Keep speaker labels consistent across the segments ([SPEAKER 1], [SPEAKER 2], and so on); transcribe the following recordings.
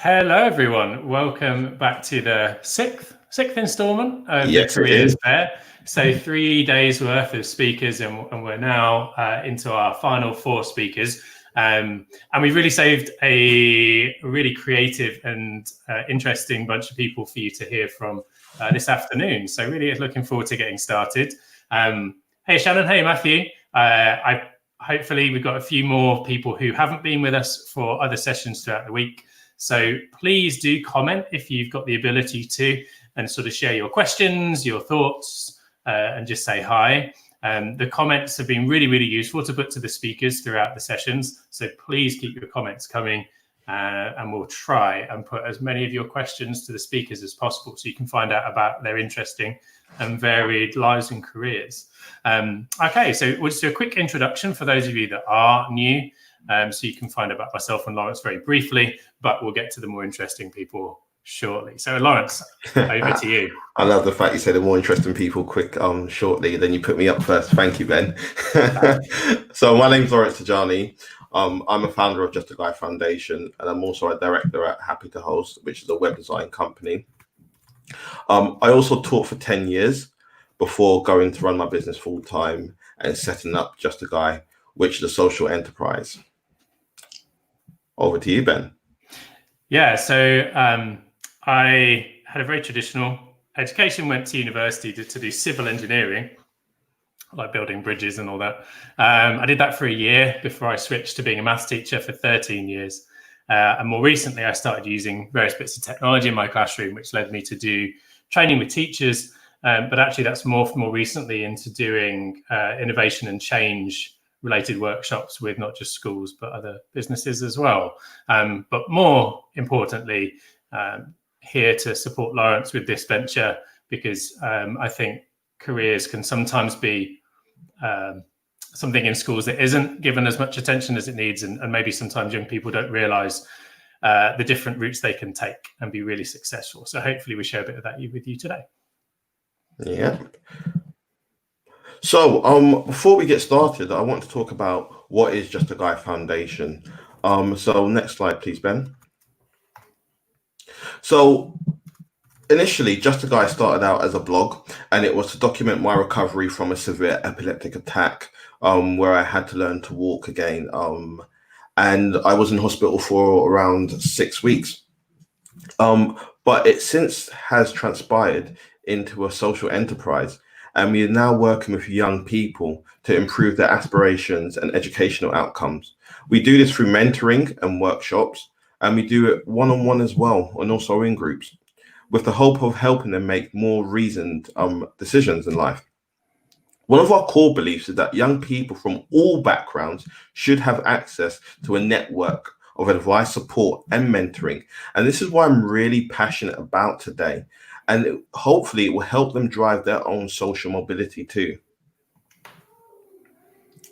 [SPEAKER 1] Hello, everyone. Welcome back to the sixth instalment of
[SPEAKER 2] Yes,
[SPEAKER 1] the Careers Fair. So 3 days worth of speakers, and we're now into our final 4 speakers. And we've really saved a really creative and interesting bunch of people for you to hear from this afternoon. So really looking forward to getting started. Hey, Shannon. Hey, Matthew. Hopefully we've got a few more people who haven't been with us for other sessions throughout the week. So please do comment if you've got the ability to, and sort of share your questions, your thoughts, and just say hi. The comments have been really, really useful to put to the speakers throughout the sessions. So please keep your comments coming, and we'll try and put as many of your questions to the speakers as possible so you can find out about their interesting and varied lives and careers. Okay, so we'll just do a quick introduction for those of you that are new. So you can find out about myself and Lawrence very briefly, but we'll get to the more interesting people shortly. So Lawrence, over to you.
[SPEAKER 2] I love the fact you say the more interesting people shortly, then you put me up first. Thank you, Ben. So my name's Lawrence Tajani. I'm a founder of Just a Guy Foundation, and I'm also a director at Happy to Host, which is a web design company. I also taught for 10 years before going to run my business full time and setting up Just a Guy, which is a social enterprise. Over to you, Ben.
[SPEAKER 1] Yeah, so I had a very traditional education, went to university to do civil engineering, like building bridges and all that. I did that for a year before I switched to being a maths teacher for 13 years. And more recently, I started using various bits of technology in my classroom, which led me to do training with teachers. But actually, that's morphed more recently into doing innovation and change related workshops with not just schools, but other businesses as well. But more importantly, here to support Lawrence with this venture, because I think careers can sometimes be something in schools that isn't given as much attention as it needs. And maybe sometimes young people don't realize the different routes they can take and be really successful. So hopefully we share a bit of that with you today.
[SPEAKER 2] Yeah. So before we get started, I want to talk about what is Just a Guy Foundation. So next slide, please, Ben. So initially, Just a Guy started out as a blog, and it was to document my recovery from a severe epileptic attack where I had to learn to walk again. And I was in hospital for around 6 weeks. But it since has transpired into a social enterprise. And we are now working with young people to improve their aspirations and educational outcomes. We do this through mentoring and workshops, and we do it one-on-one as well, and also in groups, with the hope of helping them make more reasoned decisions in life. One of our core beliefs is that young people from all backgrounds should have access to a network of advice, support, and mentoring. And this is why I'm really passionate about today. And hopefully it will help them drive their own social mobility too.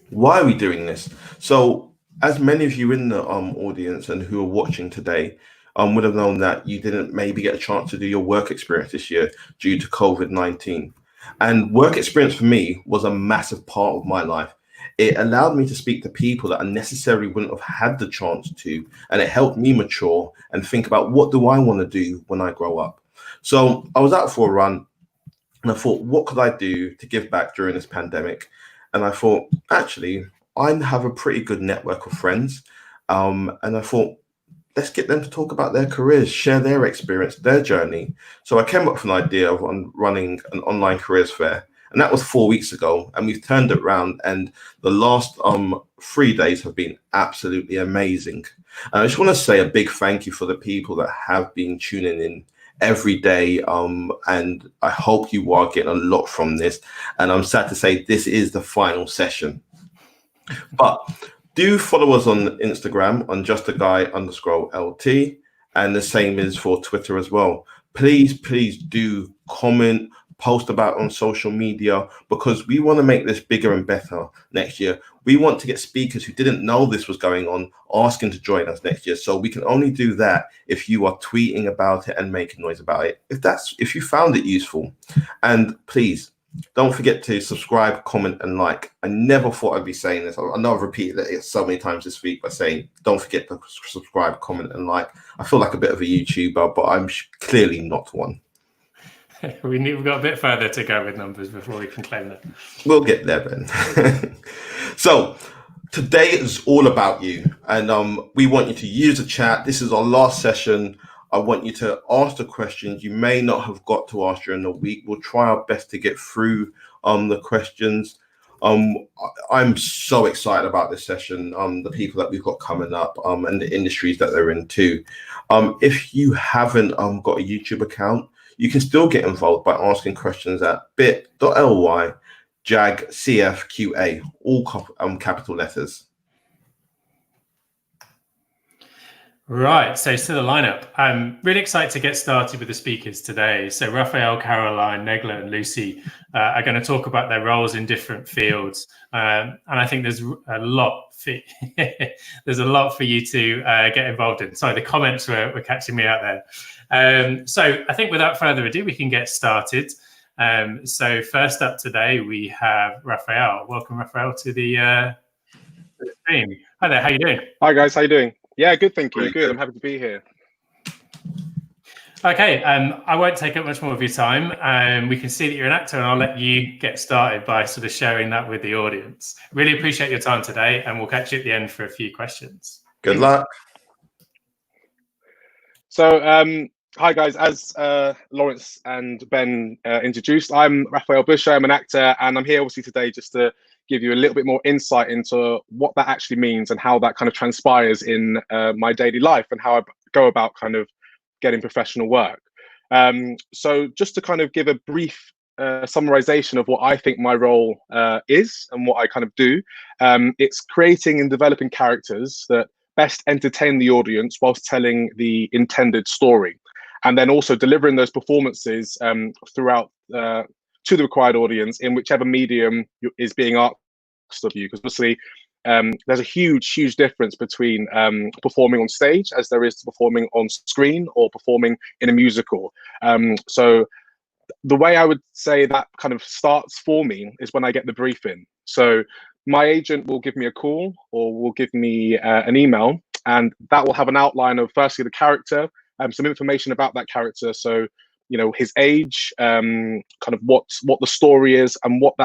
[SPEAKER 2] Why are we doing this? So as many of you in the audience and who are watching today would have known that you didn't maybe get a chance to do your work experience this year due to COVID-19. And work experience for me was a massive part of my life. It allowed me to speak to people that I necessarily wouldn't have had the chance to, and it helped me mature and think about what do I want to do when I grow up. So I was out for a run and I thought, what could I do to give back during this pandemic? And I thought, actually, I have a pretty good network of friends. And I thought, let's get them to talk about their careers, share their experience, their journey. So I came up with an idea of running an online careers fair. And that was 4 weeks ago. And we've turned it around. And the last 3 days have been absolutely amazing. And I just want to say a big thank you for the people that have been tuning in every day, and I hope you are getting a lot from this. And I'm sad to say this is the final session, but do follow us on Instagram on justaguy_LT, and the same is for Twitter as well. Please do comment, post about on social media, because we want to make this bigger and better next year. We want to get speakers who didn't know this was going on asking to join us next year. So we can only do that if you are tweeting about it and making noise about it. If you found it useful, and please Don't forget to subscribe, comment, and like. I never thought I'd be saying this. I know I've repeated it so many times this week by saying, don't forget to subscribe, comment, and like. I feel like a bit of a YouTuber, but I'm clearly not one.
[SPEAKER 1] We've got a bit further to go with numbers before we can claim that.
[SPEAKER 2] We'll get there, Ben. So today is all about you, and we want you to use the chat. This is our last session. I want you to ask the questions you may not have got to ask during the week. We'll try our best to get through the questions. I'm so excited about this session, the people that we've got coming up, and the industries that they're in too. If you haven't got a YouTube account, you can still get involved by asking questions at bit.ly/JAGCFQA, all capital letters.
[SPEAKER 1] Right, so to the lineup. I'm really excited to get started with the speakers today. So Raphael, Caroline, Negla, and Lucy are going to talk about their roles in different fields, and I think there's a lot for there's a lot for you to get involved in. Sorry, the comments were catching me out there. So I think without further ado, we can get started. So first up today, we have Raphael. Welcome, Raphael, to the stream. Hi there, how you doing?
[SPEAKER 3] Hi guys, how you doing? Yeah, good, thank you. Good, I'm happy to be here.
[SPEAKER 1] Okay, I won't take up much more of your time. We can see that you're an actor, and I'll let you get started by sort of sharing that with the audience. Really appreciate your time today, and we'll catch you at the end for a few questions.
[SPEAKER 2] Good luck.
[SPEAKER 3] So, hi guys, as Lawrence and Ben introduced, I'm Raphael Bush. I'm an actor, and I'm here obviously today just to give you a little bit more insight into what that actually means and how that kind of transpires in my daily life and how I go about kind of getting professional work. So just to kind of give a brief summarization of what I think my role is and what I kind of do, it's creating and developing characters that best entertain the audience whilst telling the intended story, and then also delivering those performances throughout to the required audience in whichever medium is being asked of you. Because obviously there's a huge difference between performing on stage as there is to performing on screen or performing in a musical. So the way I would say that kind of starts for me is when I get the brief in. So my agent will give me a call or will give me an email, and that will have an outline of firstly the character, some information about that character. So, you know, his age, kind of what the story is, and what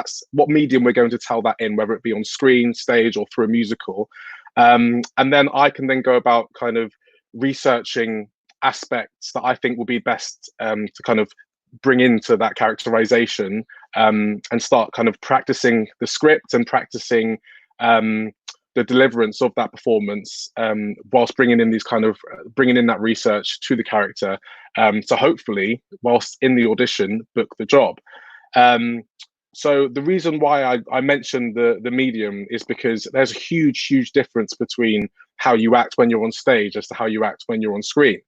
[SPEAKER 3] medium we're going to tell that in, whether it be on screen, stage, or through a musical. And then I can then go about kind of researching aspects that I think will be best to kind of bring into that characterization, and start kind of practicing the script and practicing the deliverance of that performance, whilst bringing in that research to the character, to hopefully, whilst in the audition, book the job. So the reason why I mentioned the medium is because there's a huge difference between how you act when you're on stage as to how you act when you're on screen.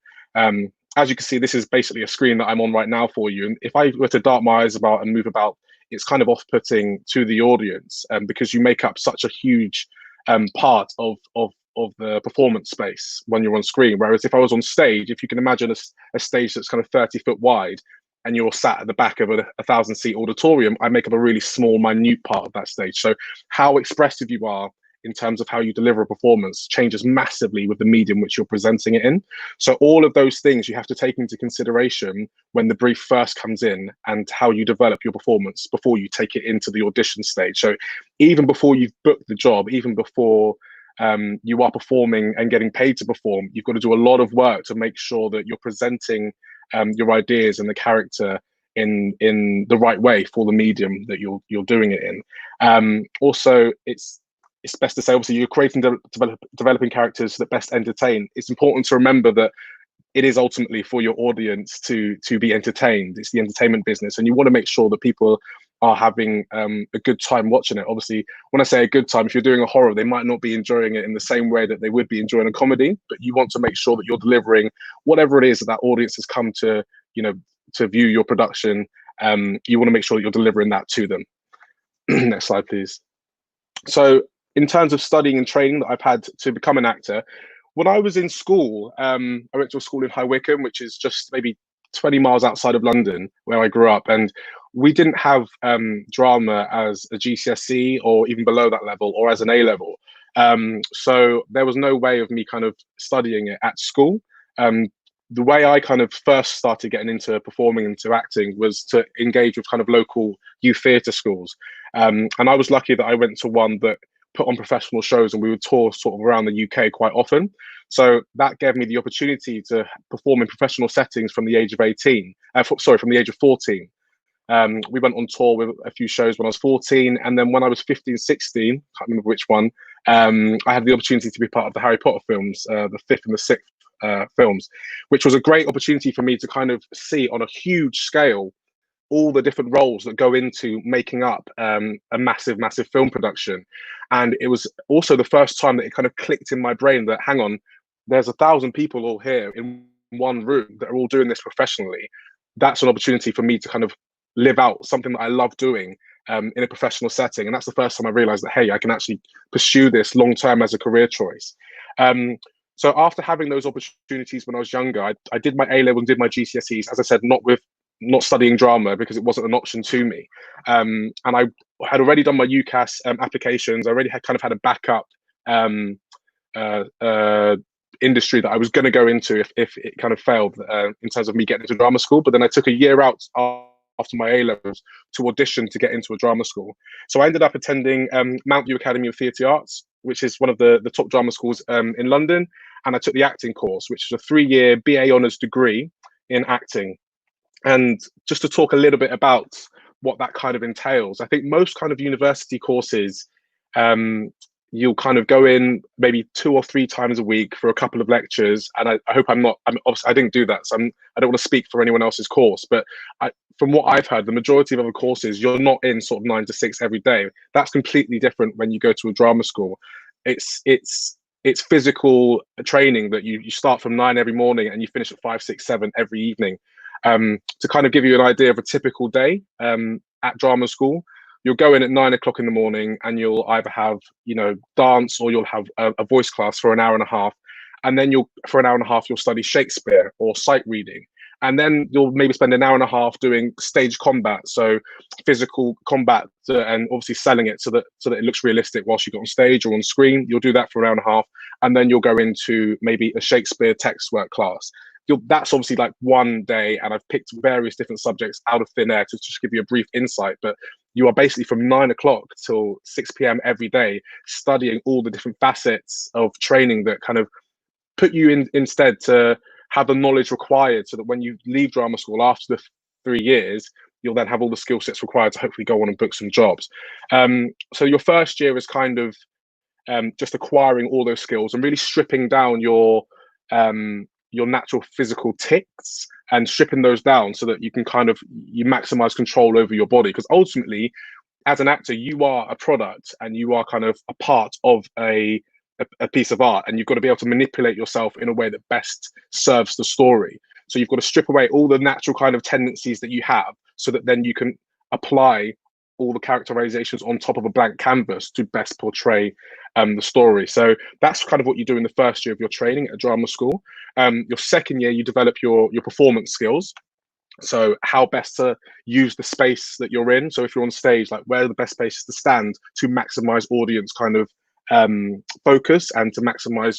[SPEAKER 3] As you can see, this is basically a screen that I'm on right now for you. And if I were to dart my eyes about and move about, it's kind of off-putting to the audience, because you make up such a huge part of the performance space when you're on screen. Whereas if I was on stage, if you can imagine a stage that's kind of 30 foot wide and you're sat at the back of a 1,000-seat auditorium, I make up a really small, minute part of that stage. So how expressive you are in terms of how you deliver a performance changes massively with the medium which you're presenting it in. So all of those things you have to take into consideration when the brief first comes in, and how you develop your performance before you take it into the audition stage. So even before you've booked the job, even before you are performing and getting paid to perform, you've got to do a lot of work to make sure that you're presenting your ideas and the character in the right way for the medium that you're doing it in. Also, it's best to say, obviously, you're creating, developing characters that best entertain. It's important to remember that it is ultimately for your audience to be entertained. It's the entertainment business, and you want to make sure that people are having a good time watching it. Obviously, when I say a good time, if you're doing a horror, they might not be enjoying it in the same way that they would be enjoying a comedy, but you want to make sure that you're delivering whatever it is that audience has come to, you know, to view your production. You want to make sure that you're delivering that to them. Next slide, please. So in terms of studying and training that I've had to become an actor, when I was in school, I went to a school in High Wycombe, which is just maybe 20 miles outside of London, where I grew up. And we didn't have drama as a GCSE or even below that level or as an A level. So there was no way of me kind of studying it at school. The way I kind of first started getting into performing, into acting, was to engage with kind of local youth theatre schools. And I was lucky that I went to one that put on professional shows, and we would tour sort of around the UK quite often. So that gave me the opportunity to perform in professional settings from the age of 18, from the age of 14. We went on tour with a few shows when I was 14, and then when I was 15, 16, can't remember which one, I had the opportunity to be part of the Harry Potter films, the fifth and the sixth films, which was a great opportunity for me to kind of see on a huge scale all the different roles that go into making up a massive film production. And it was also the first time that it kind of clicked in my brain that, hang on, there's 1,000 people all here in one room that are all doing this professionally. That's an opportunity for me to kind of live out something that I love doing in a professional setting. And that's the first time I realized that, hey, I can actually pursue this long term as a career choice. So after having those opportunities when I was younger, I did my A level and did my GCSEs, as I said, not studying drama because it wasn't an option to me. And I had already done my UCAS applications. I already had a backup industry that I was going to go into if it kind of failed in terms of me getting into drama school. But then I took a year out after my A levels to audition to get into a drama school. So I ended up attending Mount View Academy of Theatre Arts, which is one of the top drama schools in London. And I took the acting course, which is a 3-year BA honours degree in acting. And just to talk a little bit about what that kind of entails, I think most kind of university courses, you'll kind of go in maybe 2 or 3 times a week for a couple of lectures. And I hope obviously I didn't do that, so I don't want to speak for anyone else's course, but from what I've heard, the majority of other courses, you're not in sort of 9 to 6 every day. That's completely different when you go to a drama school. It's physical training that you start from 9 every morning and you finish at 5, 6, 7 every evening. To kind of give you an idea of a typical day at drama school, you'll go in at 9 o'clock in the morning and you'll either have, dance, or you'll have a voice class for an hour and a half. And then for an hour and a half, you'll study Shakespeare or sight reading. And then you'll maybe spend an hour and a half doing stage combat, so physical combat, and obviously selling it so that it looks realistic whilst you go on stage or on screen. You'll do that for an hour and a half, and then you'll go into maybe a Shakespeare text work class. That's obviously like one day, and I've picked various different subjects out of thin air to just give you a brief insight. But you are basically from 9 o'clock till 6 p.m. every day studying all the different facets of training that kind of put you in instead to have the knowledge required, so that when you leave drama school after the 3 years, you'll then have all the skill sets required to hopefully go on and book some jobs. So your first year is kind of just acquiring all those skills and really stripping down your natural physical tics and stripping those down so that you can you maximize control over your body. Because ultimately, as an actor, you are a product and you are kind of a part of a piece of art, and you've got to be able to manipulate yourself in a way that best serves the story. So you've got to strip away all the natural kind of tendencies that you have, so that then you can apply all the characterizations on top of a blank canvas to best portray the story. So that's kind of what you do in the first year of your training at drama school. Your second year, you develop your performance skills. So how best to use the space that you're in. So if you're on stage, like where are the best spaces to stand to maximize audience kind of focus, and to maximize,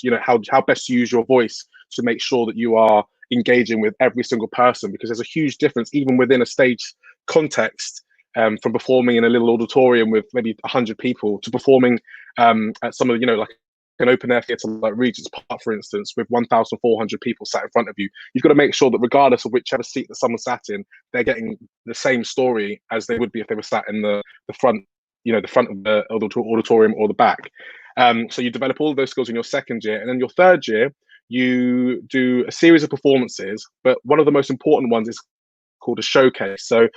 [SPEAKER 3] how best to use your voice to make sure that you are engaging with every single person, because there's a huge difference even within a stage context, from performing in a little auditorium with maybe 100 people to performing at some of like an open air theatre like Regent's Park, for instance, with 1,400 people sat in front of you. You've got to make sure that regardless of whichever seat that someone sat in, they're getting the same story as they would be if they were sat in the front, the front of the auditorium or the back. So you develop all of those skills in your second year, and then your third year, you do a series of performances, but one of the most important ones is called a showcase. So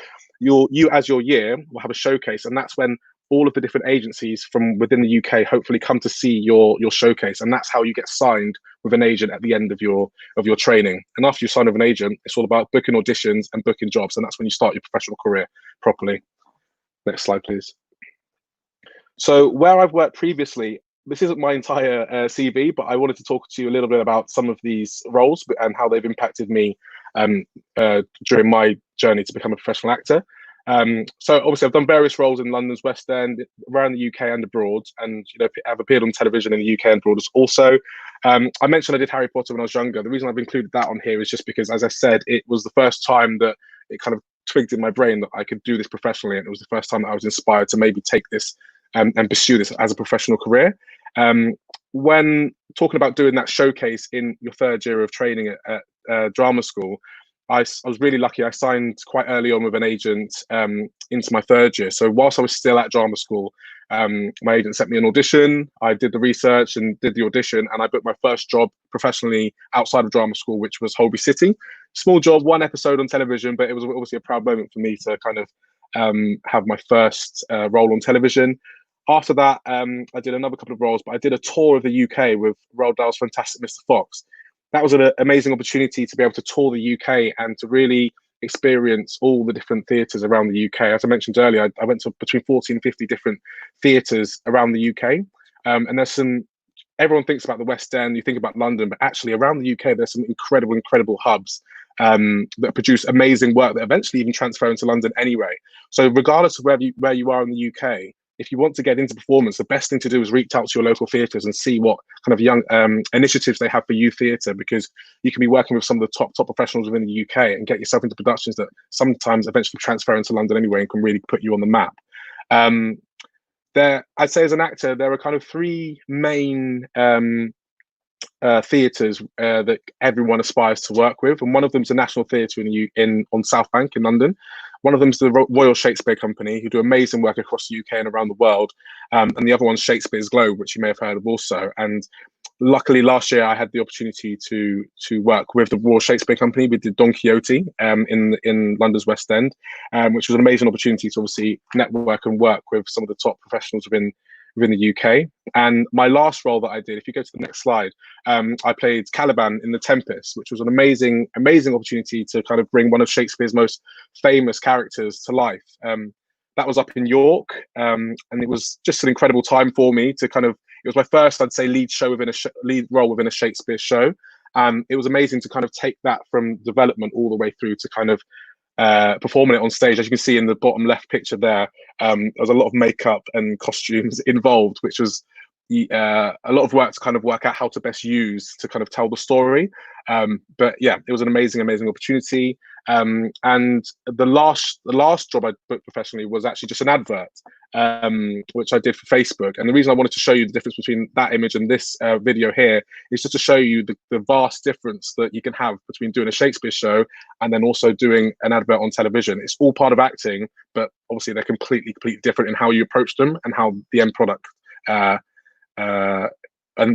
[SPEAKER 3] you as your year will have a showcase, and that's when all of the different agencies from within the UK hopefully come to see your showcase, and that's how you get signed with an agent at the end of your training. And after you sign with an agent, it's all about booking auditions and booking jobs, and that's when you start your professional career properly. Next slide, please. So where I've worked previously, this isn't my entire CV, but I wanted to talk to you a little bit about some of these roles and how they've impacted me during my journey to become a professional actor. So obviously I've done various roles in London's West End, around the UK and abroad, and I've appeared on television in the UK and abroad also. I mentioned I did Harry Potter when I was younger. The reason I've included that on here is just because, as I said, it was the first time that it kind of twigged in my brain that I could do this professionally, and it was the first time that I was inspired to maybe take this and pursue this as a professional career. When talking about doing that showcase in your third year of training at drama school, I was really lucky. I signed quite early on with an agent into my third year. So whilst I was still at drama school, my agent sent me an audition. I did the research and did the audition, and I booked my first job professionally outside of drama school, which was Holby City. Small job, 1 episode on television, but it was obviously a proud moment for me to kind of have my first role on television. After that, I did another couple of roles, but I did a tour of the UK with Roald Dahl's Fantastic Mr. Fox. That was an amazing opportunity to be able to tour the UK and to really experience all the different theatres around the UK. As I mentioned earlier, I went to between 40 and 50 different theatres around the UK. And there's everyone thinks about the West End, you think about London, but actually around the UK, there's some incredible hubs that produce amazing work that eventually even transfer into London anyway. So regardless of where you are in the UK, if you want to get into performance, the best thing to do is reach out to your local theatres and see what kind of young initiatives they have for youth theatre, because you can be working with some of the top professionals within the UK and get yourself into productions that sometimes eventually transfer into London anyway and can really put you on the map. I'd say as an actor, there are kind of 3 main theatres that everyone aspires to work with, and one of them is the National Theatre on South Bank in London. One of them is the Royal Shakespeare Company, who do amazing work across the UK and around the world, and the other one's Shakespeare's Globe, which you may have heard of also. And luckily, last year I had the opportunity to work with the Royal Shakespeare Company. We did Don Quixote in London's West End, which was an amazing opportunity to obviously network and work with some of the top professionals within the UK. And my last role that I did, if you go to the next slide, I played Caliban in The Tempest, which was an amazing opportunity to kind of bring one of Shakespeare's most famous characters to life. That was up in York, and it was just an incredible time for me to kind of, it was my first, I'd say, lead role within a Shakespeare show. It was amazing to kind of take that from development all the way through to kind of performing it on stage. As you can see in the bottom left picture there, there was a lot of makeup and costumes involved, which was a lot of work to kind of work out how to best use to kind of tell the story. But yeah, it was an amazing opportunity. And the last job I booked professionally was actually just an advert, which I did for Facebook. And the reason I wanted to show you the difference between that image and this video here is just to show you the vast difference that you can have between doing a Shakespeare show and then also doing an advert on television. It's all part of acting, but obviously they're completely different in how you approach them and how the end product and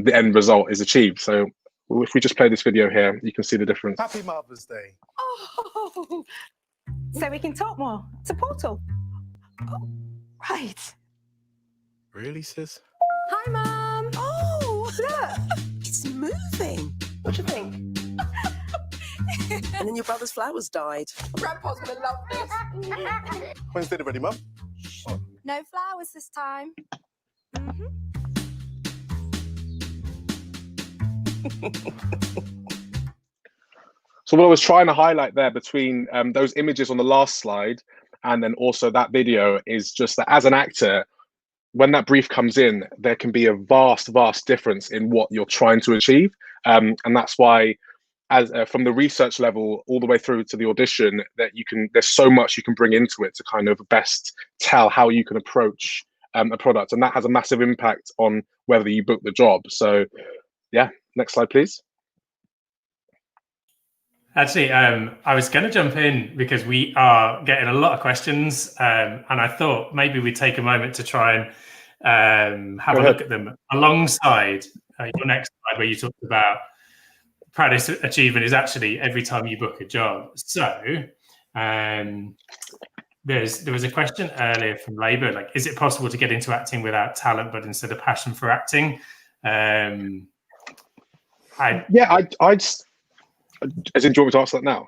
[SPEAKER 3] the end result is achieved. So if we just play this video here, you can see the difference.
[SPEAKER 4] Happy Mother's Day.
[SPEAKER 5] Oh, so we can talk more. It's a portal. Oh, right.
[SPEAKER 4] Really, sis?
[SPEAKER 5] Hi, Mum. Oh, look.
[SPEAKER 6] It's moving. What do you think? And then your brother's flowers died.
[SPEAKER 5] Grandpa's gonna love this.
[SPEAKER 4] When's dinner ready, Mum?
[SPEAKER 5] No flowers this time.
[SPEAKER 3] So what I was trying to highlight there between those images on the last slide and then also that video is just that as an actor, when that brief comes in, there can be a vast difference in what you're trying to achieve. And that's why from the research level all the way through to the audition, that there's so much you can bring into it to kind of best tell how you can approach a product. And that has a massive impact on whether you book the job. So yeah, next slide, please.
[SPEAKER 1] Actually, I was going to jump in because we are getting a lot of questions, and I thought maybe we'd take a moment to try and have a look at them alongside your next slide, where you talked about proudest achievement is actually every time you book a job. So there was a question earlier from Labour, like, is it possible to get into acting without talent, but instead of passion for acting?
[SPEAKER 3] As in, do you want me to answer that now?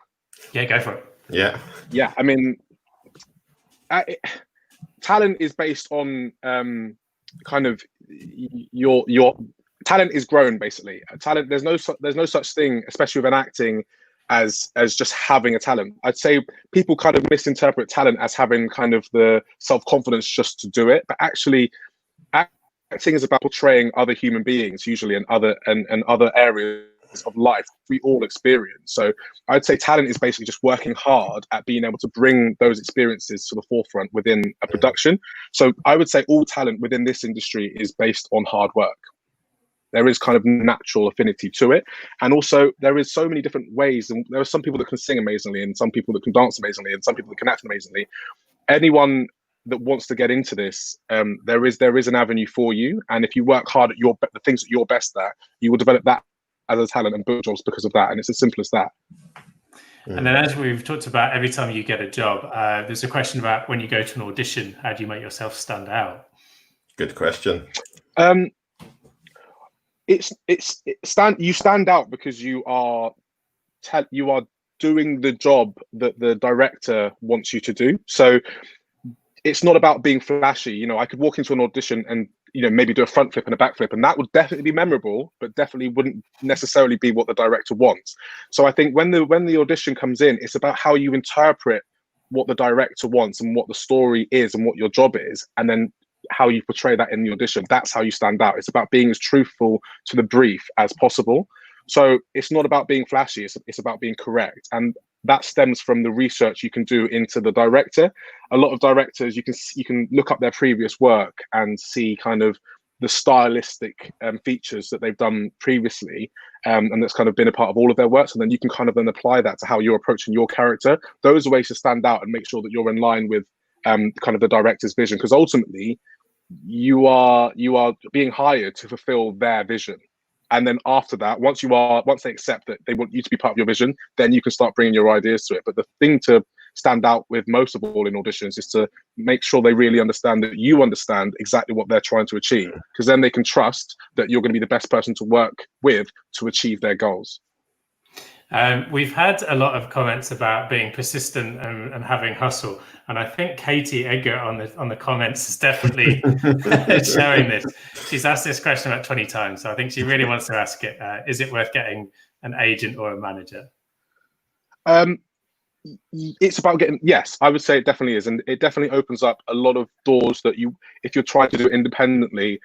[SPEAKER 1] Yeah, go for it.
[SPEAKER 3] Yeah. I mean, talent is based on kind of your talent is grown basically. Talent. There's no such thing, especially with an acting, as just having a talent. I'd say people kind of misinterpret talent as having kind of the self-confidence just to do it, but actually acting is about portraying other human beings usually, and other areas of life we all experience. So I'd say talent is basically just working hard at being able to bring those experiences to the forefront within a production. So I would say all talent within this industry is based on hard work. There is kind of natural affinity to it. And also there is so many different ways, and there are some people that can sing amazingly, and some people that can dance amazingly, and some people that can act amazingly. Anyone that wants to get into this, there is an avenue for you. And if you work hard at the things that you're best at, you will develop that as a talent and book jobs because of that. And it's as simple as that.
[SPEAKER 1] And then, as we've talked about, every time you get a job, there's a question about when you go to an audition, how do you make yourself stand out?
[SPEAKER 2] Good question.
[SPEAKER 3] You stand out because you are doing the job that the director wants you to do. So it's not about being flashy. You know, I could walk into an audition and, you know, maybe do a front flip and a back flip, and that would definitely be memorable, but definitely wouldn't necessarily be what the director wants. So I think when the audition comes in, it's about how you interpret what the director wants and what the story is and what your job is, and then how you portray that in the audition. That's how you stand out. It's about being as truthful to the brief as possible. So it's not about being flashy, it's about being correct. And that stems from the research you can do into the director. A lot of directors, you can look up their previous work and see kind of the stylistic features that they've done previously, and that's kind of been a part of all of their works. And then you can kind of then apply that to how you're approaching your character. Those are ways to stand out and make sure that you're in line with kind of the director's vision, because ultimately you are being hired to fulfill their vision. And then after that, once they accept that they want you to be part of your vision, then you can start bringing your ideas to it. But the thing to stand out with most of all in auditions is to make sure they really understand that you understand exactly what they're trying to achieve, because then they can trust that you're going to be the best person to work with to achieve their goals.
[SPEAKER 1] We've had a lot of comments about being persistent and having hustle, and I think Katie Edgar on the comments is definitely showing this. She's asked this question about 20 times, so I think she really wants to ask it. Is it worth getting an agent or a manager?
[SPEAKER 3] It's about getting, yes, I would say it definitely is, and it definitely opens up a lot of doors that if you're trying to do it independently,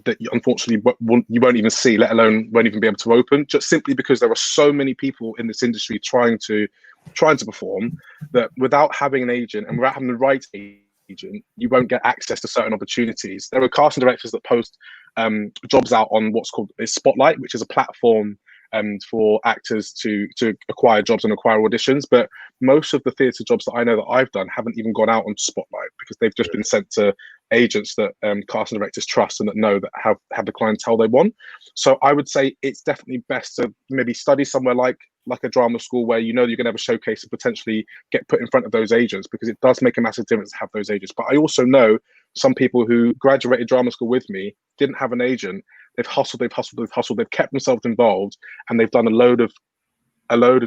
[SPEAKER 3] that unfortunately you won't even see, let alone won't even be able to open, just simply because there are so many people in this industry trying to perform, that without having an agent and without having the right agent, you won't get access to certain opportunities. There are casting directors that post jobs out on what's called Spotlight, which is a platform for actors to acquire jobs and acquire auditions. But most of the theatre jobs that I know that I've done haven't even gone out on Spotlight, because they've just been sent to agents that casting directors trust and that know that have the clientele they want. So I would say it's definitely best to maybe study somewhere like a drama school, where you know you're going to have a showcase and potentially get put in front of those agents, because it does make a massive difference to have those agents. But I also know some people who graduated drama school with me, didn't have an agent. They've hustled, they've kept themselves involved, and they've done a load of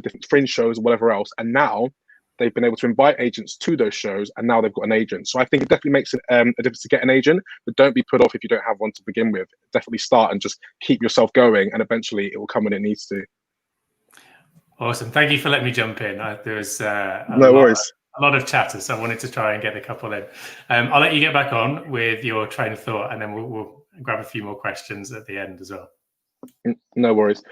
[SPEAKER 3] different fringe shows or whatever else. And now they've been able to invite agents to those shows, and now they've got an agent. So I think it definitely makes a difference to get an agent, but don't be put off if you don't have one to begin with. Definitely start and just keep yourself going, and eventually it will come when it needs to.
[SPEAKER 1] Awesome. Thank you for letting me jump in. There was a lot of chatter, so I wanted to try and get a couple in. I'll let you get back on with your train of thought, and then we'll grab a few more questions at the end as well.
[SPEAKER 3] No worries.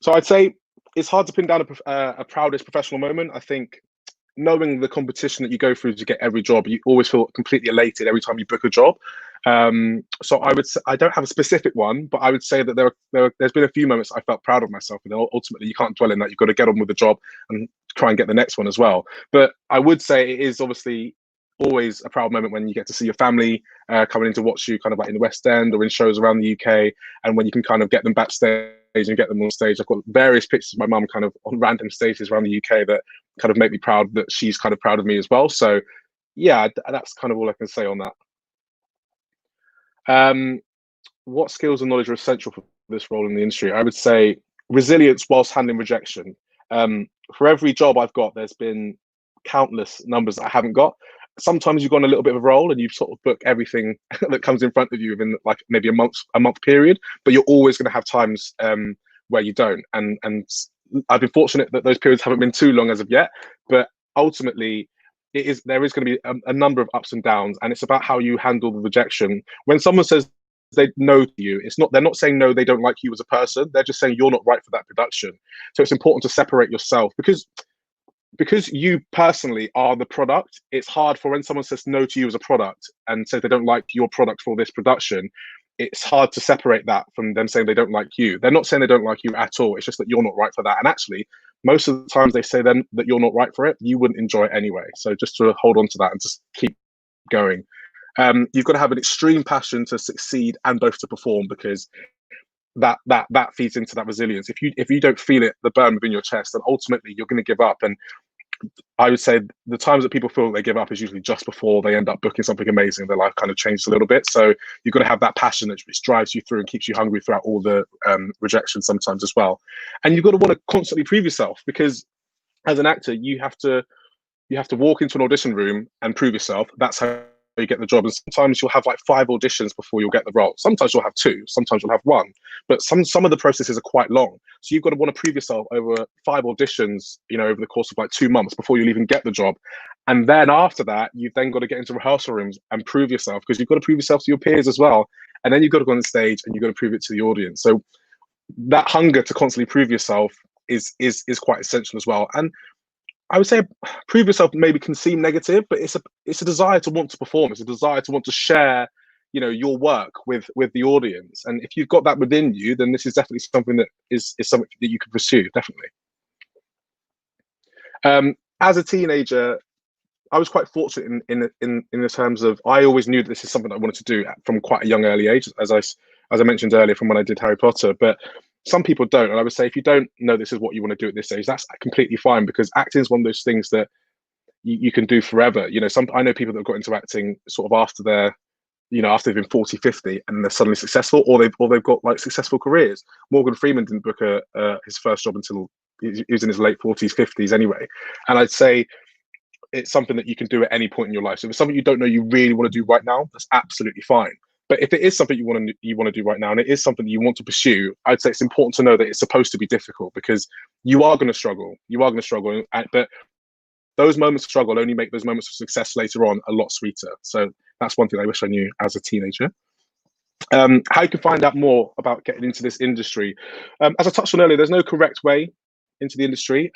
[SPEAKER 3] So I'd say it's hard to pin down a proudest professional moment. I think knowing the competition that you go through to get every job, you always feel completely elated every time you book a job. So I would say, I don't have a specific one, but I would say that there's been a few moments I felt proud of myself, and ultimately you can't dwell in that. You've got to get on with the job and try and get the next one as well. But I would say it is obviously always a proud moment when you get to see your family coming in to watch you, kind of like in the West End or in shows around the UK, and when you can kind of get them backstage and get them on stage. I've got various pictures of my mum kind of on random stages around the UK that kind of make me proud that she's kind of proud of me as well. So yeah, that's kind of all I can say on that. What skills and knowledge are essential for this role in the industry? I would say resilience whilst handling rejection. For every job I've got, there's been countless numbers that I haven't got. Sometimes you've got a little bit of a role and you sort of book everything that comes in front of you within like maybe a month period, but you're always going to have times where you don't. And I've been fortunate that those periods haven't been too long as of yet, but ultimately there is going to be a number of ups and downs, and it's about how you handle the rejection. When someone says they no to you, they're not saying no, they don't like you as a person, they're just saying you're not right for that production. So it's important to separate yourself, because you personally are the product. It's hard for when someone says no to you as a product and says they don't like your product for this production. It's hard to separate that from them saying they don't like you. They're not saying they don't like you at all. It's just that you're not right for that. And actually, most of the times they say then that you're not right for it, you wouldn't enjoy it anyway. So just to hold on to that and just keep going. You've got to have an extreme passion to succeed and both to perform, because that feeds into that resilience. If you don't feel it, the burn within your chest, then ultimately you're going to give up. And I would say the times that people feel they give up is usually just before they end up booking something amazing. Their life kind of changes a little bit. So you've got to have that passion which drives you through and keeps you hungry throughout all the rejection sometimes as well. And you've got to want to constantly prove yourself, because as an actor, you have to walk into an audition room and prove yourself. That's how you get the job. And sometimes you'll have like 5 auditions before you'll get the role. Sometimes you'll have 2, sometimes you'll have 1, but some of the processes are quite long. So you've got to want to prove yourself over 5 auditions, over the course of like 2 months before you'll even get the job. And then after that, you've then got to get into rehearsal rooms and prove yourself, because you've got to prove yourself to your peers as well. And then you've got to go on stage and you've got to prove it to the audience. So that hunger to constantly prove yourself is quite essential as well. And I would say prove yourself maybe can seem negative, but it's a desire to want to perform. It's a desire to want to share, your work with the audience. And if you've got that within you, then this is definitely something that is something that you can pursue, definitely. As a teenager, I was quite fortunate in the terms of, I always knew that this is something I wanted to do from quite a young early age, as I mentioned earlier, from when I did Harry Potter. But some people don't, and I would say if you don't know this is what you want to do at this age, that's completely fine, because acting is one of those things that you can do forever. I know people that have got into acting sort of after after they've been 40, 50, and they're suddenly successful, or they've got like successful careers. Morgan Freeman didn't book his first job until he was in his late 40s, 50s anyway. And I'd say it's something that you can do at any point in your life. So if it's something you don't know you really want to do right now, that's absolutely fine. But if it is something you want to do right now, and it is something that you want to pursue, I'd say it's important to know that it's supposed to be difficult, because you are going to struggle. But those moments of struggle only make those moments of success later on a lot sweeter. So that's one thing I wish I knew as a teenager. How you can find out more about getting into this industry. As I touched on earlier, there's no correct way into the industry.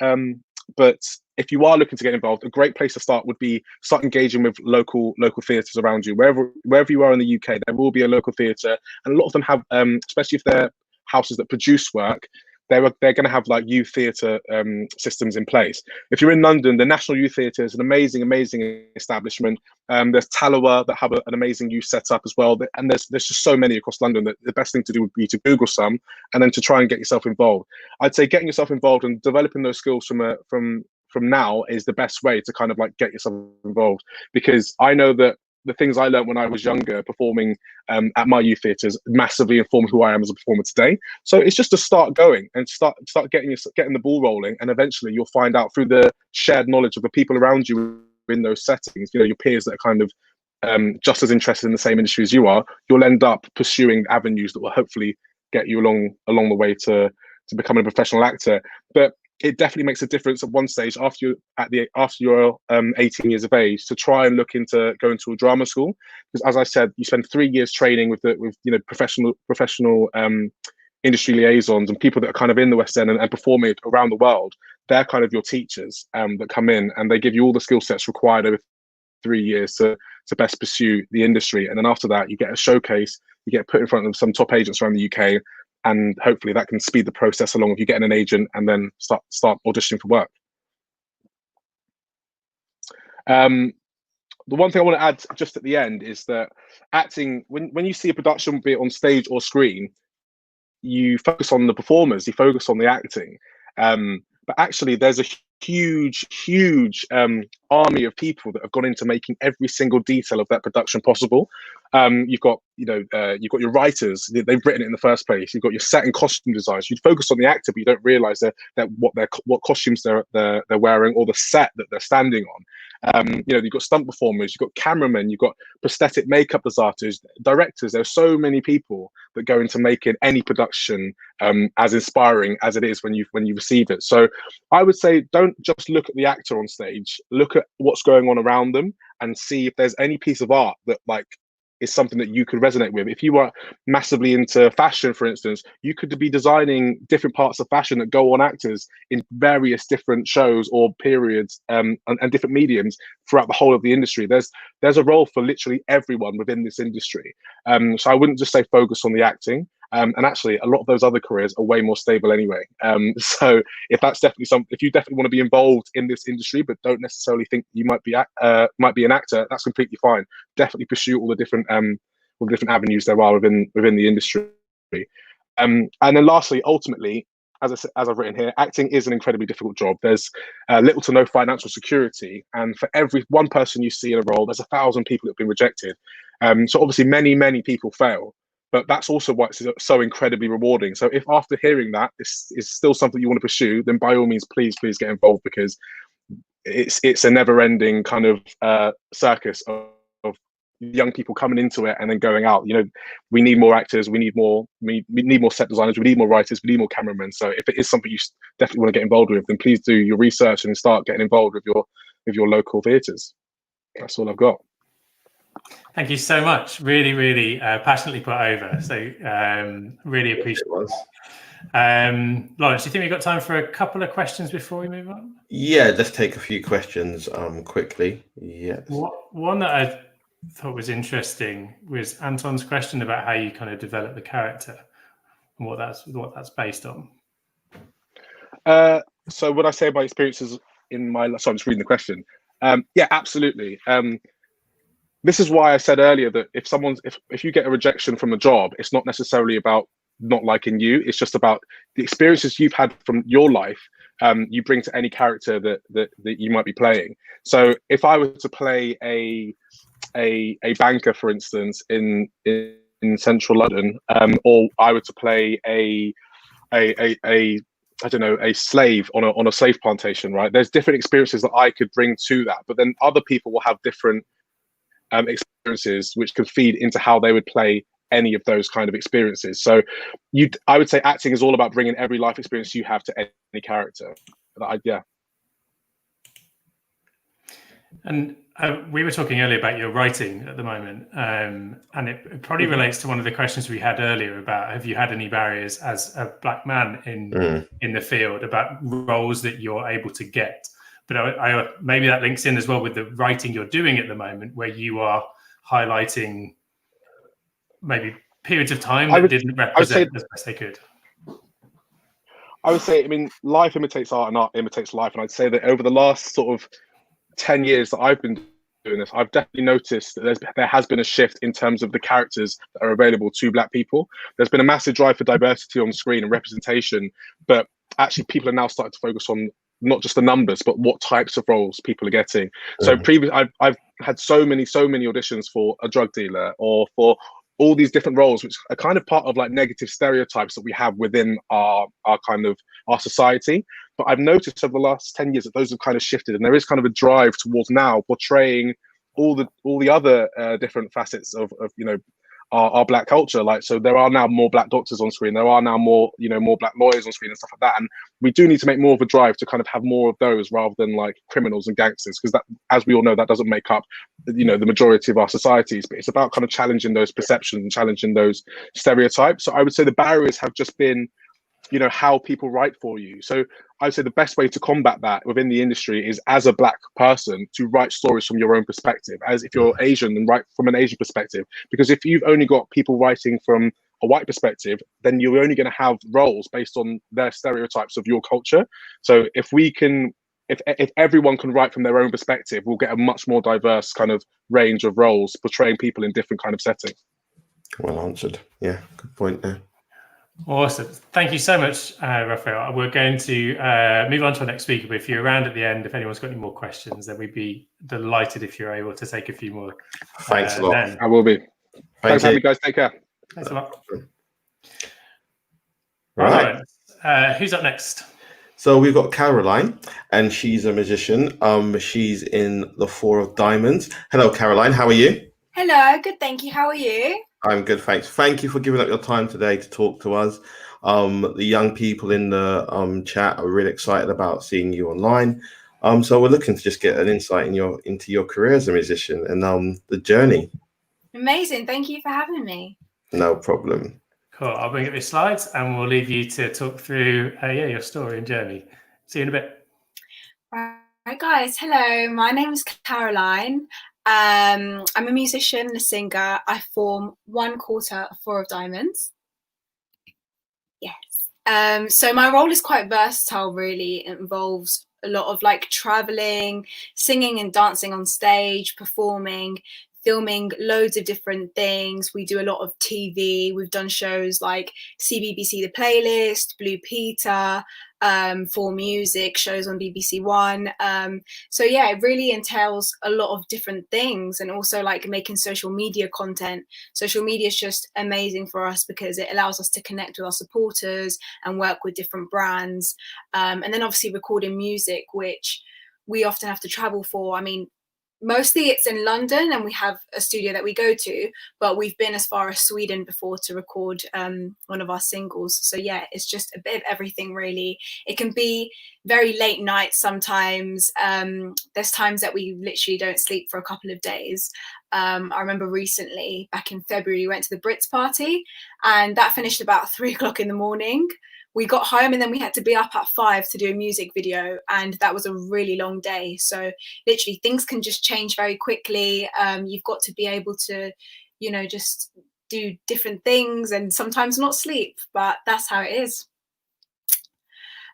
[SPEAKER 3] But if you are looking to get involved, a great place to start would be start engaging with local theatres around you. Wherever you are in the UK, there will be a local theatre, and a lot of them have, especially if they're houses that produce work, they're going to have like youth theatre systems in place. If you're in London, the National Youth Theatre is an amazing establishment. There's Tallowa that have an amazing youth setup as well, and there's just so many across London that the best thing to do would be to Google some and then to try and get yourself involved. I'd say getting yourself involved and developing those skills from now is the best way to kind of like get yourself involved, because I know that the things I learned when I was younger performing at my youth theatres massively informed who I am as a performer today. So it's just to start going and start getting the ball rolling, and eventually you'll find out through the shared knowledge of the people around you in those settings, your peers that are kind of just as interested in the same industry as you are, you'll end up pursuing avenues that will hopefully get you along the way to becoming a professional actor. But it definitely makes a difference at one stage after you're 18 years of age to try and look into going to a drama school, because as I said, you spend 3 years training with professional industry liaisons and people that are kind of in the West End and performing around the world. They're kind of your teachers that come in, and they give you all the skill sets required over 3 years to best pursue the industry. And then after that, you get a showcase, you get put in front of some top agents around the UK, and hopefully that can speed the process along if you're getting an agent and then start auditioning for work. The one thing I want to add just at the end is that acting, when you see a production, be it on stage or screen, you focus on the performers, you focus on the acting. But actually there's a huge army of people that have gone into making every single detail of that production possible. You've got your writers, they've written it in the first place. You've got your set and costume designers. You focus on the actor, but you don't realize that what costumes they're wearing, or the set that they're standing on. You've got stunt performers, you've got cameramen, you've got prosthetic makeup designers, directors. There are so many people that go into making any production as inspiring as it is when you receive it. So I would say, don't just look at the actor on stage, look at what's going on around them and see if there's any piece of art that like is something that you could resonate with. If you are massively into fashion, for instance, you could be designing different parts of fashion that go on actors in various different shows or periods and different mediums throughout the whole of the industry. There's a role for literally everyone within this industry. So I wouldn't just say focus on the acting. And actually, a lot of those other careers are way more stable anyway. So if that's definitely something, if you definitely want to be involved in this industry, but don't necessarily think you might be an actor, that's completely fine. Definitely pursue all the different avenues there are within the industry. And then lastly, ultimately, as I've written here, acting is an incredibly difficult job. There's little to no financial security, and for every one person you see in a role, there's 1,000 people that have been rejected. So obviously, many people fail. But that's also why it's so incredibly rewarding. So if after hearing that this is still something you want to pursue, then by all means, please get involved, because it's a never-ending kind of circus of young people coming into it and then going out. We need more actors, we need more set designers, we need more writers, we need more cameramen. So if it is something you definitely want to get involved with, then please do your research and start getting involved with your local theatres. That's all I've got.
[SPEAKER 1] Thank you so much. Really, really passionately put over. So really appreciate it. Lawrence, do you think we've got time for a couple of questions before we move on?
[SPEAKER 2] Yeah, let's take a few questions quickly. Yes.
[SPEAKER 1] One that I thought was interesting was Anton's question about how you kind of develop the character and what that's based on.
[SPEAKER 3] So would I say my experiences in my life? So I'm just reading the question. Yeah, absolutely. This is why I said earlier that if you get a rejection from a job, it's not necessarily about not liking you. It's just about the experiences you've had from your life. You bring to any character that you might be playing. So if I were to play a banker, for instance, in central London, or I were to play a slave on a slave plantation, right? There's different experiences that I could bring to that, but then other people will have different experiences which can feed into how they would play any of those kind of experiences. So I would say acting is all about bringing every life experience you have to any character. Yeah.
[SPEAKER 1] And we were talking earlier about your writing at the moment, and it probably relates to one of the questions we had earlier about have you had any barriers as a black man in the field about roles that you're able to get. But I maybe that links in as well with the writing you're doing at the moment, where you are highlighting maybe periods of time that didn't represent as best they could.
[SPEAKER 3] I would say, life imitates art and art imitates life. And I'd say that over the last sort of 10 years that I've been doing this, I've definitely noticed that there has been a shift in terms of the characters that are available to black people. There's been a massive drive for diversity on screen and representation, but actually people are now starting to focus on not just the numbers, but what types of roles people are getting. So I've had so many auditions for a drug dealer or for all these different roles, which are kind of part of like negative stereotypes that we have within our society. But I've noticed over the last 10 years that those have kind of shifted, and there is kind of a drive towards now portraying all the other different facets of our black culture. Like, so there are now more black doctors on screen. There are now more black lawyers on screen and stuff like that. And we do need to make more of a drive to kind of have more of those rather than like criminals and gangsters, because that, as we all know, that doesn't make up, the majority of our societies. But it's about kind of challenging those perceptions and challenging those stereotypes. So I would say the barriers have just been, how people write for you. So I would say the best way to combat that within the industry is, as a black person, to write stories from your own perspective. As if you're Asian, then write from an Asian perspective. Because if you've only got people writing from a white perspective, then you're only going to have roles based on their stereotypes of your culture. So if everyone can write from their own perspective, we'll get a much more diverse kind of range of roles portraying people in different kind of settings.
[SPEAKER 2] Well answered. Yeah, good point there.
[SPEAKER 1] Awesome. Thank you so much, Raphael. We're going to move on to our next speaker, but if you're around at the end, if anyone's got any more questions, then we'd be delighted if you're able to take a few more.
[SPEAKER 2] Thanks a lot.
[SPEAKER 1] Then.
[SPEAKER 3] I will be. Thanks for having me, guys. Take care.
[SPEAKER 1] Thanks a lot.
[SPEAKER 2] Right.
[SPEAKER 1] Who's up next?
[SPEAKER 2] So we've got Caroline, and she's a musician. She's in the Four of Diamonds. Hello, Caroline. How are you?
[SPEAKER 7] Hello, good, thank you. How are you?
[SPEAKER 2] I'm good, thanks. Thank you for giving up your time today to talk to us. The young people in the chat are really excited about seeing you online. So we're looking to just get an insight into your career as a musician and the journey.
[SPEAKER 7] Amazing, thank you for having me.
[SPEAKER 2] No problem.
[SPEAKER 1] Cool. I'll bring up your slides and we'll leave you to talk through your story and journey. See you in a bit.
[SPEAKER 7] Right, guys. Hello, my name is Caroline. I'm a musician and a singer. I form 1/4 of Four of Diamonds. Yes. So my role is quite versatile, really. It involves a lot of like traveling, singing and dancing on stage, performing, filming loads of different things. We do a lot of TV. We've done shows like CBBC The Playlist, Blue Peter, For Music, shows on BBC One. So yeah, it really entails a lot of different things, and also like making social media content. Social media is just amazing for us because it allows us to connect with our supporters and work with different brands. And then obviously recording music, which we often have to travel for. I mean, mostly it's in London and we have a studio that we go to, but we've been as far as Sweden before to record one of our singles. So yeah, it's just a bit of everything really. It can be very late nights sometimes. There's times that we literally don't sleep for a couple of days. I remember recently, back in February, we went to the Brits party and that finished about 3 o'clock in the morning. We got home and then we had to be up at 5 to do a music video, and that was a really long day. So literally things can just change very quickly. You've got to be able to, you know, just do different things and sometimes not sleep, but that's how it is.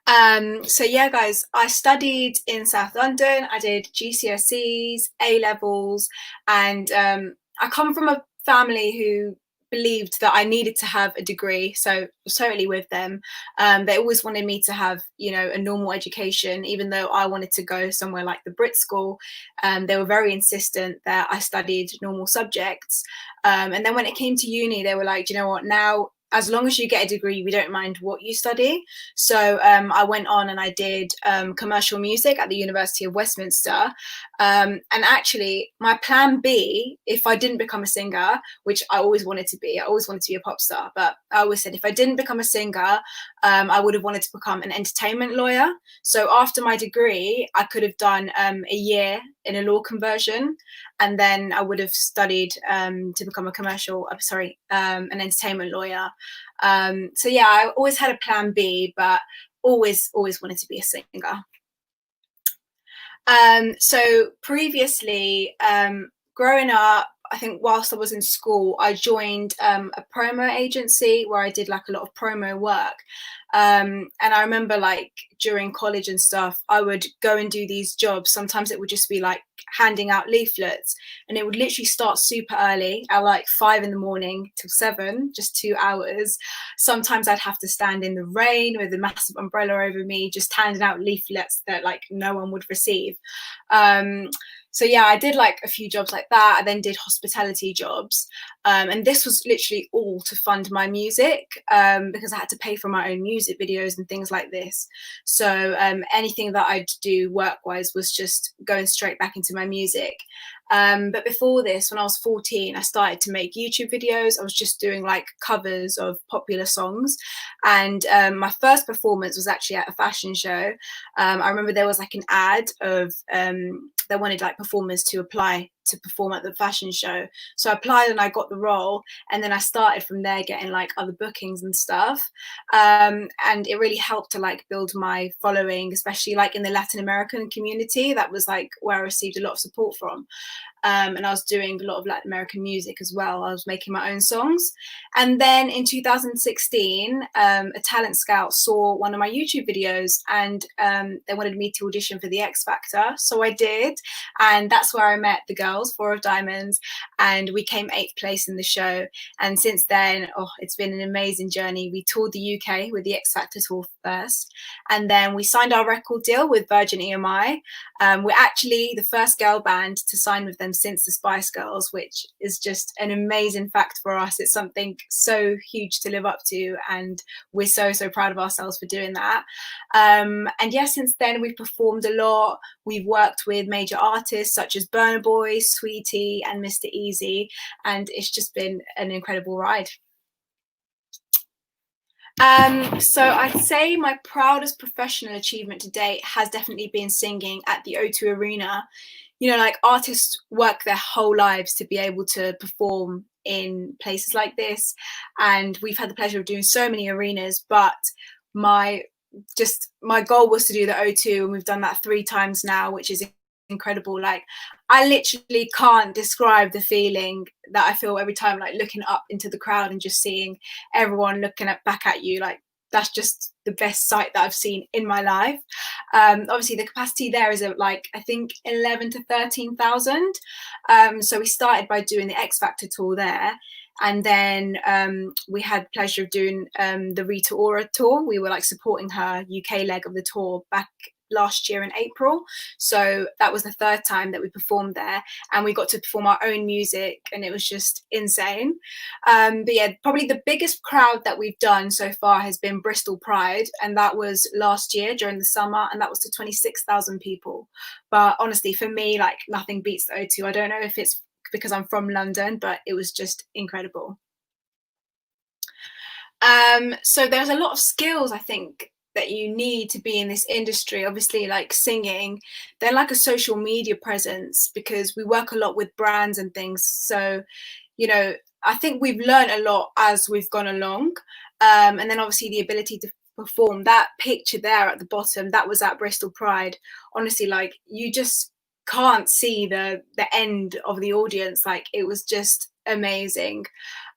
[SPEAKER 7] So yeah, guys, I studied in South London. I did GCSEs, A levels, and I come from a family who believed that I needed to have a degree, so I was totally with them. They always wanted me to have, you know, a normal education, even though I wanted to go somewhere like the Brit School. They were very insistent that I studied normal subjects. And then when it came to uni, they were like, do you know what, now as long as you get a degree, we don't mind what you study. So I went on and I did commercial music at the University of Westminster. And actually, my plan B, if I didn't become a singer, which I always wanted to be, I always wanted to be a pop star, but I always said if I didn't become a singer, I would have wanted to become an entertainment lawyer. So after my degree, I could have done a year in a law conversion, and then I would have studied to become an entertainment lawyer. So yeah, I always had a plan B, but always wanted to be a singer. So previously, growing up, I think whilst I was in school, I joined a promo agency where I did like a lot of promo work. And I remember like during college and stuff, I would go and do these jobs. Sometimes it would just be like handing out leaflets, and it would literally start super early at like 5 in the morning till 7, just 2 hours. Sometimes I'd have to stand in the rain with a massive umbrella over me, just handing out leaflets that like no one would receive. So yeah, I did like a few jobs like that. I then did hospitality jobs. And this was literally all to fund my music, because I had to pay for my own music videos and things like this. So anything that I'd do work-wise was just going straight back into my music. But before this, when I was 14, I started to make YouTube videos. I was just doing like covers of popular songs. And my first performance was actually at a fashion show. I remember there was like an ad of, they wanted like performers to apply to perform at the fashion show. So I applied and I got the role, and then I started from there getting like other bookings and stuff. And it really helped to like build my following, especially like in the Latin American community. That was like where I received a lot of support from. And I was doing a lot of Latin American music as well. I was making my own songs. And then in 2016, a talent scout saw one of my YouTube videos, and they wanted me to audition for the X Factor. So I did. And that's where I met the girl girls, 4 of Diamonds, and we came 8th place in the show. And since then, it's been an amazing journey. We toured the UK with the X Factor tour first, and then we signed our record deal with Virgin EMI. We're actually the first girl band to sign with them since the Spice Girls, which is just an amazing fact for us. It's something so huge to live up to, and we're so proud of ourselves for doing that. And yeah, since then we've performed a lot. We've worked with major artists such as Burna Boy, Sweetie, and Mr. Easy, and it's just been an incredible ride. So I'd say my proudest professional achievement to date has definitely been singing at the O2 Arena. You know, like, artists work their whole lives to be able to perform in places like this, and we've had the pleasure of doing so many arenas, but my goal was to do the O2, and we've done that 3 times now, which is incredible. Like, I literally can't describe the feeling that I feel every time, like, looking up into the crowd and just seeing everyone looking back at you. Like, that's just the best sight that I've seen in my life. Obviously the capacity there is like, I think 11 to 13,000. So we started by doing the X Factor tour there, and then we had the pleasure of doing the Rita Ora tour. We were like supporting her UK leg of the tour back last year in April. So that was the 3rd time that we performed there, and we got to perform our own music, and it was just insane. But yeah, probably the biggest crowd that we've done so far has been Bristol Pride, and that was last year during the summer, and that was to 26,000 people. But honestly, for me, like, nothing beats the O2. I don't know if it's because I'm from London, but it was just incredible. So there's a lot of skills, I think, that you need to be in this industry. Obviously, like singing, they're like a social media presence, because we work a lot with brands and things. So, you know, I think we've learned a lot as we've gone along. And then obviously the ability to perform. That picture there at the bottom, that was at Bristol Pride. Honestly, like, you just can't see the end of the audience. Like, it was just amazing.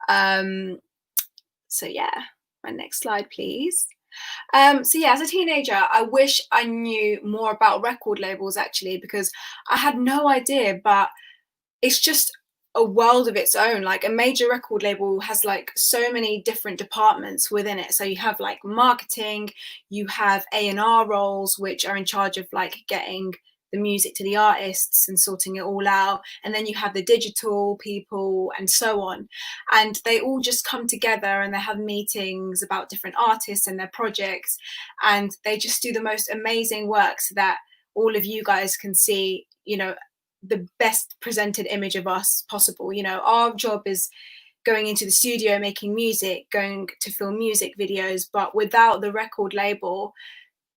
[SPEAKER 7] So yeah, my next slide, please. So yeah, as a teenager, I wish I knew more about record labels, actually, because I had no idea, but it's just a world of its own. Like, a major record label has like so many different departments within it. So you have like marketing, you have A&R roles, which are in charge of like getting the music to the artists and sorting it all out, and then you have the digital people and so on, and they all just come together and they have meetings about different artists and their projects, and they just do the most amazing work so that all of you guys can see, you know, the best presented image of us possible. You know, our job is going into the studio, making music, going to film music videos, but without the record label,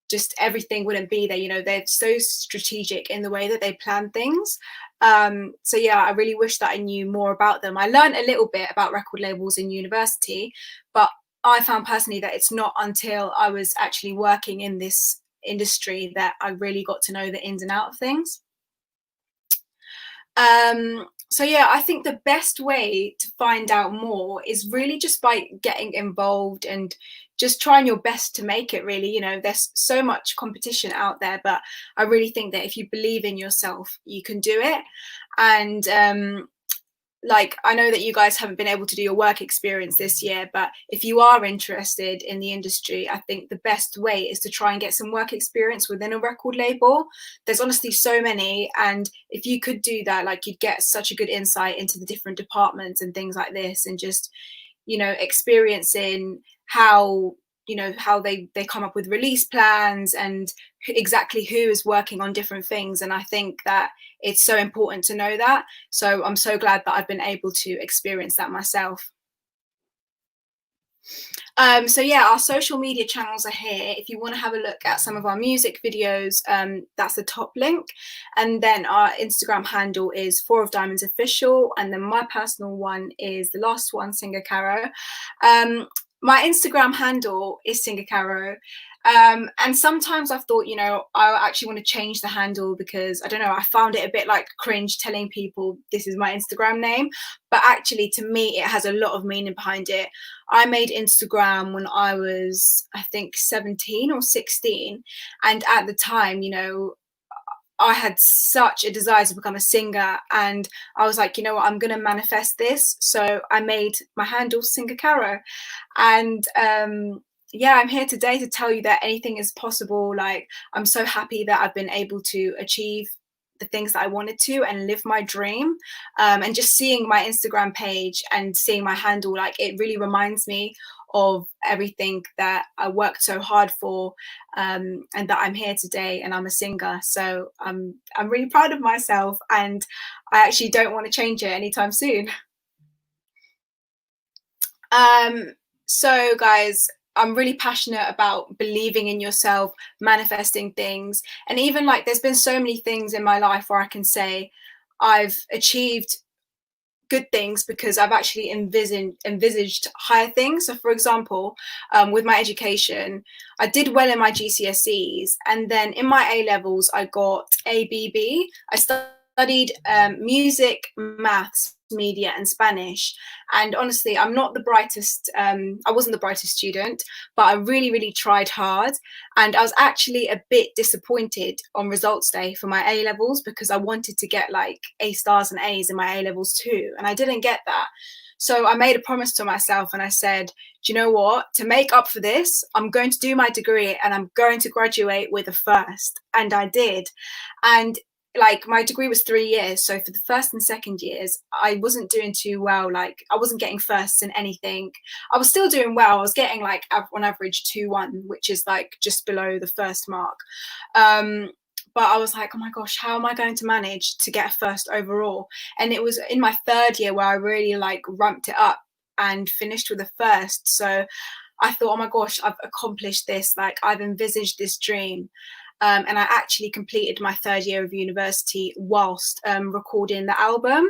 [SPEAKER 7] just everything wouldn't be there. You know, they're so strategic in the way that they plan things. So yeah, I really wish that I knew more about them. I learned a little bit about record labels in university, but I found personally that it's not until I was actually working in this industry that I really got to know the ins and outs of things. So yeah, I think the best way to find out more is really just by getting involved and just trying your best to make it, really. You know, there's so much competition out there, but I really think that if you believe in yourself, you can do it. And like, I know that you guys haven't been able to do your work experience this year, but if you are interested in the industry, I think the best way is to try and get some work experience within a record label. There's honestly so many, and if you could do that, like, you'd get such a good insight into the different departments and things like this, and just, you know, experiencing how, you know, how they come up with release plans and exactly who is working on different things. And I think that it's so important to know that. So I'm so glad that I've been able to experience that myself. So yeah, our social media channels are here. If you want to have a look at some of our music videos, that's the top link. And then our Instagram handle is 4 of Diamonds Official. And then my personal one is the last one, Singer Caro. My Instagram handle is Singer Caro. And sometimes I've thought, you know, I actually want to change the handle because, I don't know, I found it a bit like cringe telling people this is my Instagram name. But actually, to me, it has a lot of meaning behind it. I made Instagram when I was, I think, 17 or 16. And at the time, you know, I had such a desire to become a singer, and I was like, you know what, I'm going to manifest this. So I made my handle Singer Caro, and yeah, I'm here today to tell you that anything is possible. Like, I'm so happy that I've been able to achieve the things that I wanted to and live my dream. And just seeing my Instagram page and seeing my handle, like, it really reminds me of everything that I worked so hard for, and that I'm here today and I'm a singer. So I'm really proud of myself, and I actually don't want to change it anytime soon. So guys, I'm really passionate about believing in yourself, manifesting things. And even like, there's been so many things in my life where I can say I've achieved good things because I've actually envisaged higher things. So for example, with my education, I did well in my GCSEs, and then in my A levels, I got ABB. I studied music, maths, media and Spanish, and honestly I'm not the brightest, I wasn't the brightest student, but I really tried hard, and I was actually a bit disappointed on results day for my A levels because I wanted to get like A stars and A's in my A levels too, and I didn't get that. So I made a promise to myself and I said, do you know what, to make up for this, I'm going to do my degree and I'm going to graduate with a first. And I did. And like, my degree was 3 years, so for the first and second years I wasn't doing too well. Like, I wasn't getting firsts in anything. I was still doing well. I was getting like on average 2-1, which is like just below the first mark, but I was like, oh my gosh, how am I going to manage to get a first overall? And it was in my third year where I really like ramped it up and finished with a first. So I thought, oh my gosh, I've accomplished this, like I've envisaged this dream. And I actually completed my third year of university whilst recording the album.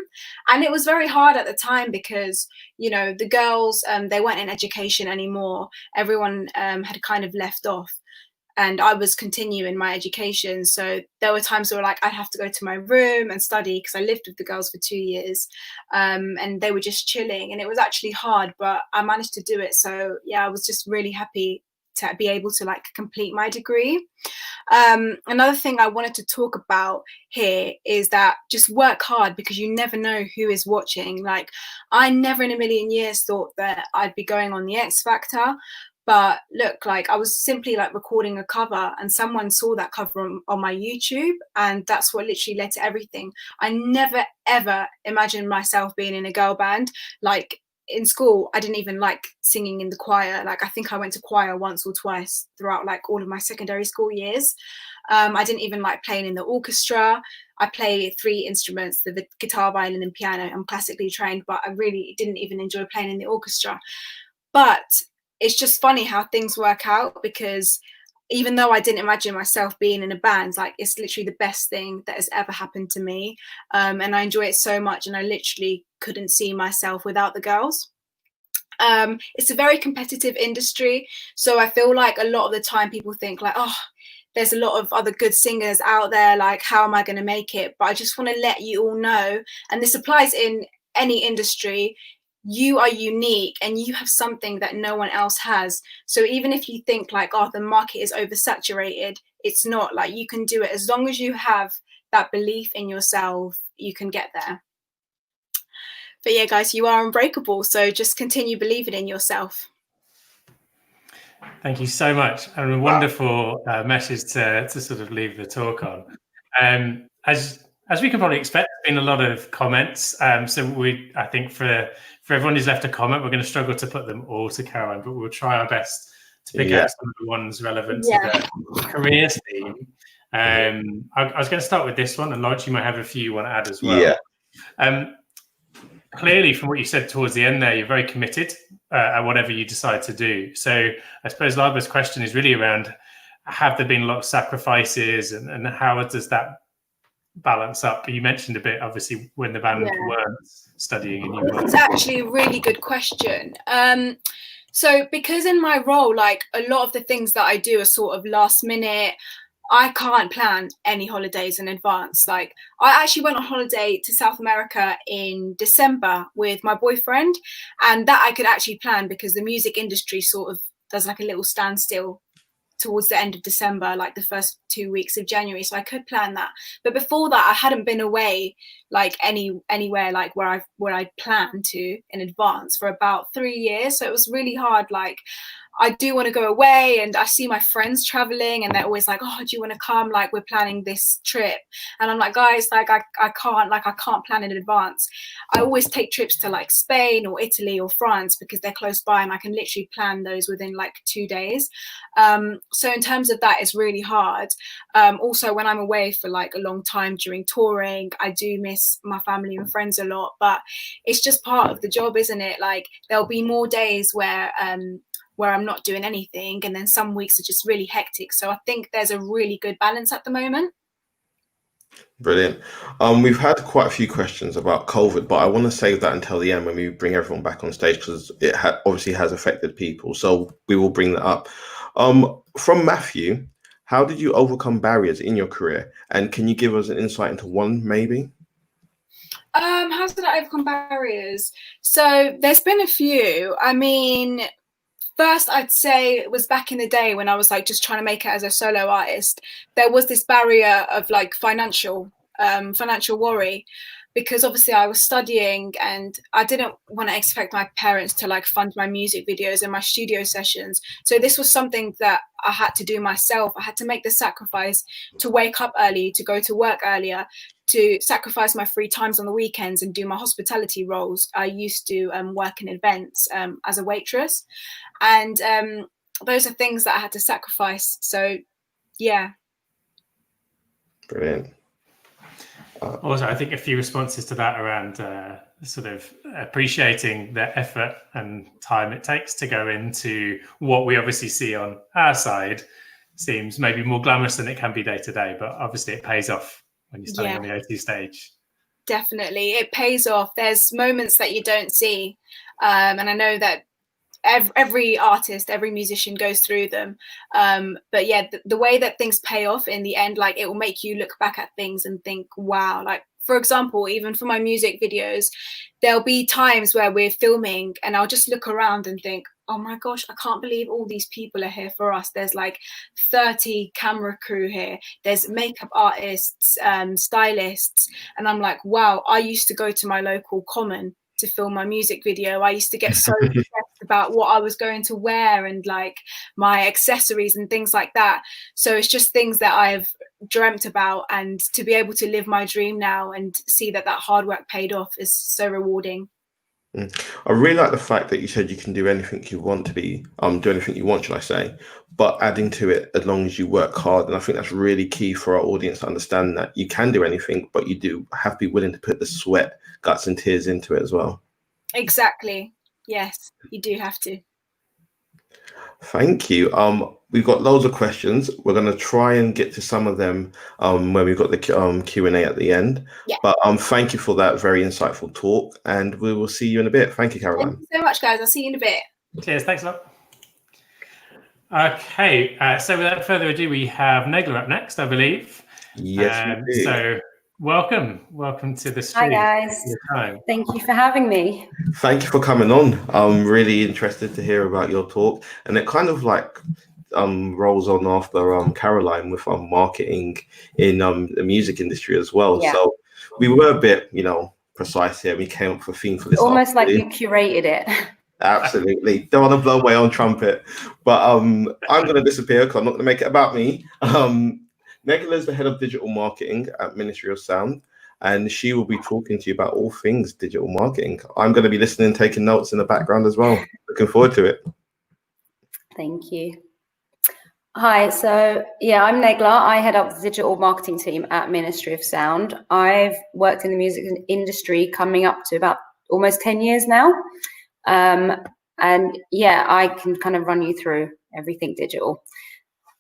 [SPEAKER 7] And it was very hard at the time because, you know, the girls, they weren't in education anymore. Everyone had kind of left off, and I was continuing my education. So there were times where like I'd have to go to my room and study because I lived with the girls for 2 years, and they were just chilling, and it was actually hard, but I managed to do it. So yeah, I was just really happy to be able to like complete my degree. Another thing I wanted to talk about here is that just work hard, because you never know who is watching. Like, I never in a million years thought that I'd be going on the X Factor, but look, like I was simply like recording a cover and someone saw that cover on my YouTube, and that's what literally led to everything. I never ever imagined myself being in a girl band. Like, in school, I didn't even like singing in the choir. Like, I think I went to choir once or twice throughout like all of my secondary school years. I didn't even like playing in the orchestra. I play 3 instruments, the guitar, violin and piano. I'm classically trained, but I really didn't even enjoy playing in the orchestra. But it's just funny how things work out, because even though I didn't imagine myself being in a band, like, it's literally the best thing that has ever happened to me. And I enjoy it so much, and I literally couldn't see myself without the girls. It's a very competitive industry, so I feel like a lot of the time people think like, oh, there's a lot of other good singers out there, like how am I going to make it? But I just want to let you all know, and this applies in any industry, you are unique and you have something that no one else has. So even if you think like, oh, the market is oversaturated, it's not. Like, you can do it. As long as you have that belief in yourself, you can get there. But yeah, guys, you are unbreakable. So just continue believing in yourself.
[SPEAKER 1] Thank you so much, and a wonderful message to sort of leave the talk on. As we can probably expect, there's been a lot of comments. So I think for everyone who's left a comment, we're going to struggle to put them all to Caroline, but we'll try our best to pick out some of the ones relevant to the careers theme. I was going to start with this one, and Lawrence, you might have a few you want to add as well. Clearly, from what you said towards the end there, you're very committed at whatever you decide to do. So I suppose Lara's question is really around, have there been a lot of sacrifices, and how does that balance up? You mentioned a bit, obviously, when the band weren't studying and you were.
[SPEAKER 7] It's actually a really good question. So because in my role, like, a lot of the things that I do are sort of last minute. I can't plan any holidays in advance. Like, I actually went on holiday to South America in December with my boyfriend, and that I could actually plan because the music industry sort of does like a little standstill towards the end of December, like the first 2 weeks of January, so I could plan that. But before that, I hadn't been away like anywhere like where I planned to in advance for about 3 years. So it was really hard. Like, I do want to go away, and I see my friends traveling, and they're always like, oh, do you want to come? Like, we're planning this trip. And I'm like, guys, like, I can't plan in advance. I always take trips to like Spain or Italy or France because they're close by, and I can literally plan those within like 2 days. So in terms of that, it's really hard. Also, when I'm away for like a long time during touring, I do miss my family and friends a lot, but it's just part of the job, isn't it? Like, there'll be more days where I'm not doing anything, and then some weeks are just really hectic. So I think there's a really good balance at the moment.
[SPEAKER 2] Brilliant. We've had quite a few questions about COVID, but I want to save that until the end when we bring everyone back on stage, because it obviously has affected people. So we will bring that up. From Matthew, how did you overcome barriers in your career? And can you give us an insight into one, maybe?
[SPEAKER 7] How did I overcome barriers? So there's been a few. I mean, first, I'd say it was back in the day when I was like just trying to make it as a solo artist. There was this barrier of like financial worry, because obviously I was studying and I didn't want to expect my parents to like fund my music videos and my studio sessions. So this was something that I had to do myself. I had to make the sacrifice to wake up early, to go to work earlier, to sacrifice my free times on the weekends and do my hospitality roles. I used to work in events as a waitress, and those are things that I had to sacrifice. So yeah.
[SPEAKER 2] Brilliant.
[SPEAKER 1] Also, I think a few responses to that around sort of appreciating the effort and time it takes to go into what we obviously see on our side seems maybe more glamorous than it can be day to day, but obviously it pays off when you're standing on the O2 stage.
[SPEAKER 7] Definitely, it pays off. There's moments that you don't see, and I know that every artist, every musician goes through them, but yeah, the way that things pay off in the end, like, it will make you look back at things and think, wow. Like, for example, even for my music videos, there'll be times where we're filming and I'll just look around and think, oh my gosh, I can't believe all these people are here for us. There's like 30 camera crew here, there's makeup artists, stylists, and I'm like, wow, I used to go to my local common to film my music video. I used to get so stressed about what I was going to wear and like my accessories and things like that. So it's just things that I've dreamt about, and to be able to live my dream now and see that hard work paid off is so rewarding.
[SPEAKER 2] I really like the fact that you said you can do anything you want to be, do anything you want, should I say, but adding to it as long as you work hard. And I think that's really key for our audience to understand that you can do anything, but you do have to be willing to put the sweat, guts and tears into it as well.
[SPEAKER 7] Exactly. Yes, you do have to.
[SPEAKER 2] Thank you. We've got loads of questions. We're going to try and get to some of them when we've got the Q&A at the end.
[SPEAKER 7] Yeah.
[SPEAKER 2] But thank you for that very insightful talk, and we will see you in a bit. Thank you, Caroline.
[SPEAKER 7] Thank you so much, guys. I'll see you in a bit.
[SPEAKER 1] Cheers. Thanks a lot. Okay. So without further ado, we have Negla up next, I believe.
[SPEAKER 2] Yes, we do.
[SPEAKER 1] So welcome to the stream.
[SPEAKER 8] Hi guys, thank you for having me.
[SPEAKER 2] Thank you for coming on. I'm really interested to hear about your talk, and it kind of like rolls on after Caroline with marketing in the music industry as well. Yeah. So we were a bit, precise here. We came up with a theme for this.
[SPEAKER 8] Almost like you curated it.
[SPEAKER 2] Absolutely. Don't want to blow my own trumpet, but I'm going to disappear because I'm not going to make it about me. Negla is the head of digital marketing at Ministry of Sound, and she will be talking to you about all things digital marketing. I'm going to be listening, taking notes in the background as well. Looking forward to it.
[SPEAKER 8] Thank you. Hi, so yeah, I'm Negla. I head up the digital marketing team at Ministry of Sound. I've worked in the music industry coming up to about almost 10 years now. And yeah, I can kind of run you through everything digital.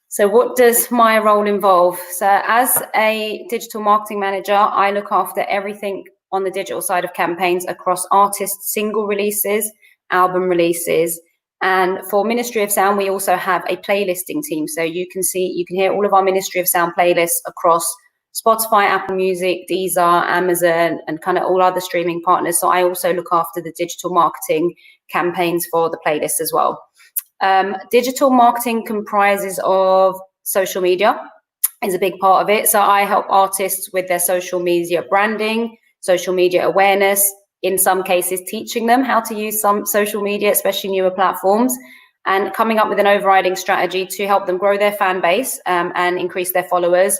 [SPEAKER 8] So what does my role involve? So as a digital marketing manager, I look after everything on the digital side of campaigns across artists' single releases, album releases. And for Ministry of Sound, we also have a playlisting team. So you can hear all of our Ministry of Sound playlists across Spotify, Apple Music, Deezer, Amazon, and kind of all other streaming partners. So I also look after the digital marketing campaigns for the playlist as well. Digital marketing comprises of social media, is a big part of it. So I help artists with their social media branding, social media awareness, in some cases teaching them how to use some social media, especially newer platforms, and coming up with an overriding strategy to help them grow their fan base and increase their followers,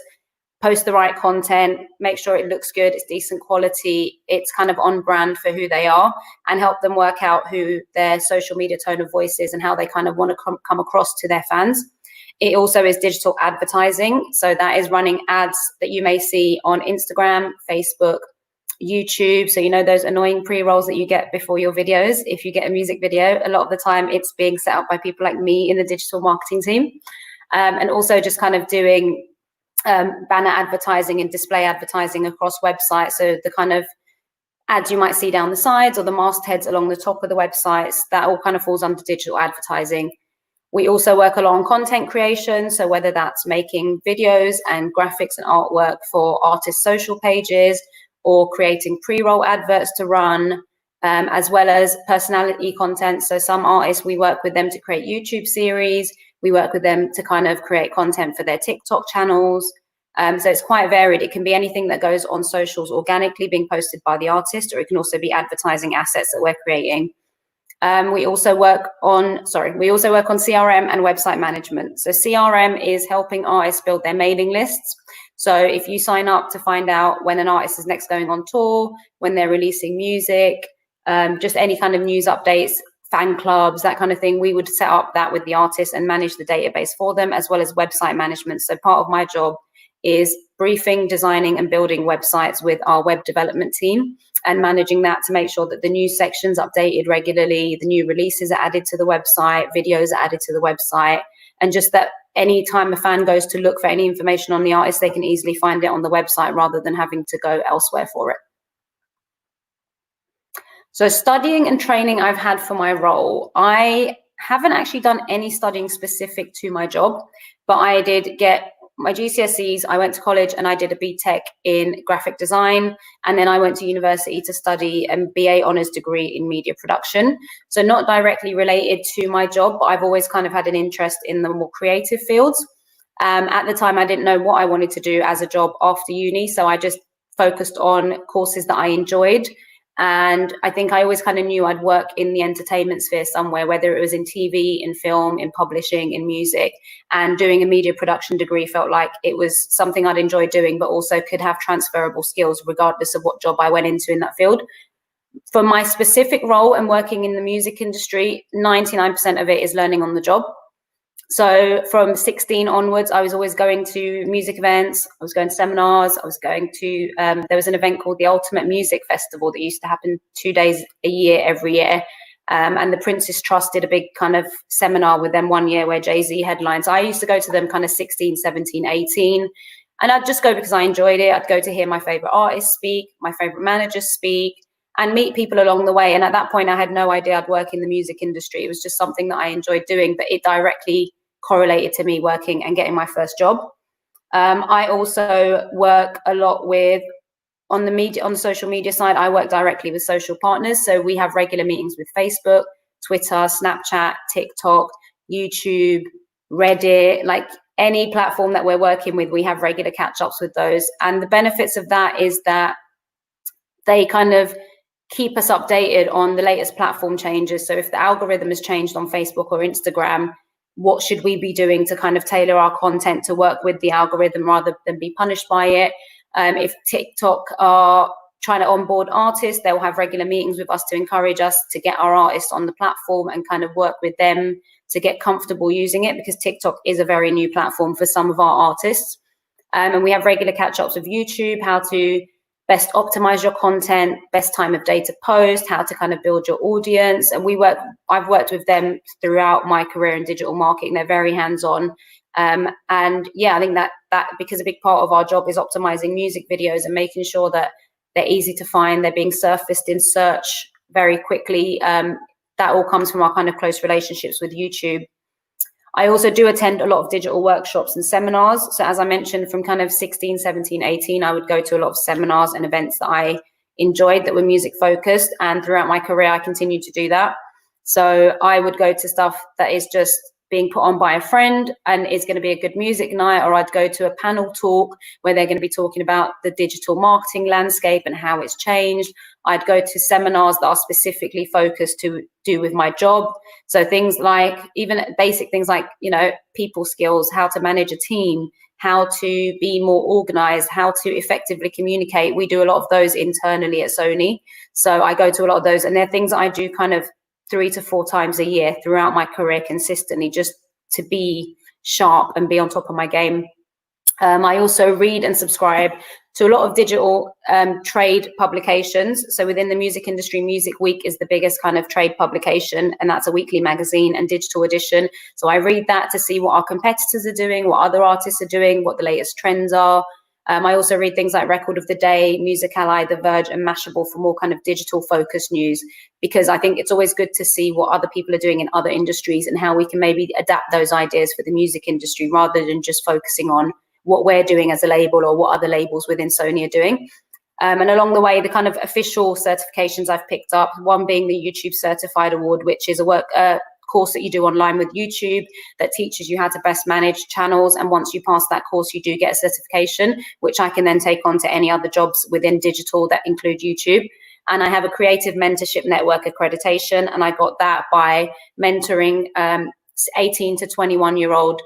[SPEAKER 8] post the right content, make sure it looks good, it's decent quality, it's kind of on brand for who they are, and help them work out who their social media tone of voice is and how they kind of want to come across to their fans. It also is digital advertising. So that is running ads that you may see on Instagram, Facebook, YouTube. So, you know, those annoying pre-rolls that you get before your videos. If you get a music video, a lot of the time it's being set up by people like me in the digital marketing team. And also just kind of doing banner advertising and display advertising across websites. So the kind of ads you might see down the sides or the mastheads along the top of the websites, that all kind of falls under digital advertising. We also work along content creation. So whether that's making videos and graphics and artwork for artists' social pages, or creating pre-roll adverts to run, as well as personality content. So some artists, we work with them to create YouTube series. We work with them to kind of create content for their TikTok channels. So it's quite varied. It can be anything that goes on socials organically being posted by the artist, or it can also be advertising assets that we're creating. We also work on CRM and website management. So CRM is helping artists build their mailing lists. So if you sign up to find out when an artist is next going on tour, when they're releasing music, just any kind of news updates, fan clubs, that kind of thing, we would set up that with the artist and manage the database for them, as well as website management. So part of my job is briefing, designing and building websites with our web development team and managing that to make sure that the news section's updated regularly, the new releases are added to the website, videos are added to the website, and just that any time a fan goes to look for any information on the artist, they can easily find it on the website rather than having to go elsewhere for it. So studying and training I've had for my role, I haven't actually done any studying specific to my job, but I did get my GCSEs, I went to college and I did a BTEC in graphic design. And then I went to university to study a BA honours degree in media production. So not directly related to my job, but I've always kind of had an interest in the more creative fields. At the time, I didn't know what I wanted to do as a job after uni. So I just focused on courses that I enjoyed. And I think I always kind of knew I'd work in the entertainment sphere somewhere, whether it was in TV, in film, in publishing, in music. And doing a media production degree felt like it was something I'd enjoy doing, but also could have transferable skills regardless of what job I went into in that field. For my specific role and working in the music industry, 99% of it is learning on the job. So from 16 onwards, I was always going to music events, I was going to seminars, I was going to, there was an event called the Ultimate Music Festival that used to happen 2 days a year, every year. And the Prince's Trust did a big kind of seminar with them one year where Jay-Z headlines. I used to go to them kind of 16, 17, 18. And I'd just go because I enjoyed it. I'd go to hear my favorite artists speak, my favorite managers speak, and meet people along the way. And at that point, I had no idea I'd work in the music industry. It was just something that I enjoyed doing, but it directly correlated to me working and getting my first job. I also work a lot with, on the social media side, I work directly with social partners. So we have regular meetings with Facebook, Twitter, Snapchat, TikTok, YouTube, Reddit, like any platform that we're working with, we have regular catch-ups with those. And the benefits of that is that they kind of keep us updated on the latest platform changes. So if the algorithm has changed on Facebook or Instagram, what should we be doing to kind of tailor our content to work with the algorithm rather than be punished by it? If TikTok are trying to onboard artists, they'll have regular meetings with us to encourage us to get our artists on the platform and kind of work with them to get comfortable using it, because TikTok is a very new platform for some of our artists. And we have regular catch-ups with YouTube, how to best optimize your content, best time of day to post, how to kind of build your audience. And I've worked with them throughout my career in digital marketing. They're very hands-on. And yeah, I think that because a big part of our job is optimizing music videos and making sure that they're easy to find, they're being surfaced in search very quickly. That all comes from our kind of close relationships with YouTube. I also do attend a lot of digital workshops and seminars. So as I mentioned, from kind of 16, 17, 18, I would go to a lot of seminars and events that I enjoyed that were music focused. And throughout my career, I continued to do that. So I would go to stuff that is just being put on by a friend and it's going to be a good music night, or I'd go to a panel talk where they're going to be talking about the digital marketing landscape and how it's changed. I'd go to seminars that are specifically focused to do with my job. So things like, even basic things like, you know, people skills, how to manage a team, how to be more organized, how to effectively communicate. We do a lot of those internally at Sony. So I go to a lot of those, and they're things I do kind of 3 to 4 times a year throughout my career consistently, just to be sharp and be on top of my game. I also read and subscribe to a lot of digital trade publications. So within the music industry, Music Week is the biggest kind of trade publication, and that's a weekly magazine and digital edition. So I read that to see what our competitors are doing, what other artists are doing, what the latest trends are. I also read things like Record of the Day, Music Ally, The Verge, and Mashable for more kind of digital focused news, because I think it's always good to see what other people are doing in other industries and how we can maybe adapt those ideas for the music industry rather than just focusing on what we're doing as a label or what other labels within Sony are doing. And along the way, the kind of official certifications I've picked up, one being the YouTube Certified Award, which is a course that you do online with YouTube that teaches you how to best manage channels. And once you pass that course, you do get a certification, which I can then take on to any other jobs within digital that include YouTube. And I have a Creative Mentorship Network accreditation, and I got that by mentoring 18 to 21-year-old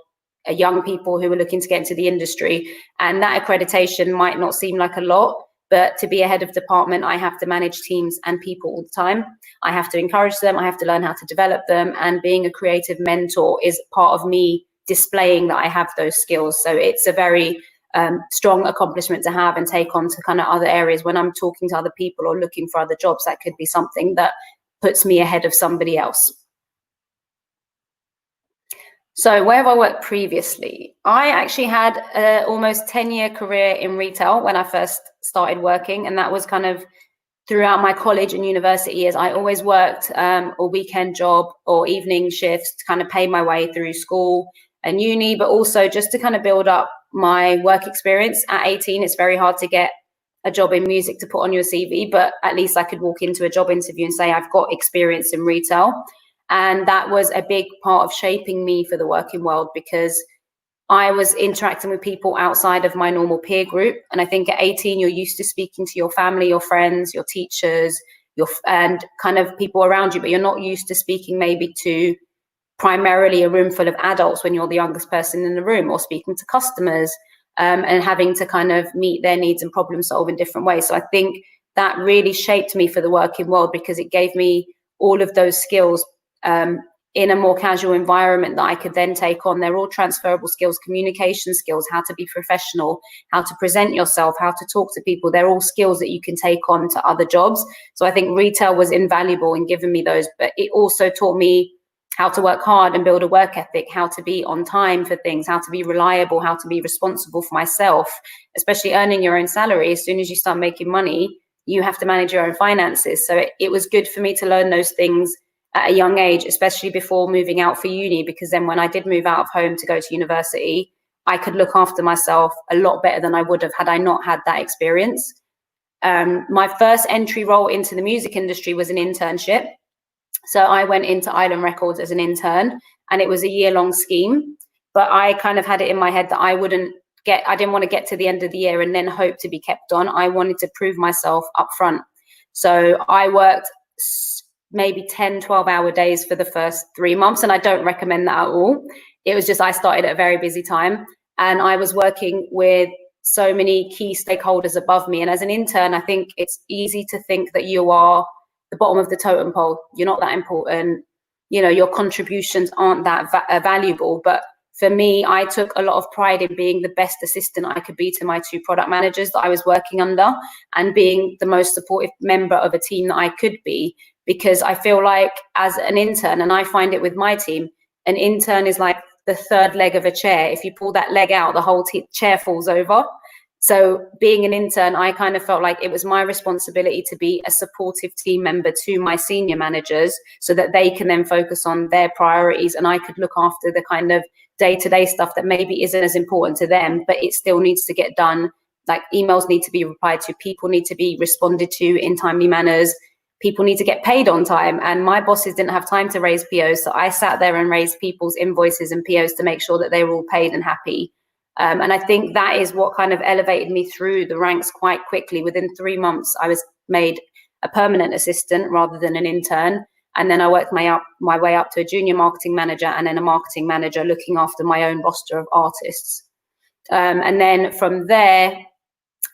[SPEAKER 8] young people who are looking to get into the industry. And that accreditation might not seem like a lot, but to be a head of department, I have to manage teams and people all the time. I have to encourage them. I have to learn how to develop them. And being a creative mentor is part of me displaying that I have those skills. So it's a very strong accomplishment to have and take on to kind of other areas. When I'm talking to other people or looking for other jobs, that could be something that puts me ahead of somebody else. So where have I worked previously? I actually had an almost 10-year career in retail when I first started working, and that was kind of throughout my college and university years. I always worked a weekend job or evening shifts to kind of pay my way through school and uni, but also just to kind of build up my work experience. At 18, it's very hard to get a job in music to put on your CV, but at least I could walk into a job interview and say I've got experience in retail. And that was a big part of shaping me for the working world, because I was interacting with people outside of my normal peer group. And I think at 18, you're used to speaking to your family, your friends, your teachers, and kind of people around you, but you're not used to speaking maybe to primarily a room full of adults when you're the youngest person in the room, or speaking to customers and having to kind of meet their needs and problem solve in different ways. So I think that really shaped me for the working world, because it gave me all of those skills in a more casual environment that I could then take on. They're all transferable skills, communication skills, how to be professional, how to present yourself, how to talk to people. They're all skills that you can take on to other jobs. So I think retail was invaluable in giving me those, but it also taught me how to work hard and build a work ethic, how to be on time for things, how to be reliable, how to be responsible for myself, especially earning your own salary. As soon as you start making money, you have to manage your own finances. So it was good for me to learn those things at a young age, especially before moving out for uni, because then when I did move out of home to go to university, I could look after myself a lot better than I would have had I not had that experience. My first entry role into the music industry was an internship. So I went into Island Records as an intern, and it was a year-long scheme, but I kind of had it in my head that I didn't want to get to the end of the year and then hope to be kept on. I wanted to prove myself up front. So I worked maybe 10, 12-hour days for the first 3 months. And I don't recommend that at all. It was just, I started at a very busy time, and I was working with so many key stakeholders above me. And as an intern, I think it's easy to think that you are the bottom of the totem pole. You're not that important. You know, your contributions aren't that valuable. But for me, I took a lot of pride in being the best assistant I could be to my 2 product managers that I was working under, and being the most supportive member of a team that I could be. Because I feel like as an intern, and I find it with my team, an intern is like the third leg of a chair. If you pull that leg out, the whole chair falls over. So being an intern, I kind of felt like it was my responsibility to be a supportive team member to my senior managers, so that they can then focus on their priorities, and I could look after the kind of day-to-day stuff that maybe isn't as important to them, but it still needs to get done. Like emails need to be replied to, people need to be responded to in timely manners. people need to get paid on time, and my bosses didn't have time to raise POs. So I sat there and raised people's invoices and POs to make sure that they were all paid and happy. And I think that is what kind of elevated me through the ranks quite quickly. Within 3 months, I was made a permanent assistant rather than an intern. And then I worked my way up to a junior marketing manager and then a marketing manager, looking after my own roster of artists. And then from there,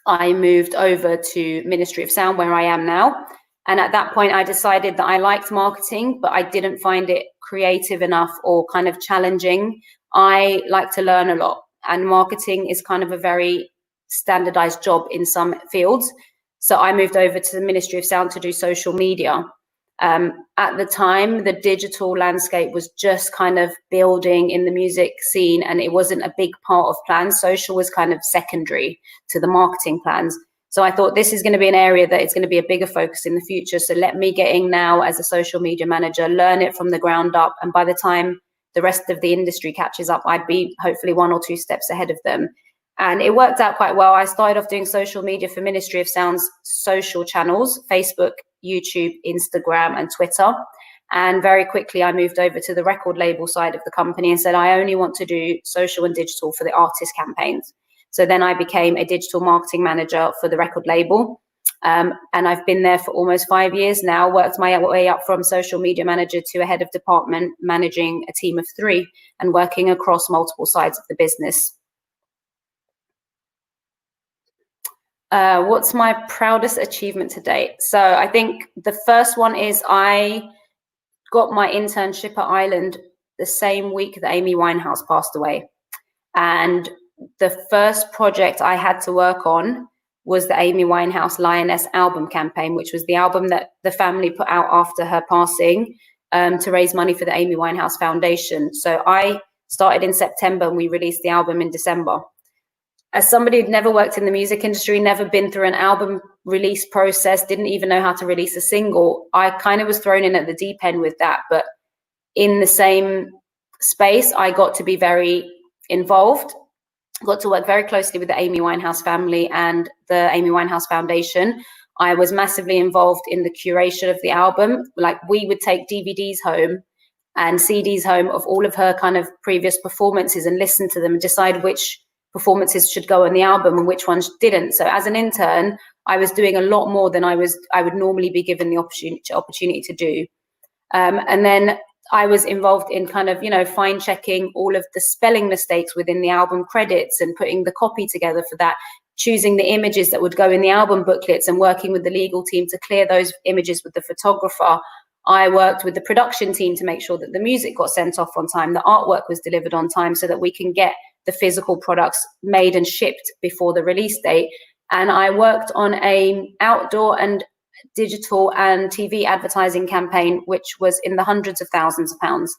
[SPEAKER 8] I moved over to Ministry of Sound, where I am now. And at that point, I decided that I liked marketing, but I didn't find it creative enough or kind of challenging. I like to learn a lot, and marketing is kind of a very standardized job in some fields. So I moved over to the Ministry of Sound to do social media. At the time, the digital landscape was just kind of building in the music scene, and it wasn't a big part of plans. Social was kind of secondary to the marketing plans. So I thought this is going to be an area that it's going to be a bigger focus in the future. So let me get in now as a social media manager, learn it from the ground up. And by the time the rest of the industry catches up, I'd be hopefully 1 or 2 steps ahead of them. And it worked out quite well. I started off doing social media for Ministry of Sound's social channels, Facebook, YouTube, Instagram, and Twitter. And very quickly, I moved over to the record label side of the company and said, I only want to do social and digital for the artist campaigns. So then I became a digital marketing manager for the record label. And I've been there for almost 5 years now, worked my way up from social media manager to a head of department, managing a team of 3 and working across multiple sides of the business. What's my proudest achievement to date? So I think the first one is I got my internship at Ireland the same week that Amy Winehouse passed away. And the first project I had to work on was the Amy Winehouse Lioness album campaign, which was the album that the family put out after her passing to raise money for the Amy Winehouse Foundation. So I started in September and we released the album in December. As somebody who'd never worked in the music industry, never been through an album release process, didn't even know how to release a single, I kind of was thrown in at the deep end with that. But in the same space, I got to be very involved, got to work very closely with the Amy Winehouse family and the Amy Winehouse Foundation. I was massively involved in the curation of the album. Like, we would take DVDs home and CDs home of all of her kind of previous performances and listen to them and decide which performances should go on the album and which ones didn't. So as an intern, I was doing a lot more than I would normally be given the opportunity to do. And then I was involved in kind of, fine checking all of the spelling mistakes within the album credits and putting the copy together for that, choosing the images that would go in the album booklets and working with the legal team to clear those images with the photographer. I worked with the production team to make sure that the music got sent off on time, the artwork was delivered on time so that we can get the physical products made and shipped before the release date. And I worked on an outdoor and digital and TV advertising campaign, which was in the hundreds of thousands of pounds.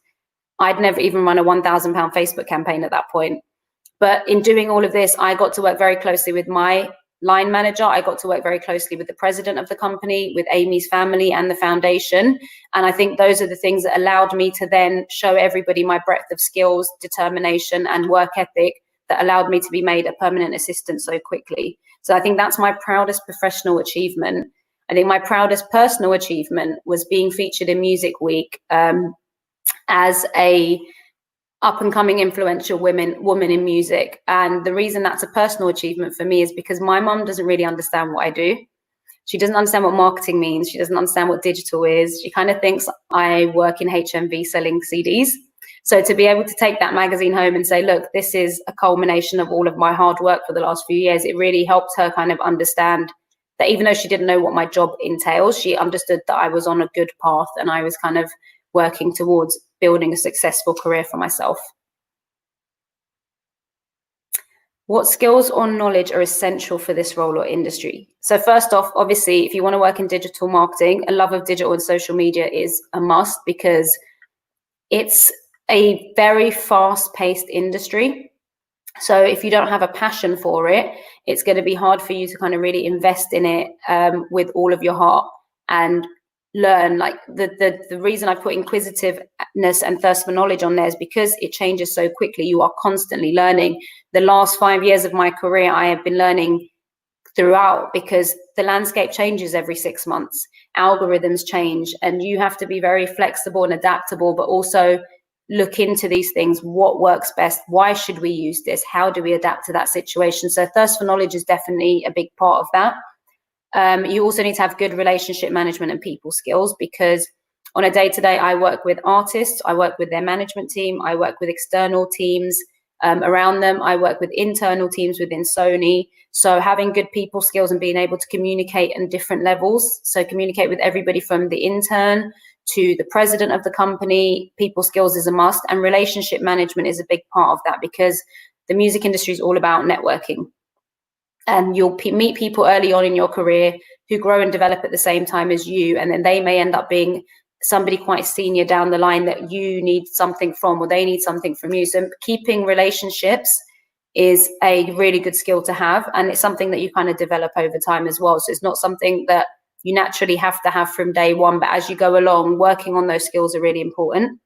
[SPEAKER 8] I'd never even run a £1,000 Facebook campaign at that point. But in doing all of this, I got to work very closely with my line manager. I got to work very closely with the president of the company, with Amy's family and the foundation. And I think those are the things that allowed me to then show everybody my breadth of skills, determination, and work ethic that allowed me to be made a permanent assistant so quickly. So I think that's my proudest professional achievement. I think my proudest personal achievement was being featured in Music Week as a up-and-coming influential woman in music. And the reason that's a personal achievement for me is because my mum doesn't really understand what I do. She doesn't understand what marketing means. She doesn't understand what digital is. She kind of thinks I work in HMV selling CDs. So to be able to take that magazine home and say, look, this is a culmination of all of my hard work for the last few years, it really helped her kind of understand that even though she didn't know what my job entails, she understood that I was on a good path and I was kind of working towards building a successful career for myself. What skills or knowledge are essential for this role or industry? So first off, obviously, if you want to work in digital marketing, a love of digital and social media is a must because it's a very fast-paced industry. So if you don't have a passion for it, it's going to be hard for you to kind of really invest in it with all of your heart and learn. Like the reason I put inquisitiveness and thirst for knowledge on there is because it changes so quickly. You are constantly learning. The last 5 years of my career, I have been learning throughout, because the landscape changes every 6 months, algorithms change, and you have to be very flexible and adaptable, but also look into these things. What works best? Why should we use this? How do we adapt to that situation? So thirst for knowledge is definitely a big part of that. You also need to have good relationship management and people skills, because on a day-to-day, I work with artists, I work with their management team, I work with external teams around them, I work with internal teams within Sony. So having good people skills and being able to communicate on different levels, so communicate with everybody from the intern to the president of the company, people skills is a must, and relationship management is a big part of that, because the music industry is all about networking. And you'll meet people early on in your career who grow and develop at the same time as you, and then they may end up being somebody quite senior down the line that you need something from, or they need something from you. So keeping relationships is a really good skill to have, and it's something that you kind of develop over time as well. So it's not something that you naturally have to have from day one, but as you go along, working on those skills are really important.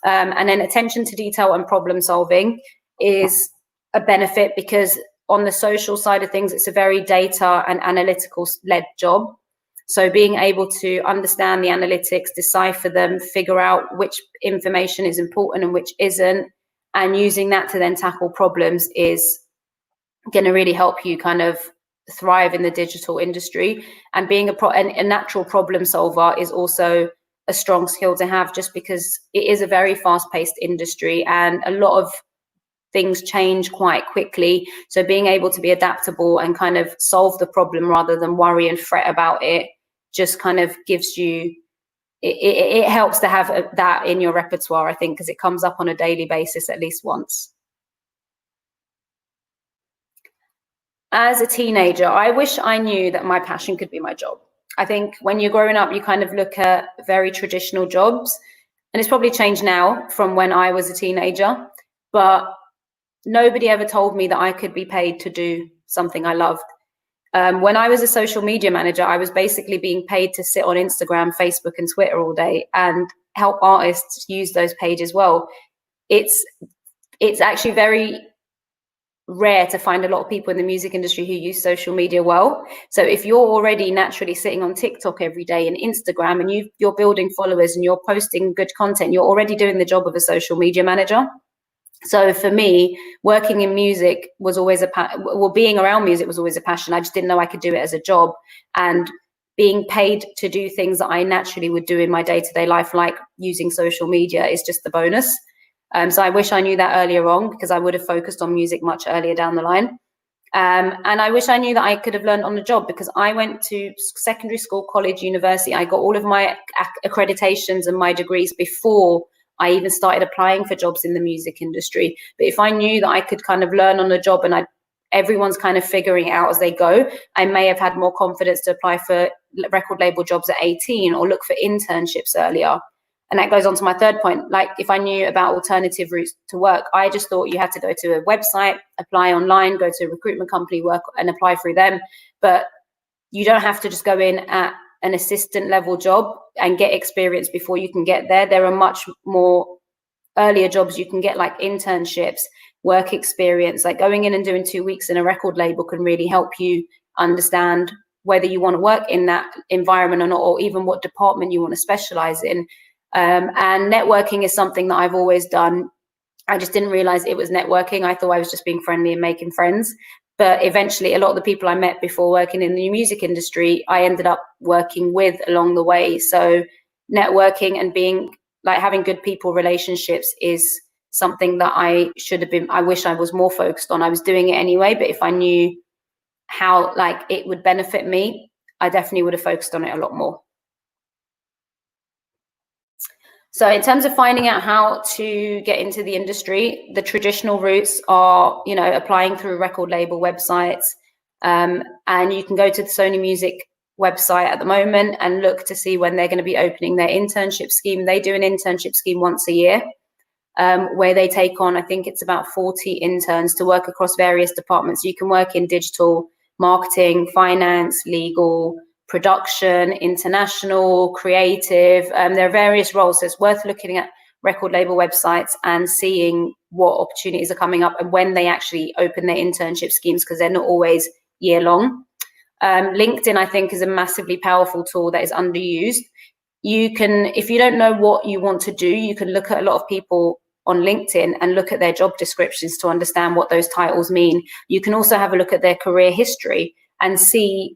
[SPEAKER 8] And then attention to detail and problem solving is a benefit, because on the social side of things, it's a very data and analytical led job. So being able to understand the analytics, decipher them, figure out which information is important and which isn't, and using that to then tackle problems is going to really help you kind of thrive in the digital industry. And being a natural problem solver is also a strong skill to have, just because it is a very fast-paced industry and a lot of things change quite quickly. So being able to be adaptable and kind of solve the problem rather than worry and fret about it just kind of gives you, it helps to have that in your repertoire, I think, because it comes up on a daily basis at least once. As a teenager, I wish I knew that my passion could be my job. I think when you're growing up, you kind of look at very traditional jobs, and it's probably changed now from when I was a teenager, but nobody ever told me that I could be paid to do something I loved. When I was a social media manager, I was basically being paid to sit on Instagram, Facebook, and Twitter all day and help artists use those pages well. It's actually very rare to find a lot of people in the music industry who use social media well. So if you're already naturally sitting on TikTok every day and Instagram, and you're building followers and you're posting good content, you're already doing the job of a social media manager. So for me, working in music was always being around music was always a passion. I just didn't know I could do it as a job, and being paid to do things that I naturally would do in my day-to-day life, like using social media, is just the bonus. So I wish I knew that earlier on, because I would have focused on music much earlier down the line. And I wish I knew that I could have learned on the job, because I went to secondary school, college, university. I got all of my accreditations and my degrees before I even started applying for jobs in the music industry. But if I knew that I could kind of learn on the job, and everyone's kind of figuring it out as they go, I may have had more confidence to apply for record label jobs at 18 or look for internships earlier. And that goes on to my third point. Like, if I knew about alternative routes to work, I just thought you had to go to a website, apply online, go to a recruitment company, work and apply through them. But you don't have to just go in at an assistant level job and get experience before you can get there. There are much more earlier jobs you can get, like internships, work experience. Like going in and doing 2 weeks in a record label can really help you understand whether you want to work in that environment or not, or even what department you want to specialize in. And networking is something that I've always done. I just didn't realize it was networking. I thought I was just being friendly and making friends. But eventually, a lot of the people I met before working in the music industry, I ended up working with along the way. So networking and having good people relationships is something that I wish I was more focused on. I was doing it anyway, but if I knew how it would benefit me, I definitely would have focused on it a lot more. So in terms of finding out how to get into the industry, the traditional routes are, applying through record label websites. And you can go to the Sony Music website at the moment and look to see when they're going to be opening their internship scheme. They do an internship scheme once a year, where they take on, I think it's about 40 interns to work across various departments. You can work in digital, marketing, finance, legal, production, international, creative. There are various roles, so it's worth looking at record label websites and seeing what opportunities are coming up and when they actually open their internship schemes, because they're not always year long. LinkedIn, I think, is a massively powerful tool that is underused. You can, if you don't know what you want to do, you can look at a lot of people on LinkedIn and look at their job descriptions to understand what those titles mean. You can also have a look at their career history and see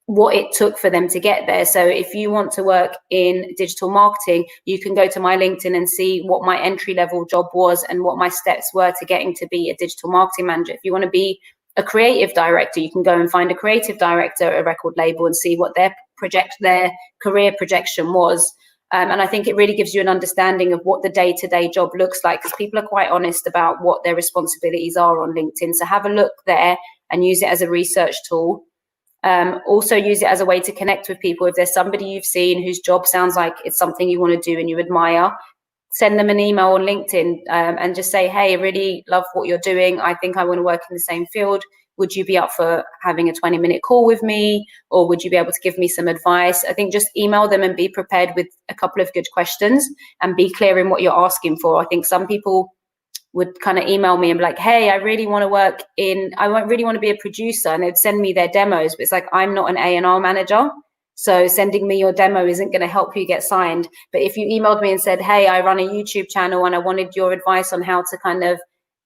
[SPEAKER 8] what it took for them to get there. So if you want to work in digital marketing, you can go to my LinkedIn and see what my entry level job was and what my steps were to getting to be a digital marketing manager. If you want to be a creative director, you can go and find a creative director at a record label and see what their career projection was. And I think it really gives you an understanding of what the day-to-day job looks like, because people are quite honest about what their responsibilities are on LinkedIn. So have a look there and use it as a research tool. Also use it as a way to connect with people. If there's somebody you've seen whose job sounds like it's something you want to do and you admire, send them an email on LinkedIn and just say, hey, I really love what you're doing. I think I want to work in the same field. Would you be up for having a 20-minute call with me? Or would you be able to give me some advice? I think just email them and be prepared with a couple of good questions and be clear in what you're asking for. I think some people would kind of email me and be like, hey, I really want to be a producer. And they'd send me their demos, but it's like, I'm not an A&R manager. So sending me your demo isn't going to help you get signed. But if you emailed me and said, hey, I run a YouTube channel and I wanted your advice on how to kind of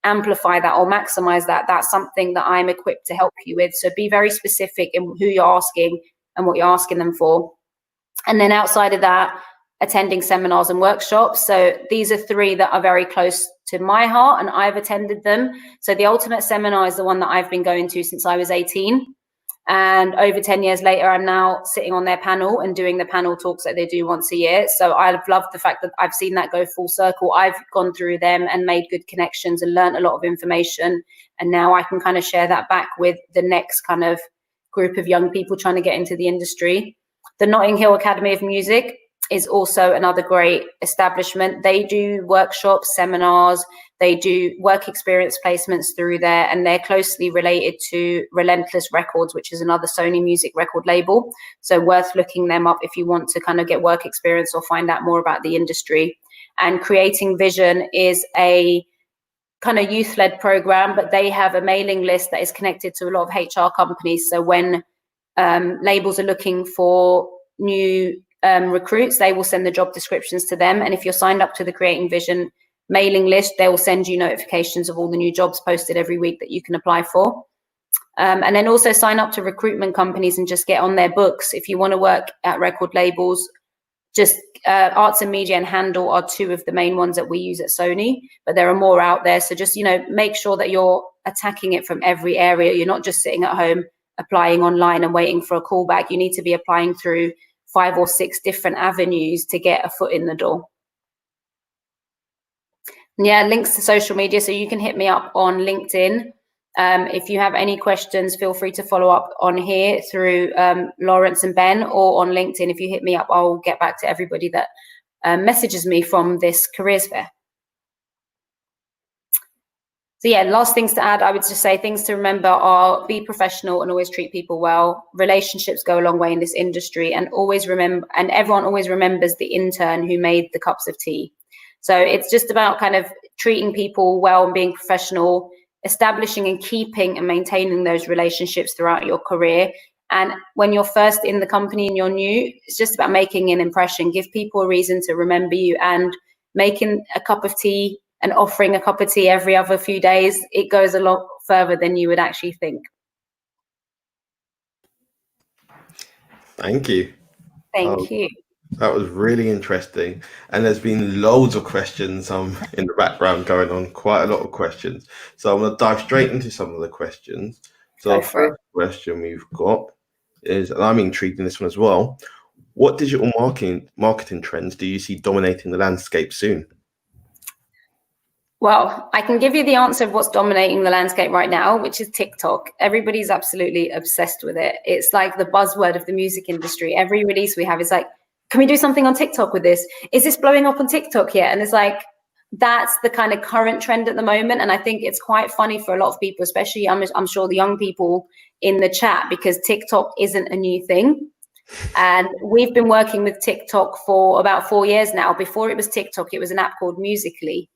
[SPEAKER 8] amplify that or maximize that, that's something that I'm equipped to help you with. So be very specific in who you're asking and what you're asking them for. And then outside of that, attending seminars and workshops. So these are 3 that are very close to my heart and I've attended them. So the Ultimate Seminar is the one that I've been going to since I was 18. And over 10 years later, I'm now sitting on their panel and doing the panel talks that they do once a year. So I've loved the fact that I've seen that go full circle. I've gone through them and made good connections and learned a lot of information. And now I can kind of share that back with the next kind of group of young people trying to get into the industry. The Notting Hill Academy of Music is also another great establishment. They do workshops, seminars, they do work experience placements through there, and they're closely related to Relentless Records, which is another Sony music record label. So worth looking them up if you want to kind of get work experience or find out more about the industry. And Creating Vision is a kind of youth-led program, but they have a mailing list that is connected to a lot of HR companies. So when labels are looking for new recruits, they will send the job descriptions to them. And if you're signed up to the Creating Vision mailing list, they will send you notifications of all the new jobs posted every week that you can apply for. And then also sign up to recruitment companies and just get on their books. If you want to work at record labels, just Arts and Media and Handle are 2 of the main ones that we use at Sony, but there are more out there. So just, make sure that you're attacking it from every area. You're not just sitting at home applying online and waiting for a call back. You need to be applying through 5 or 6 different avenues to get a foot in the door. Yeah, links to social media. So you can hit me up on LinkedIn. If you have any questions, feel free to follow up on here through Lawrence and Ben, or on LinkedIn. If you hit me up, I'll get back to everybody that messages me from this careers fair. So yeah, last things to add, I would just say things to remember are be professional and always treat people well. Relationships go a long way in this industry, and always remember, and everyone always remembers the intern who made the cups of tea. So it's just about kind of treating people well and being professional, establishing and keeping and maintaining those relationships throughout your career. And when you're first in the company and you're new, it's just about making an impression, give people a reason to remember you, and making a cup of tea and offering a cup of tea every other few days. It goes a lot further than you would actually think.
[SPEAKER 2] Thank you.
[SPEAKER 8] Thank you.
[SPEAKER 2] That was really interesting. And there's been loads of questions in the background going on, quite a lot of questions. So I'm going to dive straight into some of the questions. So the first question we've got is, and I'm intrigued in this one as well, what digital marketing trends do you see dominating the landscape soon?
[SPEAKER 8] Well, I can give you the answer of what's dominating the landscape right now, which is TikTok. Everybody's absolutely obsessed with it. It's like the buzzword of the music industry. Every release we have is like, can we do something on TikTok with this? Is this blowing up on TikTok yet? And it's like, that's the kind of current trend at the moment. And I think it's quite funny for a lot of people, especially I'm sure the young people in the chat, because TikTok isn't a new thing. And we've been working with TikTok for about 4 years now. Before it was TikTok, it was an app called Musical.ly.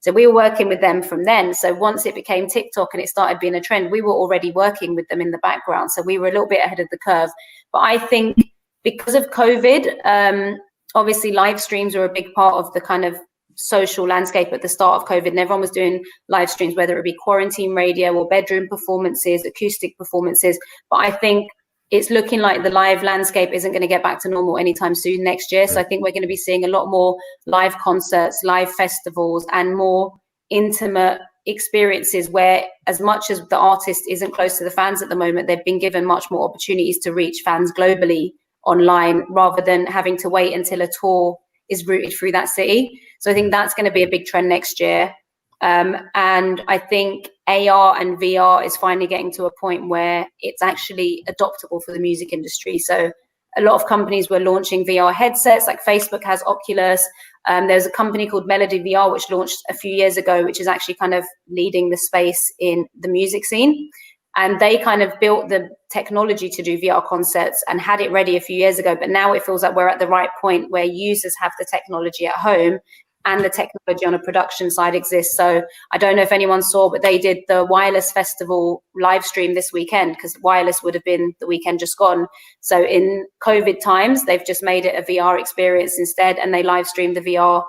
[SPEAKER 8] So we were working with them from then. So once it became TikTok and it started being a trend, we were already working with them in the background. So we were a little bit ahead of the curve. But I think because of COVID, obviously live streams are a big part of the kind of social landscape at the start of COVID, and everyone was doing live streams, whether it be quarantine radio or bedroom performances, acoustic performances. But I think it's looking like the live landscape isn't going to get back to normal anytime soon next year. So I think we're going to be seeing a lot more live concerts, live festivals, and more intimate experiences where, as much as the artist isn't close to the fans at the moment, they've been given much more opportunities to reach fans globally online, rather than having to wait until a tour is routed through that city. So I think that's going to be a big trend next year. And I think AR and VR is finally getting to a point where it's actually adoptable for the music industry. So a lot of companies were launching VR headsets, like Facebook has Oculus. There's a company called Melody VR, which launched a few years ago, which is actually kind of leading the space in the music scene. And they kind of built the technology to do VR concerts and had it ready a few years ago. But now it feels like we're at the right point where users have the technology at home and the technology on a production side exists. So I don't know if anyone saw, but they did the Wireless Festival live stream this weekend, because Wireless would have been the weekend just gone. So in COVID times, they've just made it a VR experience instead, and they live streamed the VR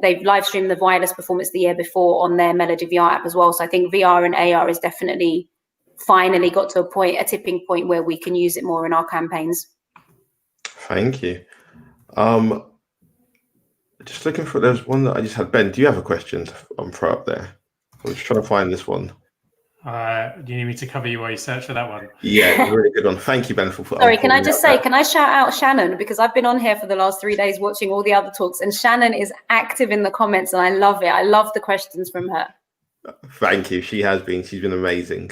[SPEAKER 8] they've live streamed the Wireless performance the year before on their Melody VR app as well. So I think VR and AR is definitely finally got to a tipping point where we can use it more in our campaigns.
[SPEAKER 2] Thank you. Just looking for, there's one that I just had. Ben, do you have a question throw up there? I was trying to find this one.
[SPEAKER 1] Do you need me to cover you while you search for that one?
[SPEAKER 2] Yeah, really good one. Thank you, Ben.
[SPEAKER 8] Sorry, can I just say, can I shout out Shannon? Because I've been on here for the last 3 days watching all the other talks, and Shannon is active in the comments, and I love it. I love the questions from her.
[SPEAKER 2] Thank you. She has been. She's been amazing.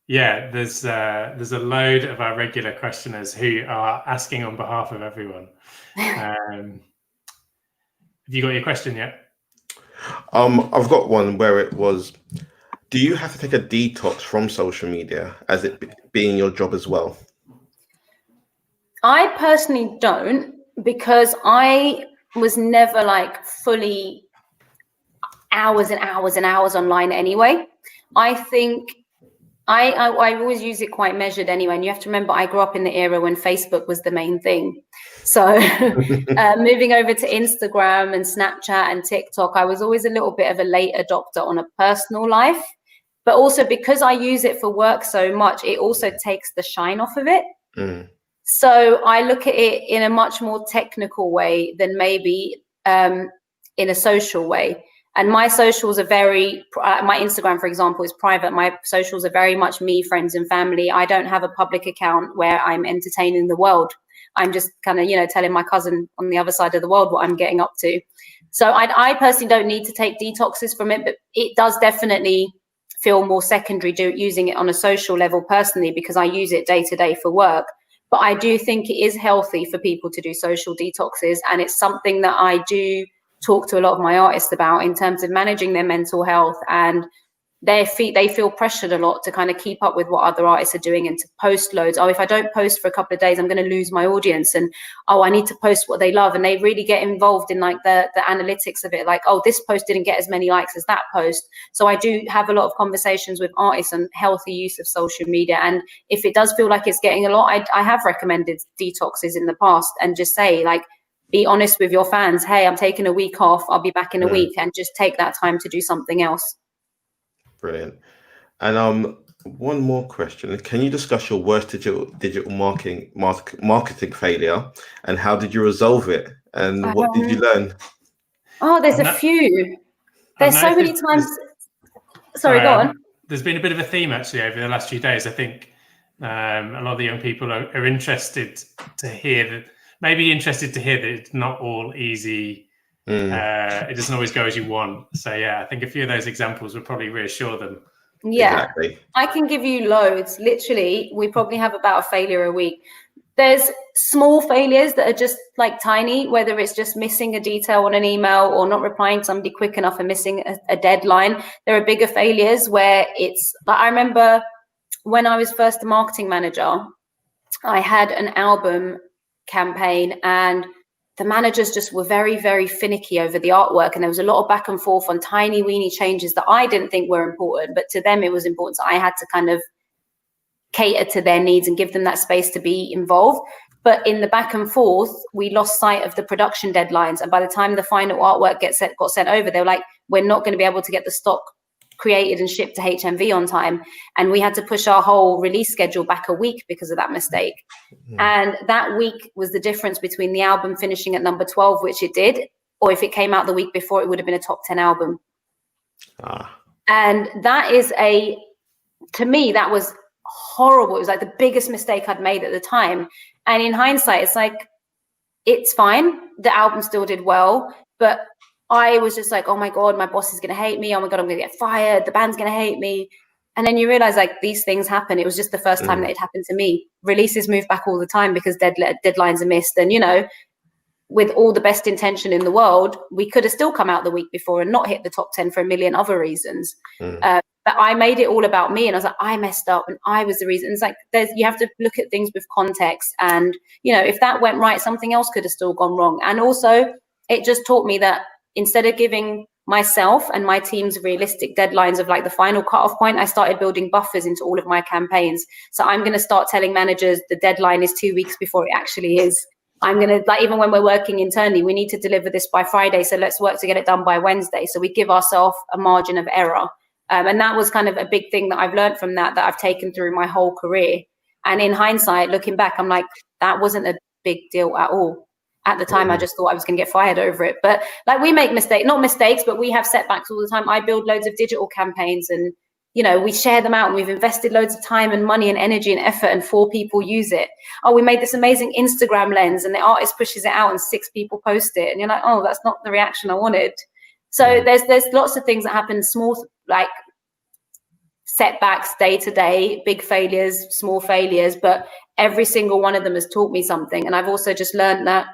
[SPEAKER 2] Yeah,
[SPEAKER 1] there's a load of our regular questioners who are asking on behalf of everyone. Have you got your question yet?
[SPEAKER 2] I've got one where it was, do you have to take a detox from social media as it being your job as well?
[SPEAKER 8] I personally don't, because I was never like fully hours and hours and hours online anyway. I think I always use it quite measured anyway. And you have to remember, I grew up in the era when Facebook was the main thing. So moving over to Instagram and Snapchat and TikTok, I was always a little bit of a late adopter on a personal life. But also because I use it for work so much, it also takes the shine off of it. Mm. So I look at it in a much more technical way than maybe in a social way. And my socials are my Instagram, for example, is private. My socials are very much me, friends and family. I don't have a public account where I'm entertaining the world. I'm just kind of, telling my cousin on the other side of the world what I'm getting up to. So I personally don't need to take detoxes from it, but it does definitely feel more secondary using it on a social level personally, because I use it day to day for work. But I do think it is healthy for people to do social detoxes. And it's something that I do talk to a lot of my artists about in terms of managing their mental health, and they feel pressured a lot to kind of keep up with what other artists are doing and to post loads. Oh, if I don't post for a couple of days, I'm going to lose my audience, and I need to post what they love. And they really get involved in like the analytics of it, like, oh, this post didn't get as many likes as that post. So I do have a lot of conversations with artists on healthy use of social media, and if it does feel like it's getting a lot, I have recommended detoxes in the past, and just say, like, be honest with your fans. Hey, I'm taking a week off. I'll be back in a week, and just take that time to do something else.
[SPEAKER 2] Brilliant. And one more question. Can you discuss your worst digital marketing failure, and how did you resolve it? And what did you learn?
[SPEAKER 8] Oh, there's a few. There's so many times. Sorry, go on.
[SPEAKER 1] There's been a bit of a theme actually over the last few days. I think a lot of the young people are interested to hear that. Maybe interested to hear that it's not all easy. It doesn't always go as you want. So yeah, I think a few of those examples would probably reassure them.
[SPEAKER 8] Yeah,
[SPEAKER 2] exactly.
[SPEAKER 8] I can give you loads. Literally, we probably have about a failure a week. There's small failures that are just like tiny, whether it's just missing a detail on an email or not replying to somebody quick enough and missing a deadline. There are bigger failures where it's like, I remember when I was first a marketing manager, I had an album campaign, and the managers just were very, very finicky over the artwork. And there was a lot of back and forth on tiny, weeny changes that I didn't think were important, but to them it was important. So I had to kind of cater to their needs and give them that space to be involved. But in the back and forth, we lost sight of the production deadlines. And by the time the final artwork got sent over, they were like, we're not going to be able to get the stock created and shipped to HMV on time. And we had to push our whole release schedule back a week because of that mistake. And that week was the difference between the album finishing at number 12, which it did, or if it came out the week before, it would have been a top 10 album. And that is to me, that was horrible. It was like the biggest mistake I'd made at the time. And in hindsight, it's like, it's fine. The album still did well, but I was just like, oh my God, my boss is going to hate me. Oh my God, I'm going to get fired. The band's going to hate me. And then you realize like these things happen. It was just the first time that it happened to me. Releases move back all the time because deadlines are missed. And, you know, with all the best intention in the world, we could have still come out the week before and not hit the top 10 for a million other reasons. But I made it all about me, and I was like, I messed up and I was the reason. It's like, you have to look at things with context, and, you know, if that went right, something else could have still gone wrong. And also it just taught me that instead of giving myself and my teams realistic deadlines of like the final cutoff point, I started building buffers into all of my campaigns. So I'm going to start telling managers the deadline is 2 weeks before it actually is. I'm going to, like, even when we're working internally, we need to deliver this by Friday. So let's work to get it done by Wednesday. So we give ourselves a margin of error. And that was kind of a big thing that I've learned from that I've taken through my whole career. And in hindsight, looking back, I'm like, that wasn't a big deal at all. At the time, I just thought I was going to get fired over it. But like, we make not mistakes, but we have setbacks all the time. I build loads of digital campaigns, and, you know, we share them out, and we've invested loads of time and money and energy and effort, and 4 people use it. Oh, we made this amazing Instagram lens, and the artist pushes it out and 6 people post it. And you're like, oh, that's not the reaction I wanted. So there's lots of things that happen, small, like setbacks day to day, big failures, small failures, but every single one of them has taught me something. And I've also just learned that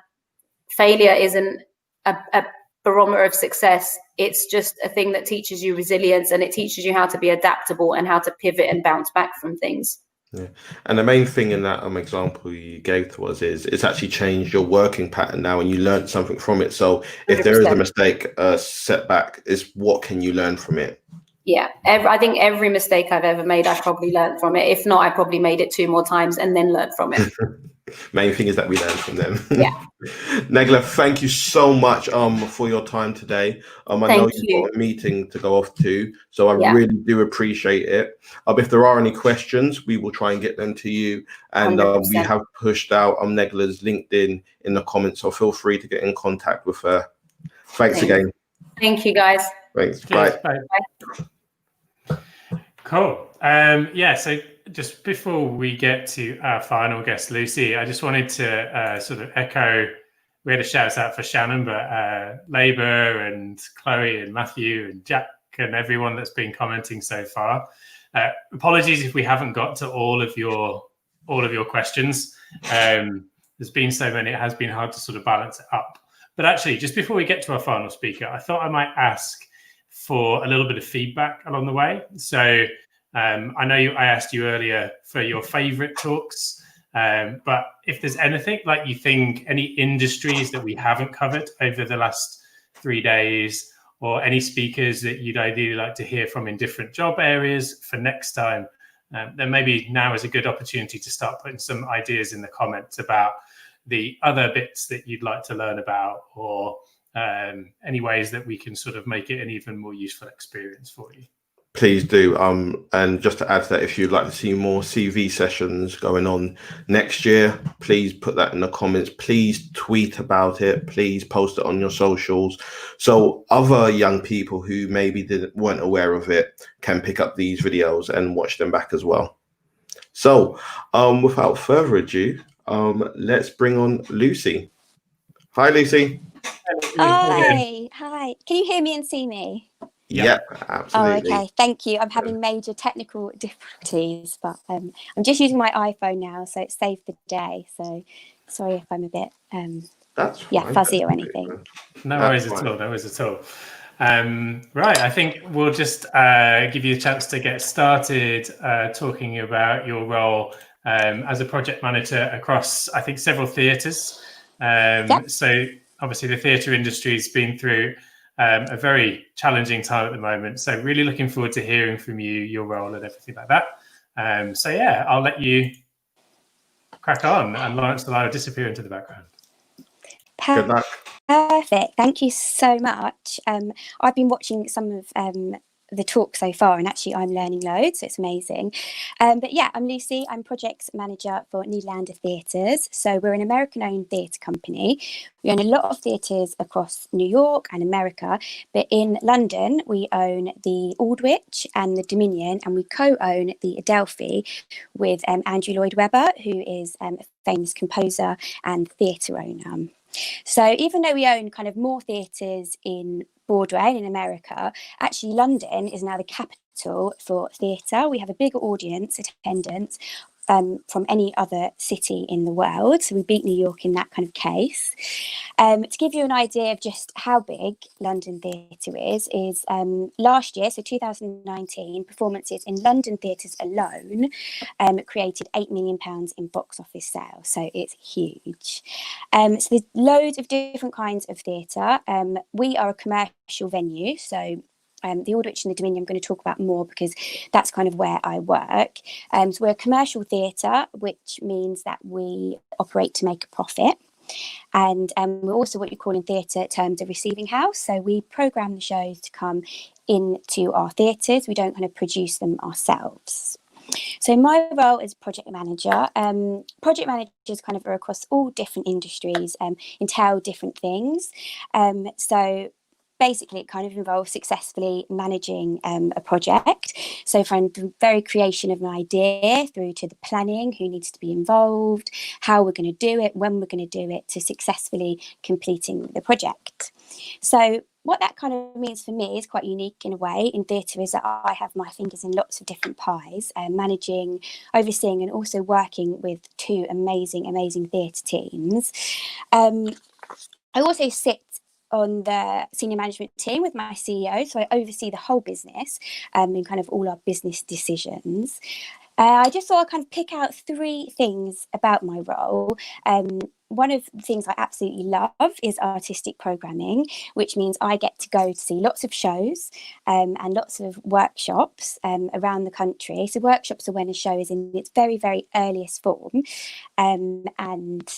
[SPEAKER 8] failure isn't a barometer of success. It's just a thing that teaches you resilience, and it teaches you how to be adaptable and how to pivot and bounce back from things.
[SPEAKER 2] Yeah, and the main thing in that example you gave to us is it's actually changed your working pattern now, and you learned something from it. So if 100%. There is a mistake, a setback, is what can you learn from it?
[SPEAKER 8] Yeah, I think every mistake I've ever made, I've probably learned from it. If not, I probably made it 2 more times and then learned from it.
[SPEAKER 2] Main thing is that we learn from them.
[SPEAKER 8] Yeah.
[SPEAKER 2] Negla, thank you so much for your time today. I know you've got a meeting to go off to, so I really do appreciate it. If there are any questions, we will try and get them to you. And we have pushed out Negla's LinkedIn in the comments, so feel free to get in contact with her. Thanks again.
[SPEAKER 8] Thank you, guys.
[SPEAKER 2] Thanks.
[SPEAKER 1] Cheers,
[SPEAKER 2] Bye.
[SPEAKER 1] Bye. Cool. So just before we get to our final guest, Lucy, I just wanted to sort of echo, we had a shout out for Shannon, but Labour and Chloe and Matthew and Jack and everyone that's been commenting so far. Apologies if we haven't got to all of your questions. There's been so many, it has been hard to sort of balance it up. But actually, just before we get to our final speaker, I thought I might ask for a little bit of feedback along the way. So I know I asked you earlier for your favorite talks, but if there's anything like you think, any industries that we haven't covered over the last 3 days, or any speakers that you'd ideally like to hear from in different job areas for next time, then maybe now is a good opportunity to start putting some ideas in the comments about the other bits that you'd like to learn about, or any ways that we can sort of make it an even more useful experience for you.
[SPEAKER 2] Please do. And just to add to that, if you'd like to see more CV sessions going on next year, please put that in the comments. Please tweet about it. Please post it on your socials, so other young people who maybe weren't aware of it can pick up these videos and watch them back as well. So without further ado, let's bring on Lucy. Hi, Lucy.
[SPEAKER 9] Hi. Can you hear me and see me?
[SPEAKER 2] Yeah, absolutely.
[SPEAKER 9] Oh, okay. Thank you. I'm having major technical difficulties, but I'm just using my iPhone now, so it saved the day. So sorry if I'm a bit
[SPEAKER 2] That's fine.
[SPEAKER 9] Fuzzy or anything.
[SPEAKER 1] No worries at all. No worries at all. Right, I think we'll just give you a chance to get started talking about your role as a project manager across, I think, several theatres. So obviously the theatre industry's been through a very challenging time at the moment. So really looking forward to hearing from you, your role and everything like that. So yeah, I'll let you crack on, and Lawrence will disappear into the background.
[SPEAKER 2] Good luck.
[SPEAKER 9] Perfect. Thank you so much. I've been watching some of the talk so far, and actually I'm learning loads, so it's amazing. But yeah, I'm Lucy. I'm project manager for Nederlander Theatres. So we're an American-owned theatre company. We own a lot of theatres across New York and America, but in London we own the Aldwych and the Dominion, and we co-own the Adelphi with Andrew Lloyd Webber, who is a famous composer and theatre owner. So even though we own kind of more theatres in Broadway and in America, actually London is now the capital for theatre. We have a bigger audience attendance from any other city in the world. So we beat New York in that kind of case. To give you an idea of just how big London theatre is last year, so 2019, performances in London theatres alone created £8 million in box office sales. So it's huge. So there's loads of different kinds of theatre. We are a commercial venue, so the Aldwych and the Dominion I'm going to talk about more because that's kind of where I work. So we're a commercial theatre, which means that we operate to make a profit. And we're also what you call in theatre terms a receiving house. So we programme the shows to come into our theatres. We don't kind of produce them ourselves. So my role as project manager, project managers kind of are across all different industries, entail different things. So basically, it kind of involves successfully managing a project. So from the very creation of an idea through to the planning, who needs to be involved, how we're going to do it, when we're going to do it, to successfully completing the project. So what that kind of means for me is quite unique in a way in theatre is that I have my fingers in lots of different pies, managing, overseeing and also working with two amazing theatre teams. I also sit on the senior management team with my CEO, so I oversee the whole business and kind of all our business decisions. I just thought I'd kind of pick out three things about my role. One of the things I absolutely love is artistic programming, which means I get to go to see lots of shows and lots of workshops around the country. So workshops are when a show is in its very, very earliest form, and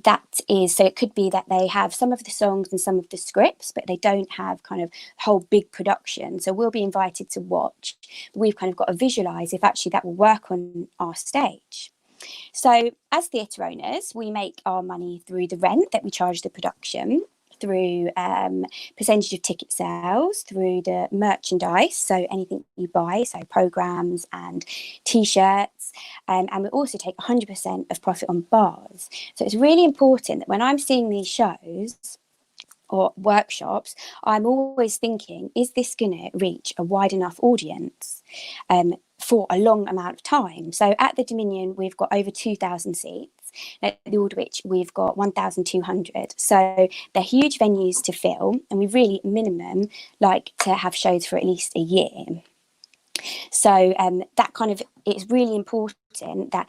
[SPEAKER 9] that is, so it could be that they have some of the songs and some of the scripts, but they don't have kind of whole big production. So we'll be invited to watch. We've kind of got to visualize if actually that will work on our stage. So as theatre owners, we make our money through the rent that we charge the production, through percentage of ticket sales, through the merchandise, so anything you buy, so programmes and T-shirts, and we also take 100% of profit on bars. So it's really important that when I'm seeing these shows or workshops, I'm always thinking, is this going to reach a wide enough audience for a long amount of time? So at the Dominion, we've got over 2,000 seats. At the Aldwych, we've got 1,200. So they're huge venues to fill, and we really, minimum, like to have shows for at least a year. So that kind of, it's really important that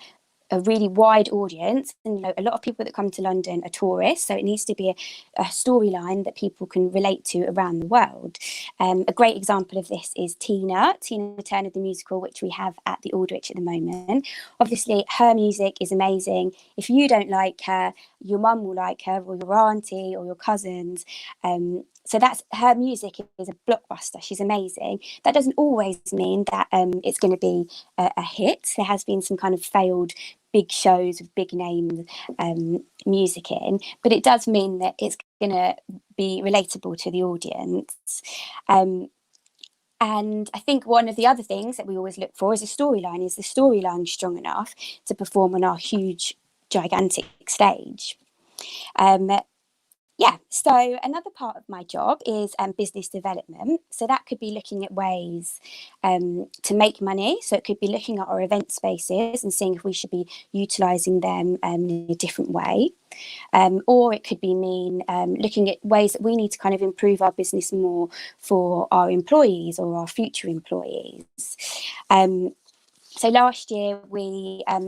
[SPEAKER 9] a really wide audience, and a lot of people that come to London are tourists, so it needs to be a storyline that people can relate to around the world. A great example of this is Tina Turner the musical, which we have at the Aldwych at the moment. Obviously her music is amazing. If you don't like her, your mum will like her, or your auntie or your cousins. So that's, her music is a blockbuster. She's amazing. That doesn't always mean that it's going to be a hit. There has been some kind of failed big shows with big name music in, but it does mean that it's going to be relatable to the audience. And I think one of the other things that we always look for is a storyline. Is the storyline strong enough to perform on our huge, gigantic stage? Yeah, so another part of my job is business development. So that could be looking at ways to make money. So it could be looking at our event spaces and seeing if we should be utilising them in a different way. Or it could be looking at ways that we need to kind of improve our business more for our employees or our future employees. So last year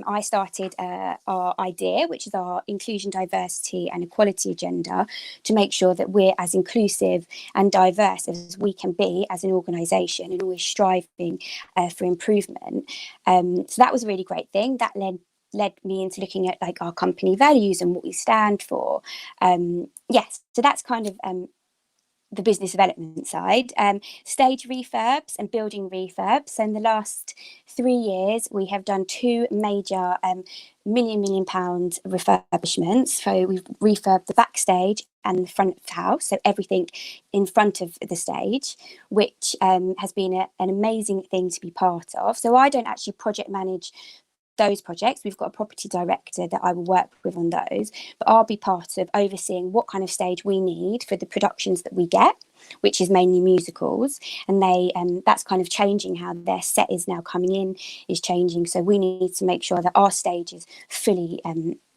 [SPEAKER 9] I started our IDEA, which is our inclusion, diversity and equality agenda, to make sure that we're as inclusive and diverse as we can be as an organisation, and always striving for improvement. So that was a really great thing. That led me into looking at like our company values and what we stand for. Yes, so that's kind of the business development side. Stage refurbs and building refurbs. So in the last 3 years, we have done 2 major £1 million refurbishments. So we've refurbed the backstage and the front of the house, so everything in front of the stage, which has been an amazing thing to be part of. So I don't actually project manage those projects. We've got a property director that I will work with on those, but I'll be part of overseeing what kind of stage we need for the productions that we get, which is mainly musicals, and that's kind of changing. How their set is now coming in is changing, so we need to make sure that our stage is fully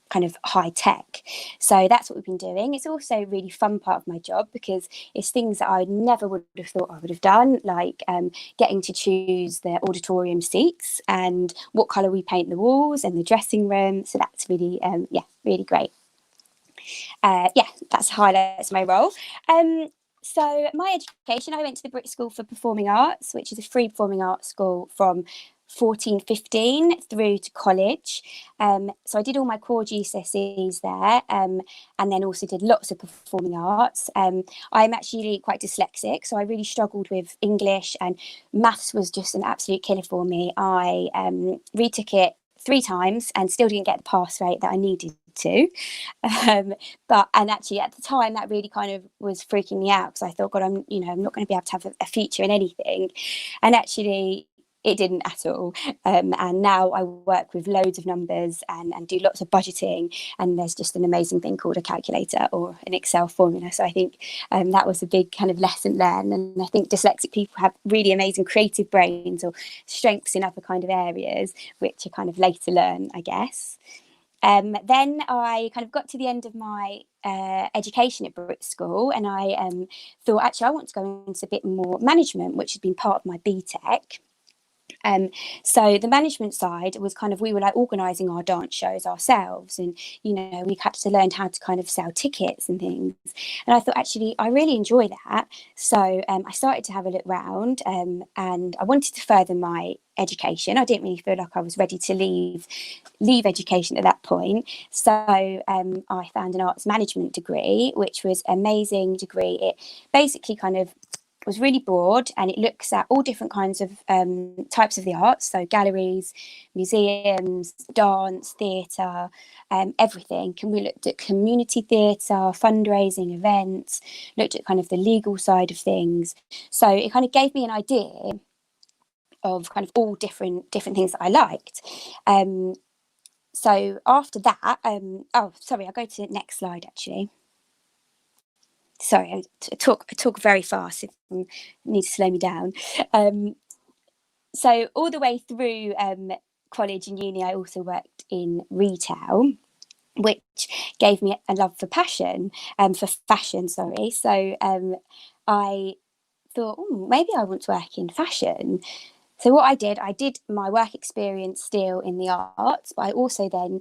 [SPEAKER 9] kind of high tech. So that's what we've been doing. It's also a really fun part of my job, because it's things that I never would have thought I would have done, like getting to choose the auditorium seats and what colour we paint the walls and the dressing room. So that's really really great. That's highlights my role. So my education, I went to the Brit School for Performing Arts, which is a free performing arts school from 14-15 through to college. So I did all my core GCSEs there, and then also did lots of performing arts. I'm actually quite dyslexic, so I really struggled with English, and maths was just an absolute killer for me. I retook it 3 times and still didn't get the pass rate that I needed to. And actually at the time that really kind of was freaking me out, because I thought, God, I'm not going to be able to have a feature in anything. And actually it didn't at all. And now I work with loads of numbers and do lots of budgeting, and there's just an amazing thing called a calculator or an Excel formula. So I think that was a big kind of lesson learned. And I think dyslexic people have really amazing creative brains or strengths in other kind of areas, which are kind of later learn, I guess. Then I kind of got to the end of my education at Brit School, and I thought, actually, I want to go into a bit more management, which has been part of my BTEC. So the management side was kind of, we were like organising our dance shows ourselves, and we had to learn how to kind of sell tickets and things. And I thought, actually, I really enjoy that. So I started to have a look round, and I wanted to further my education. I didn't really feel like I was ready to leave education at that point. So I found an arts management degree, which was an amazing degree. It basically kind of was really broad, and it looks at all different kinds of types of the arts, so galleries, museums, dance, theatre, everything. And we looked at community theatre, fundraising, events, looked at kind of the legal side of things. So it kind of gave me an idea of kind of all different things that I liked. So after that, I'll go to the next slide actually. Sorry, I talk very fast. If you need to slow me down. So all the way through college and uni, I also worked in retail, which gave me a love for fashion. So I thought, maybe I want to work in fashion. So what I did my work experience still in the arts, but I also then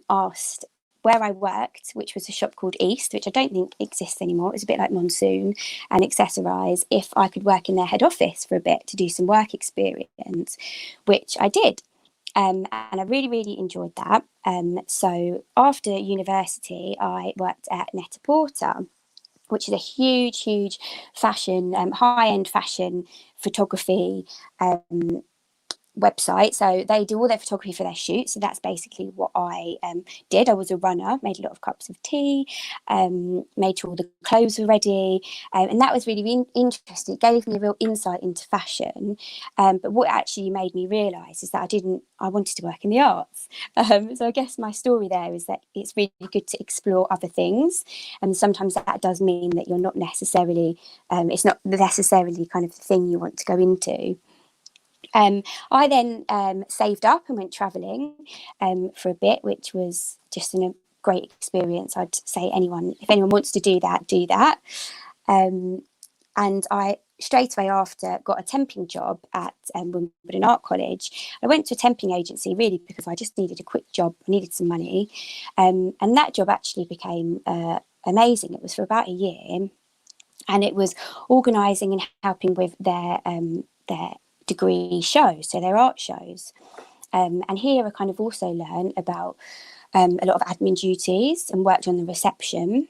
[SPEAKER 9] asked where I worked, which was a shop called East, which I don't think exists anymore. It was a bit like Monsoon and Accessorize, if I could work in their head office for a bit to do some work experience, which I did. And I really, really enjoyed that. So after university, I worked at Net-a-Porter, which is a huge fashion, high-end fashion photography website. So they do all their photography for their shoots. So that's basically what I did. I was a runner, made a lot of cups of tea, made sure all the clothes were ready, and that was really interesting. It gave me a real insight into fashion, but what actually made me realise is that I wanted to work in the arts. So I guess my story there is that it's really good to explore other things, and sometimes that does mean that you're not necessarily it's not necessarily kind of the thing you want to go into. I then saved up and went travelling for a bit, which was just a great experience. I'd say if anyone wants to do that, do that. and I straight away after got a temping job at Wimbledon Art College. I went to a temping agency really because I just needed a quick job. I needed some money, and that job actually became amazing. It was for about a year, and it was organising and helping with their degree shows, so their art shows. And here I kind of also learned about a lot of admin duties and worked on the reception.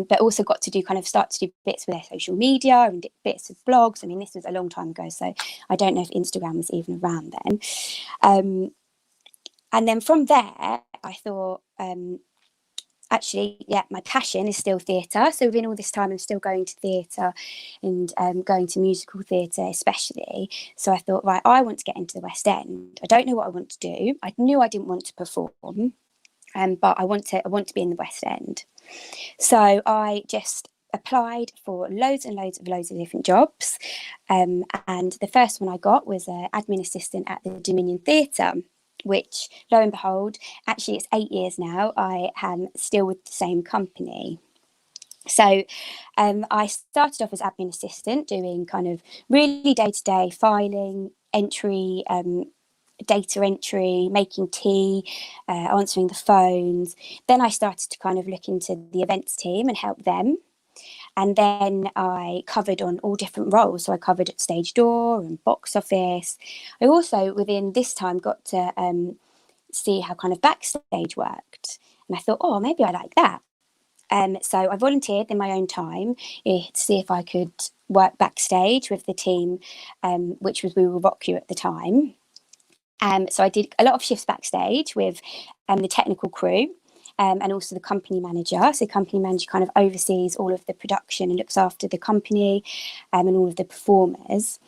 [SPEAKER 9] But also got to start to do bits with their social media and bits of blogs. I mean, this was a long time ago, so I don't know if Instagram was even around then. And then from there, I thought, actually, my passion is still theatre. So within all this time, I'm still going to theatre and going to musical theatre especially. So I thought, right, I want to get into the West End. I don't know what I want to do. I knew I didn't want to perform, but I want to be in the West End. So I just applied for loads of different jobs. And the first one I got was an admin assistant at the Dominion Theatre, which, lo and behold, actually it's 8 years now, I am still with the same company. So I started off as admin assistant, doing kind of really day-to-day filing, entry, data entry, making tea, answering the phones. Then I started to kind of look into the events team and help them. And then I covered on all different roles. So I covered at stage door and box office. I also, within this time, got to see how kind of backstage worked. And I thought, oh, maybe I like that. So I volunteered in my own time to see if I could work backstage with the team, which was We Will Rock You at the time. So I did a lot of shifts backstage with the technical crew and also the company manager. So the company manager kind of oversees all of the production and looks after the company and all of the performers.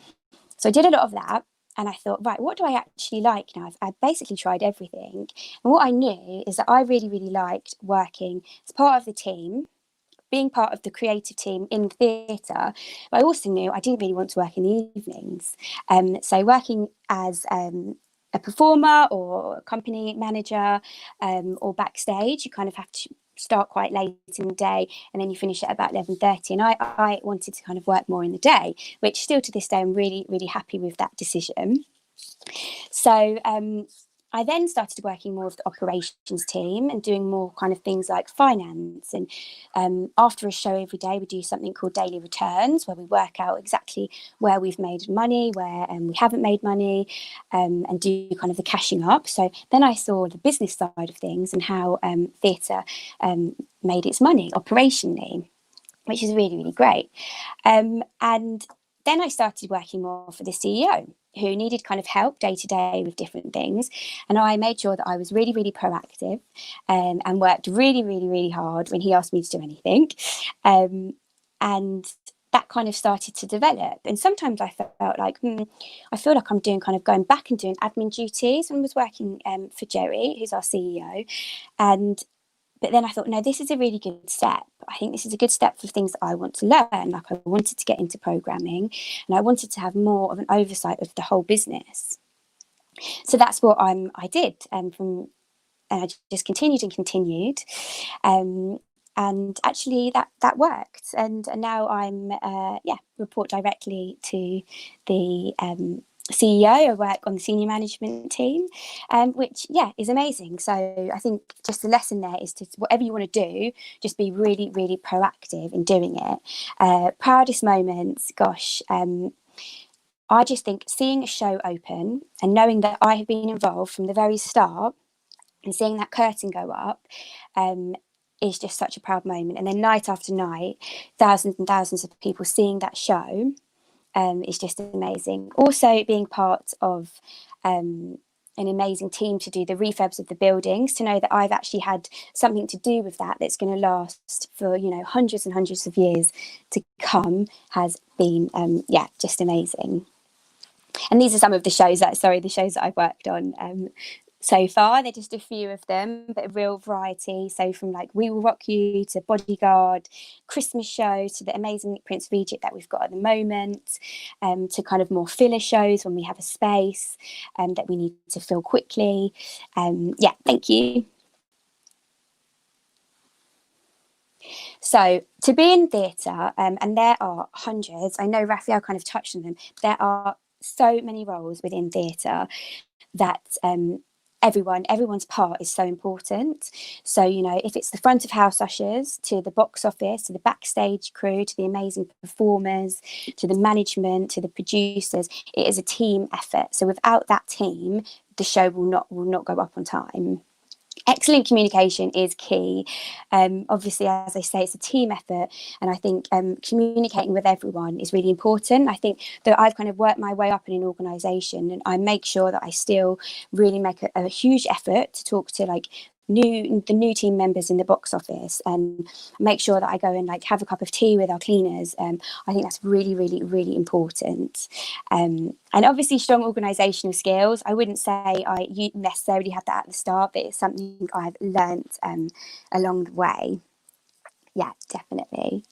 [SPEAKER 9] So I did a lot of that. And I thought, right, what do I actually like now? I've basically tried everything. And what I knew is that I really, really liked working as part of the team, being part of the creative team in theatre. But I also knew I didn't really want to work in the evenings. So working as a performer or a company manager or backstage, you kind of have to start quite late in the day and then you finish at about 11:30. And I wanted to kind of work more in the day, which still to this day I'm really, really happy with that decision. So I then started working more with the operations team and doing more kind of things like finance. And after a show every day, we do something called daily returns, where we work out exactly where we've made money, where we haven't made money, and do kind of the cashing up. So then I saw the business side of things and how theatre made its money operationally, which is really, really great. And then I started working more for the CEO, who needed kind of help day to day with different things. And I made sure that I was really, really proactive and worked really, really, really hard when he asked me to do anything. And that kind of started to develop. And sometimes I felt like, I feel like I'm going back and doing admin duties. And I was working for Jerry, who's our CEO. But then I thought, no, this is a really good step. I think this is a good step for things that I want to learn. Like I wanted to get into programming and I wanted to have more of an oversight of the whole business. So that's what I did. And I just continued and continued. And actually that worked. And now I'm, report directly to the CEO. I work on the senior management team, which is amazing. So I think just the lesson there is to whatever you want to do, just be really, really proactive in doing it. Proudest moments, gosh, I just think seeing a show open and knowing that I have been involved from the very start and seeing that curtain go up is just such a proud moment. And then night after night, thousands and thousands of people seeing that show is just amazing. Also being part of an amazing team to do the refurbs of the buildings, to know that I've actually had something to do with that's going to last for hundreds and hundreds of years to come has been just amazing. And these are some of the shows that I've worked on so far. They're just a few of them, but a real variety. So from like We Will Rock You to Bodyguard, Christmas show to the amazing Prince of Egypt that we've got at the moment, to kind of more filler shows when we have a space that we need to fill quickly. Thank you. So to be in theatre, and there are hundreds, I know Raphael kind of touched on them, there are so many roles within theatre that everyone's part is so important. So, you know, if it's the front of house ushers, to the box office, to the backstage crew, to the amazing performers, to the management, to the producers, it is a team effort. So without that team, the show will not go up on time. Excellent communication is key. Obviously, as I say, it's a team effort, and I think communicating with everyone is really important. I think that I've kind of worked my way up in an organisation, and I make sure that I still really make a huge effort to talk to like the new team members in the box office, and make sure that I go and like have a cup of tea with our cleaners. I think that's really, really, really important. And obviously strong organisational skills. I wouldn't say you necessarily had that at the start, but it's something I've learnt along the way. Yeah, definitely.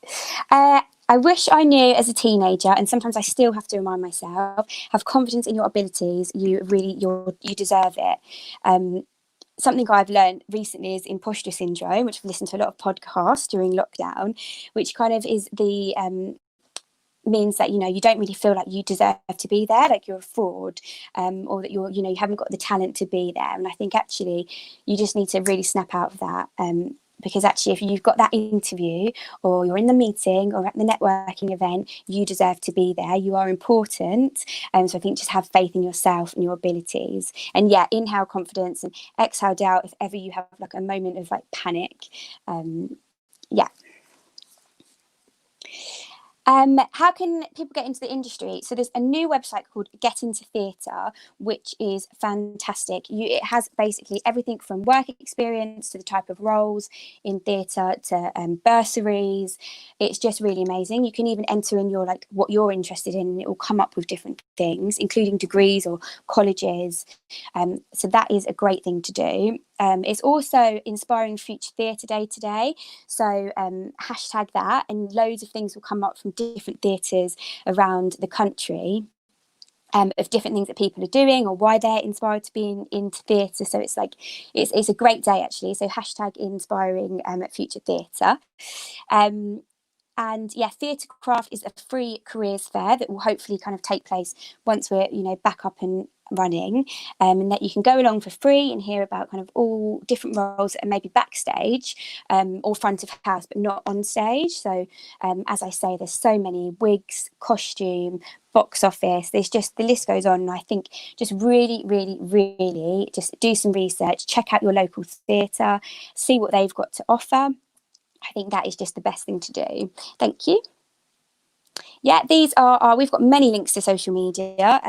[SPEAKER 9] I wish I knew as a teenager, and sometimes I still have to remind myself, have confidence in your abilities. You deserve it. Something I've learned recently is imposter syndrome, which I've listened to a lot of podcasts during lockdown, which kind of is the means that, you know, you don't really feel like you deserve to be there, like you're a fraud, or that you haven't got the talent to be there. And I think actually you just need to really snap out of that. Because actually, if you've got that interview, or you're in the meeting, or at the networking event, you deserve to be there. You are important. So I think just have faith in yourself and your abilities. And yeah, inhale confidence and exhale doubt if ever you have like a moment of like panic. Yeah. How can people get into the industry? So there's a new website called Get Into Theatre, which is fantastic. It has basically everything from work experience to the type of roles in theatre to bursaries. It's just really amazing. You can even enter in your like what you're interested in, and it will come up with different things, including degrees or colleges. So that is a great thing to do. It's also Inspiring Future Theatre Day today. So hashtag that, and loads of things will come up from different theatres around the country, of different things that people are doing or why they're inspired to be into theatre. So it's like, it's a great day actually. So hashtag Inspiring Future Theatre. And yeah, Theatre Craft is a free careers fair that will hopefully kind of take place once we're, you know, back up and running, and that you can go along for free and hear about kind of all different roles that are maybe backstage or front of house, but not on stage. So as I say, there's so many: wigs, costume, box office. There's just, the list goes on. And I think just really, really, really just do some research, check out your local theatre, see what they've got to offer. I think that is just the best thing to do. Thank you. Yeah, these are we've got many links to social media,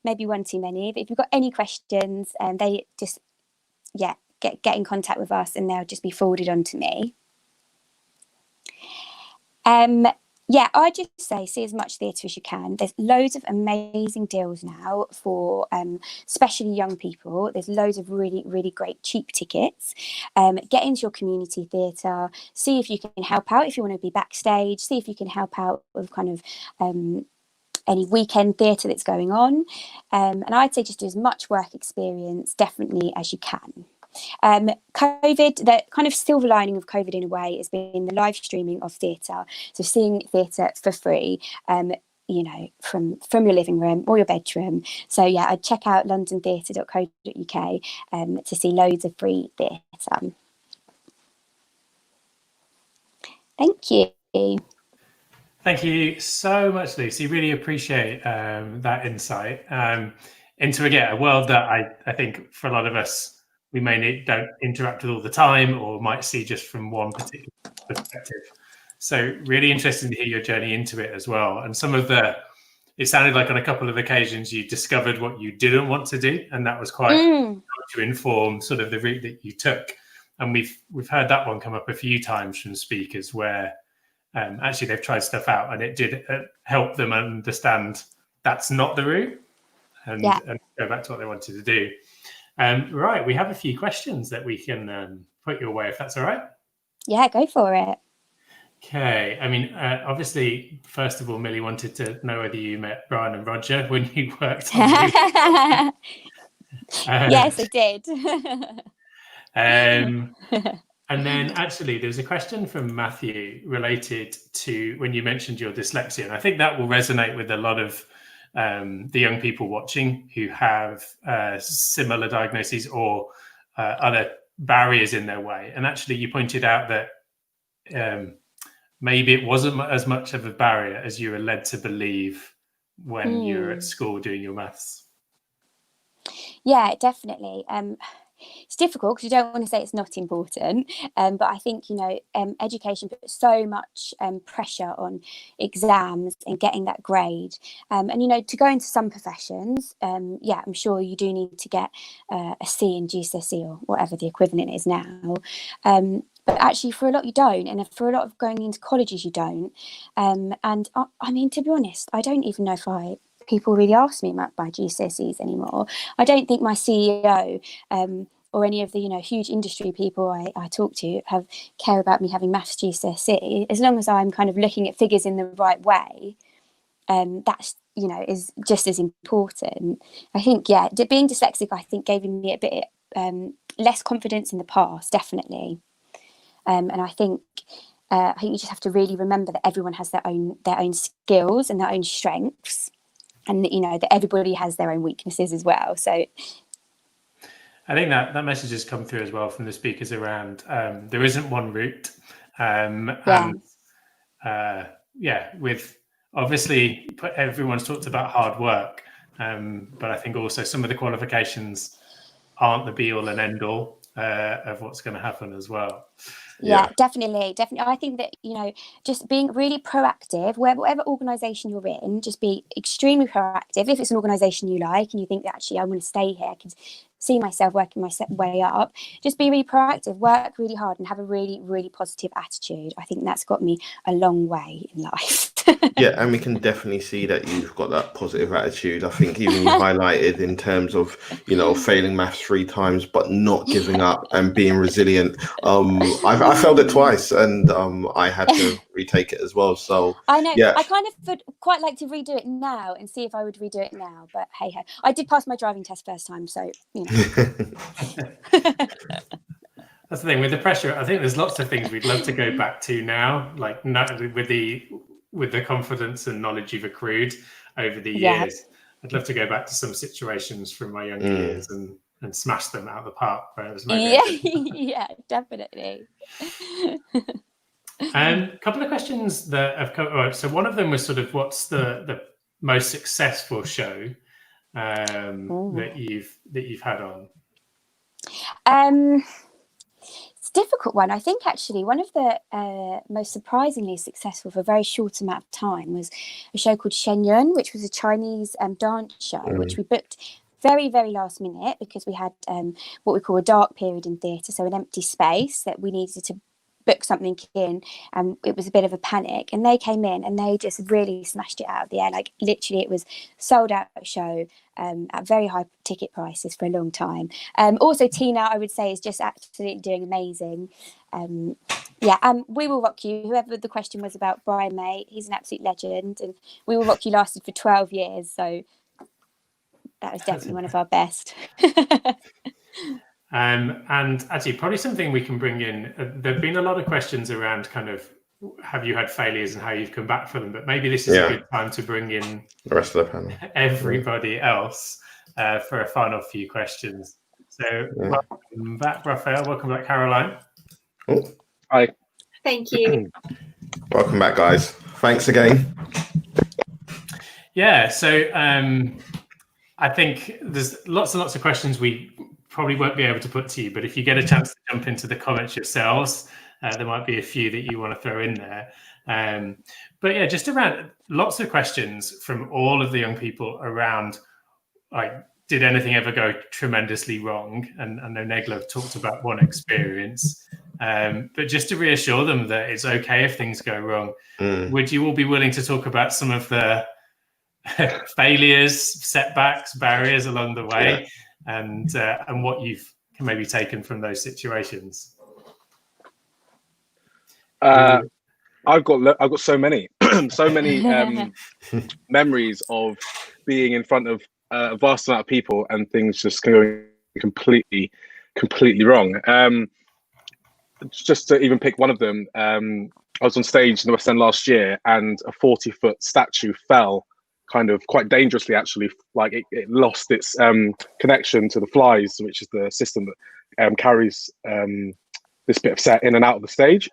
[SPEAKER 9] maybe one too many, but if you've got any questions, they just, yeah, get in contact with us and they'll just be forwarded on to me. Yeah, I just say see as much theatre as you can. There's loads of amazing deals now for especially young people. There's loads of really, really great cheap tickets. Get into your community theatre, see if you can help out if you want to be backstage, see if you can help out with kind of any weekend theatre that's going on. And I'd say just do as much work experience definitely as you can. COVID, the kind of silver lining of COVID in a way has been the live streaming of theatre. So seeing theatre for free, you know, from your living room or your bedroom. So yeah, I'd check out londontheatre.co.uk to see loads of free theatre. Thank you.
[SPEAKER 1] Thank you so much, Lucy. Really appreciate that insight into, again, a world that I think for a lot of us, we don't interact with all the time, or might see just from one particular perspective. So really interesting to hear your journey into it as well. And it sounded like on a couple of occasions you discovered what you didn't want to do, and that was quite to inform sort of the route that you took. And we've heard that one come up a few times from speakers where actually they've tried stuff out and it did help them understand that's not the route and go back to what they wanted to do. Right, we have a few questions that we can put your way, if that's all right. Yeah,
[SPEAKER 9] go for it.
[SPEAKER 1] Okay, I mean, obviously, first of all, Millie wanted to know whether you met Brian and Roger when you worked on
[SPEAKER 9] Yes, I did.
[SPEAKER 1] And And then actually there's a question from Matthew related to when you mentioned your dyslexia. And I think that will resonate with a lot of the young people watching who have similar diagnoses or other barriers in their way. And actually you pointed out that maybe it wasn't as much of a barrier as you were led to believe when you were at school doing your maths.
[SPEAKER 9] Yeah, definitely. It's difficult because you don't want to say it's not important, but I think, you know, education puts so much pressure on exams and getting that grade. And, you know, to go into some professions, yeah, I'm sure you do need to get a C in GCSE or whatever the equivalent is now. But actually, for a lot, you don't. And for a lot of going into colleges, you don't. And I mean, to be honest, I don't even know if people really ask me about my GCSEs anymore. I don't think my CEO or any of the, you know, huge industry people I talk to care about me having maths GCSE. As long as I'm kind of looking at figures in the right way, that's, you know, is just as important. I think, yeah, being dyslexic, I think, gave me a bit less confidence in the past, definitely. And I think you just have to really remember that everyone has their own skills and their own strengths, and that, you know, that everybody has their own weaknesses as well. So
[SPEAKER 1] I think that message has come through as well from the speakers around there isn't one route. With obviously everyone's talked about hard work, but I think also some of the qualifications aren't the be all and end all of what's going to happen as well.
[SPEAKER 9] Yeah, definitely. I think that, you know, just being really proactive, whatever organisation you're in, just be extremely proactive. If it's an organisation you like and you think that actually I want to stay here, I can see myself working my way up, just be really proactive, work really hard and have a really, really positive attitude. I think that's got me a long way in life.
[SPEAKER 2] Yeah, and we can definitely see that you've got that positive attitude. I think even you highlighted in terms of, you know, failing maths 3 times but not giving up and being resilient. I failed it twice and I had to retake it as well. So
[SPEAKER 9] I know,
[SPEAKER 2] yeah.
[SPEAKER 9] I kind of would quite like to redo it now and see if I would redo it now, but hey ho. I did pass my driving test first time, so, you know.
[SPEAKER 1] That's the thing with the pressure. I think there's lots of things we'd love to go back to now, like with the confidence and knowledge you've accrued over the years. I'd love to go back to some situations from my younger years and smash them out of the park.
[SPEAKER 9] Yeah, definitely.
[SPEAKER 1] Couple of questions that have come. Right, so one of them was sort of, what's the most successful show that you've had on?
[SPEAKER 9] It's a difficult one. I think actually one of the most surprisingly successful for a very short amount of time was a show called Shen Yun, which was a Chinese dance show, which we booked very, very last minute because we had what we call a dark period in theatre, so an empty space that we needed to book something in, and it was a bit of a panic, and they came in and they just really smashed it out of the air. Like literally it was sold out show at very high ticket prices for a long time. Also Tina, I would say, is just absolutely doing amazing. We Will Rock You, whoever the question was about, Brian May, he's an absolute legend, and We Will Rock You lasted for 12 years, so that was definitely one of our best.
[SPEAKER 1] And actually, probably something we can bring in. There have been a lot of questions around kind of, have you had failures and how you've come back from them? But maybe this is a good time to bring in
[SPEAKER 2] the rest of the panel,
[SPEAKER 1] everybody else, for a final few questions. So welcome back, Raphael. Welcome back, Caroline.
[SPEAKER 2] Oh.
[SPEAKER 3] Hi.
[SPEAKER 7] Thank you.
[SPEAKER 2] Welcome back, guys. Thanks again.
[SPEAKER 1] Yeah, so I think there's lots and lots of questions we probably won't be able to put to you, but if you get a chance to jump into the comments yourselves, there might be a few that you want to throw in there. But yeah, just around lots of questions from all of the young people around, like, did anything ever go tremendously wrong? And I know Negla talked about one experience, but just to reassure them that it's okay if things go wrong. Would you all be willing to talk about some of the failures, setbacks, barriers along the way, and what you've maybe taken from those situations?
[SPEAKER 3] I've got so many memories of being in front of a vast amount of people and things just going completely wrong. just to even pick one of them, I was on stage in the West End last year, and a 40-foot statue fell, kind of quite dangerously actually. Like it lost its connection to the flies, which is the system that carries this bit of set in and out of the stage.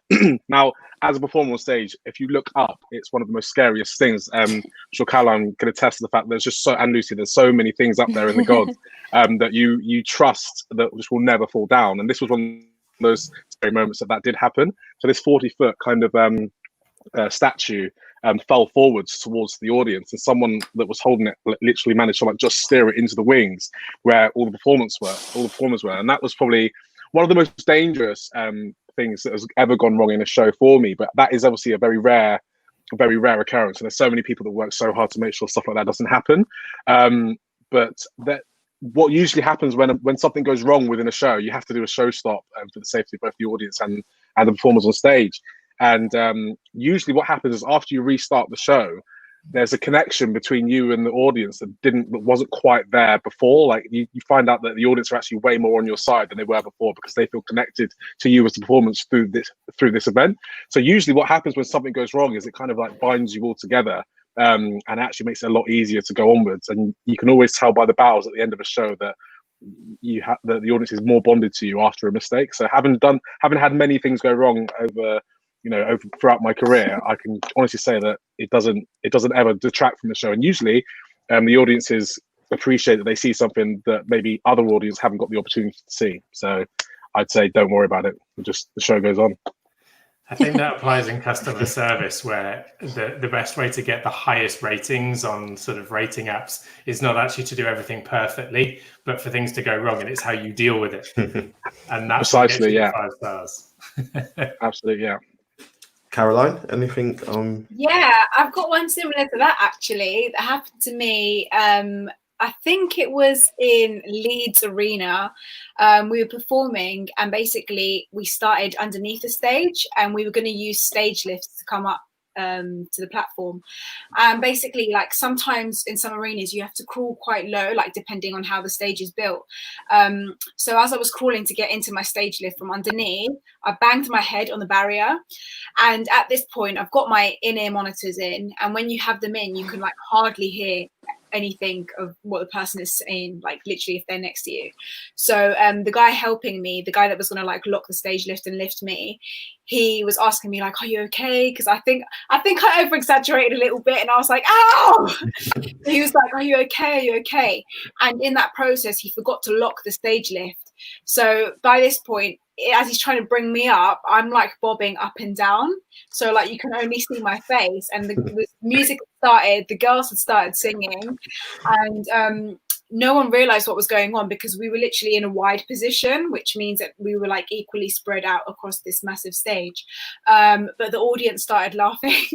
[SPEAKER 3] Now, as a performer on stage, if you look up, it's one of the most scariest things. I'm sure Caroline can attest to the fact that there's just and Lucy, there's so many things up there in the gods that you trust that just will never fall down. And this was one of those scary moments that did happen. So this 40-foot kind of statue fell forwards towards the audience, and someone that was holding it literally managed to like just steer it into the wings where all the performers were. And that was probably one of the most dangerous things that has ever gone wrong in a show for me. But that is obviously a very rare occurrence, and there's so many people that work so hard to make sure stuff like that doesn't happen. But that what usually happens when something goes wrong within a show, you have to do a show stop for the safety of both the audience and the performers on stage. And usually what happens is after you restart the show, there's a connection between you and the audience that wasn't quite there before. Like you find out that the audience are actually way more on your side than they were before, because they feel connected to you as the performance through this event. So usually what happens when something goes wrong is it kind of like binds you all together, and actually makes it a lot easier to go onwards. And you can always tell by the bows at the end of a show that that the audience is more bonded to you after a mistake. So having had many things go wrong over throughout my career, I can honestly say that it doesn't ever detract from the show. And usually the audiences appreciate that they see something that maybe other audience haven't got the opportunity to see. So I'd say don't worry about it, just the show goes on.
[SPEAKER 1] I think that applies in customer service, where the best way to get the highest ratings on sort of rating apps is not actually to do everything perfectly, but for things to go wrong, and it's how you deal with it. And that's
[SPEAKER 3] precisely, yeah.
[SPEAKER 1] 5 stars.
[SPEAKER 3] Absolutely, yeah.
[SPEAKER 2] Caroline, anything?
[SPEAKER 7] Yeah, I've got one similar to that actually that happened to me. I think it was in Leeds Arena. We were performing, and basically we started underneath the stage, and we were going to use stage lifts to come up to the platform. And basically, like sometimes in some arenas you have to crawl quite low, like depending on how the stage is built. So as I was crawling to get into my stage lift from underneath, I banged my head on the barrier. And at this point I've got my in-ear monitors in, and when you have them in, you can like hardly hear anything of what the person is saying, like literally if they're next to you. So the guy helping me, the guy that was going to like lock the stage lift and lift me, he was asking me like, are you okay? Because I think I over exaggerated a little bit, and I was like, ow. He was like, are you okay? And in that process he forgot to lock the stage lift. So by this point, as he's trying to bring me up, I'm like bobbing up and down, so like you can only see my face. And the music started, the girls had started singing, and no one realized what was going on because we were literally in a wide position, which means that we were like equally spread out across this massive stage. But the audience started laughing.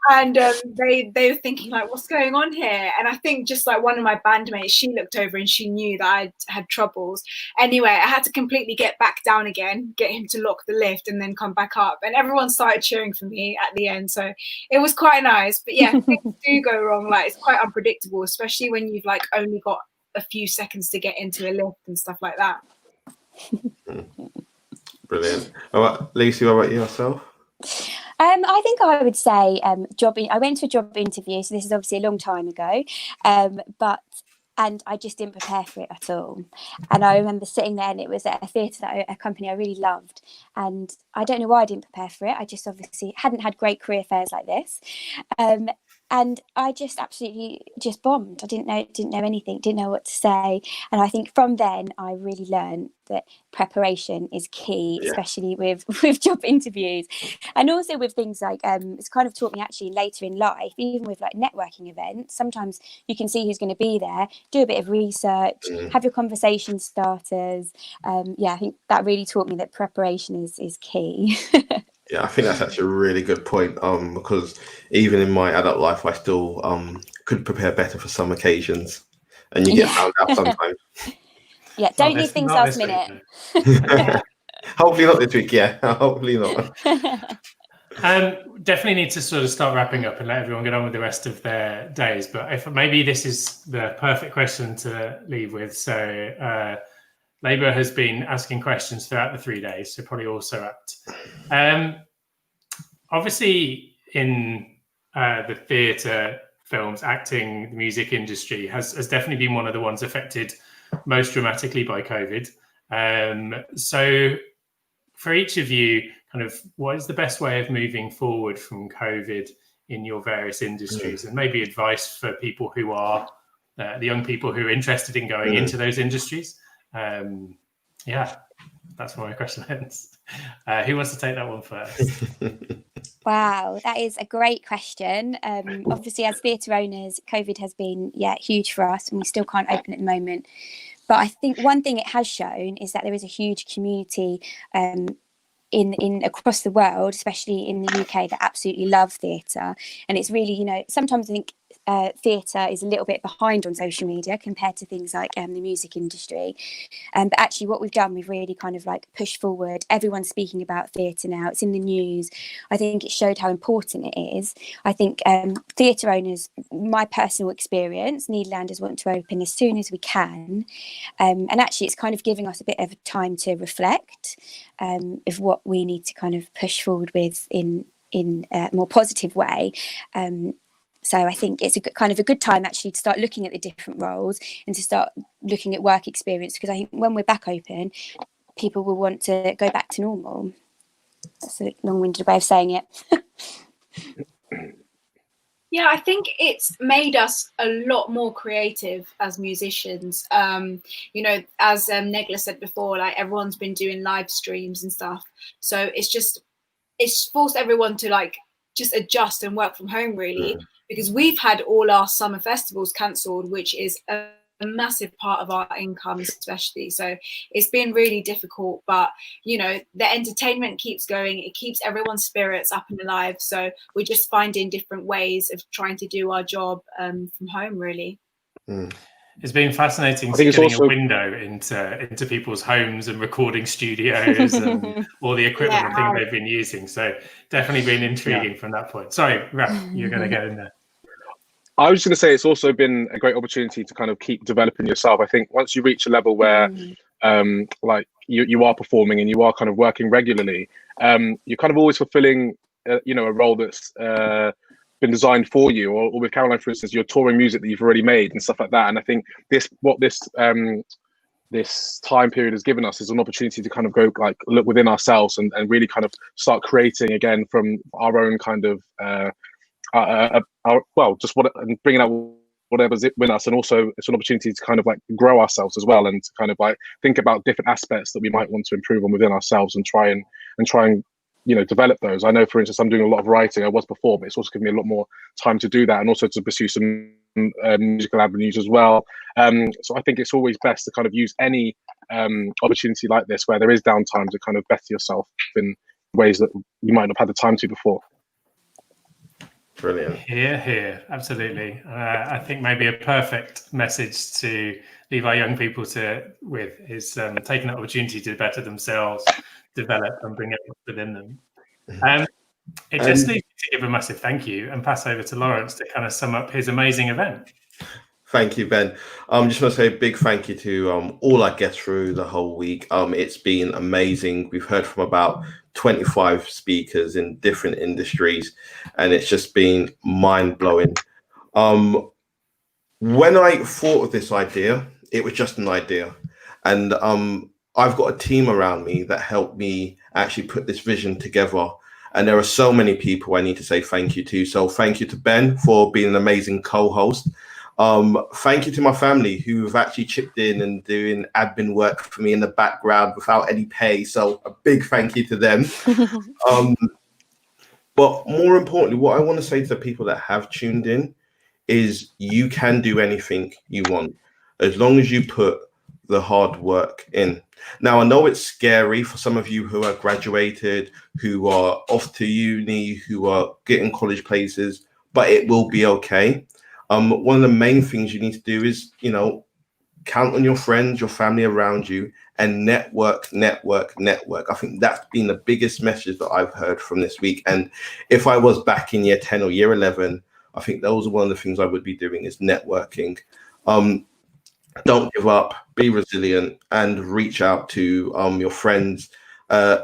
[SPEAKER 7] And they were thinking like, what's going on here? And I think just like one of my bandmates, she looked over and she knew that I had troubles. Anyway, I had to completely get back down again, get him to lock the lift and then come back up, and everyone started cheering for me at the end. So it was quite nice. But yeah, things do go wrong. Like it's quite unpredictable, especially when you've like only got a few seconds to get into a lift and stuff like that.
[SPEAKER 2] Brilliant. All right, Lucy, what about yourself?
[SPEAKER 9] I think I would say I went to a job interview, so this is obviously a long time ago, and I just didn't prepare for it at all. And I remember sitting there, and it was at a theatre, a company I really loved, and I don't know why I didn't prepare for it. I just obviously hadn't had great career fairs like this. And I just absolutely just bombed. I didn't know anything, didn't know what to say. And I think from then I really learned that preparation is key, especially with job interviews. And also with things like, it's kind of taught me actually later in life, even with like networking events, sometimes you can see who's going to be there, do a bit of research, have your conversation starters. I think that really taught me that preparation is key.
[SPEAKER 2] Yeah, I think that's actually a really good point, because even in my adult life, I still could prepare better for some occasions, and you get found out sometimes.
[SPEAKER 9] Yeah, don't leave things last minute.
[SPEAKER 2] Hopefully not this week, yeah. Hopefully not.
[SPEAKER 1] Definitely need to sort of start wrapping up and let everyone get on with the rest of their days. But if maybe this is the perfect question to leave with. So Labour has been asking questions throughout the 3 days, so probably also apt. Obviously, in the theatre, films, acting, the music industry has definitely been one of the ones affected most dramatically by COVID. So for each of you, kind of what is the best way of moving forward from COVID in your various industries, and maybe advice for people who are the young people who are interested in going into those industries? Yeah, that's where my question ends. Who wants to take that one first?
[SPEAKER 9] Wow, that is a great question. Obviously, as theatre owners, COVID has been huge for us, and we still can't open at the moment. But I think one thing it has shown is that there is a huge community in across the world, especially in the UK, that absolutely love theatre. And it's really, sometimes I think theatre is a little bit behind on social media compared to things like the music industry. But actually what we've done, we've really kind of like pushed forward. Everyone's speaking about theatre now. It's in the news. I think it showed how important it is. I think theatre owners, my personal experience, Nederlanders want to open as soon as we can. And actually it's kind of giving us a bit of time to reflect of what we need to kind of push forward with in a more positive way. So I think it's kind of a good time actually to start looking at the different roles and to start looking at work experience, because I think when we're back open, people will want to go back to normal. That's a long-winded way of saying it.
[SPEAKER 7] Yeah, I think it's made us a lot more creative as musicians. As Negla said before, like everyone's been doing live streams and stuff. So it's forced everyone to like just adjust and work from home really, because we've had all our summer festivals cancelled, which is a massive part of our income especially. So it's been really difficult, but the entertainment keeps going. It keeps everyone's spirits up and alive. So we're just finding different ways of trying to do our job from home really.
[SPEAKER 1] It's been fascinating getting a window into people's homes and recording studios and all the equipment and things they've been using. So definitely been intriguing from that point. Sorry, Raf, you're going to get in there.
[SPEAKER 3] I was just going to say it's also been a great opportunity to kind of keep developing yourself. I think once you reach a level where like you are performing and you are kind of working regularly, you're kind of always fulfilling a role that's been designed for you. Or with Caroline, for instance, you're touring music that you've already made and stuff like that. And I think this time period has given us is an opportunity to kind of go like look within ourselves and really kind of start creating again from our own kind of and bringing out whatever's within us. And also it's an opportunity to kind of like grow ourselves as well, and to kind of like think about different aspects that we might want to improve on within ourselves and try and develop those. I know, for instance, I'm doing a lot of writing. I was before, but it's also given me a lot more time to do that, and also to pursue some musical avenues as well. So I think it's always best to kind of use any opportunity like this where there is downtime to kind of better yourself in ways that you might not have had the time to before.
[SPEAKER 2] Brilliant.
[SPEAKER 1] Here, absolutely. I think maybe a perfect message to leave our young people with is taking that opportunity to better themselves, develop and bring it within them. It just needs to give a massive thank you and pass over to Lawrence to kind of sum up his amazing event.
[SPEAKER 2] Thank you, Ben. Just want to say a big thank you to all our guests through the whole week. It's been amazing. We've heard from about 25 speakers in different industries, and it's just been mind-blowing. When I thought of this idea, it was just an idea. And I've got a team around me that helped me actually put this vision together. And there are so many people I need to say thank you to. So thank you to Ben for being an amazing co-host. Thank you to my family who have actually chipped in and doing admin work for me in the background without any pay. So a big thank you to them. But more importantly, what I want to say to the people that have tuned in is you can do anything you want as long as you put the hard work in. Now, I know it's scary for some of you who are graduated, who are off to uni, who are getting college places, but it will be okay. One of the main things you need to do is, count on your friends, your family around you, and network. I think that's been the biggest message that I've heard from this week. And if I was back in year 10 or year 11, I think those are one of the things I would be doing is networking. don't give up, be resilient, and reach out to your friends.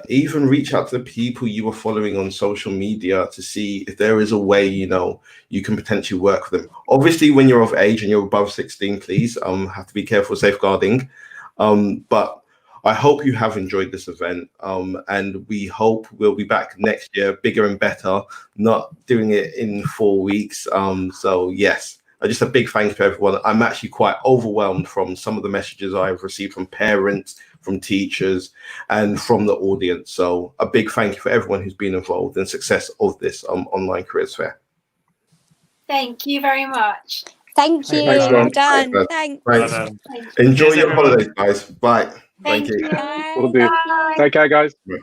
[SPEAKER 2] Even reach out to the people you are following on social media to see if there is a way, you know, you can potentially work with them. Obviously, when you're of age and you're above 16, please have to be careful safeguarding. But I hope you have enjoyed this event, and we hope we'll be back next year, bigger and better, not doing it in 4 weeks. So yes, just a big thank you to everyone. I'm actually quite overwhelmed from some of the messages I've received from parents, from teachers, and from the audience. So a big thank you for everyone who's been involved in the success of this online careers fair.
[SPEAKER 7] Thank you very much.
[SPEAKER 9] Thank you.
[SPEAKER 3] Thanks,
[SPEAKER 9] Well
[SPEAKER 3] Ron.
[SPEAKER 9] done. Thanks.
[SPEAKER 2] Thanks.
[SPEAKER 1] Well,
[SPEAKER 2] Enjoy
[SPEAKER 1] Cheers,
[SPEAKER 2] your
[SPEAKER 1] everyone.
[SPEAKER 2] holidays, guys. Bye.
[SPEAKER 7] Thank
[SPEAKER 2] Thank you.
[SPEAKER 7] you.
[SPEAKER 9] Bye.
[SPEAKER 3] Will do.
[SPEAKER 7] Bye.
[SPEAKER 3] Take care, guys.
[SPEAKER 2] Right.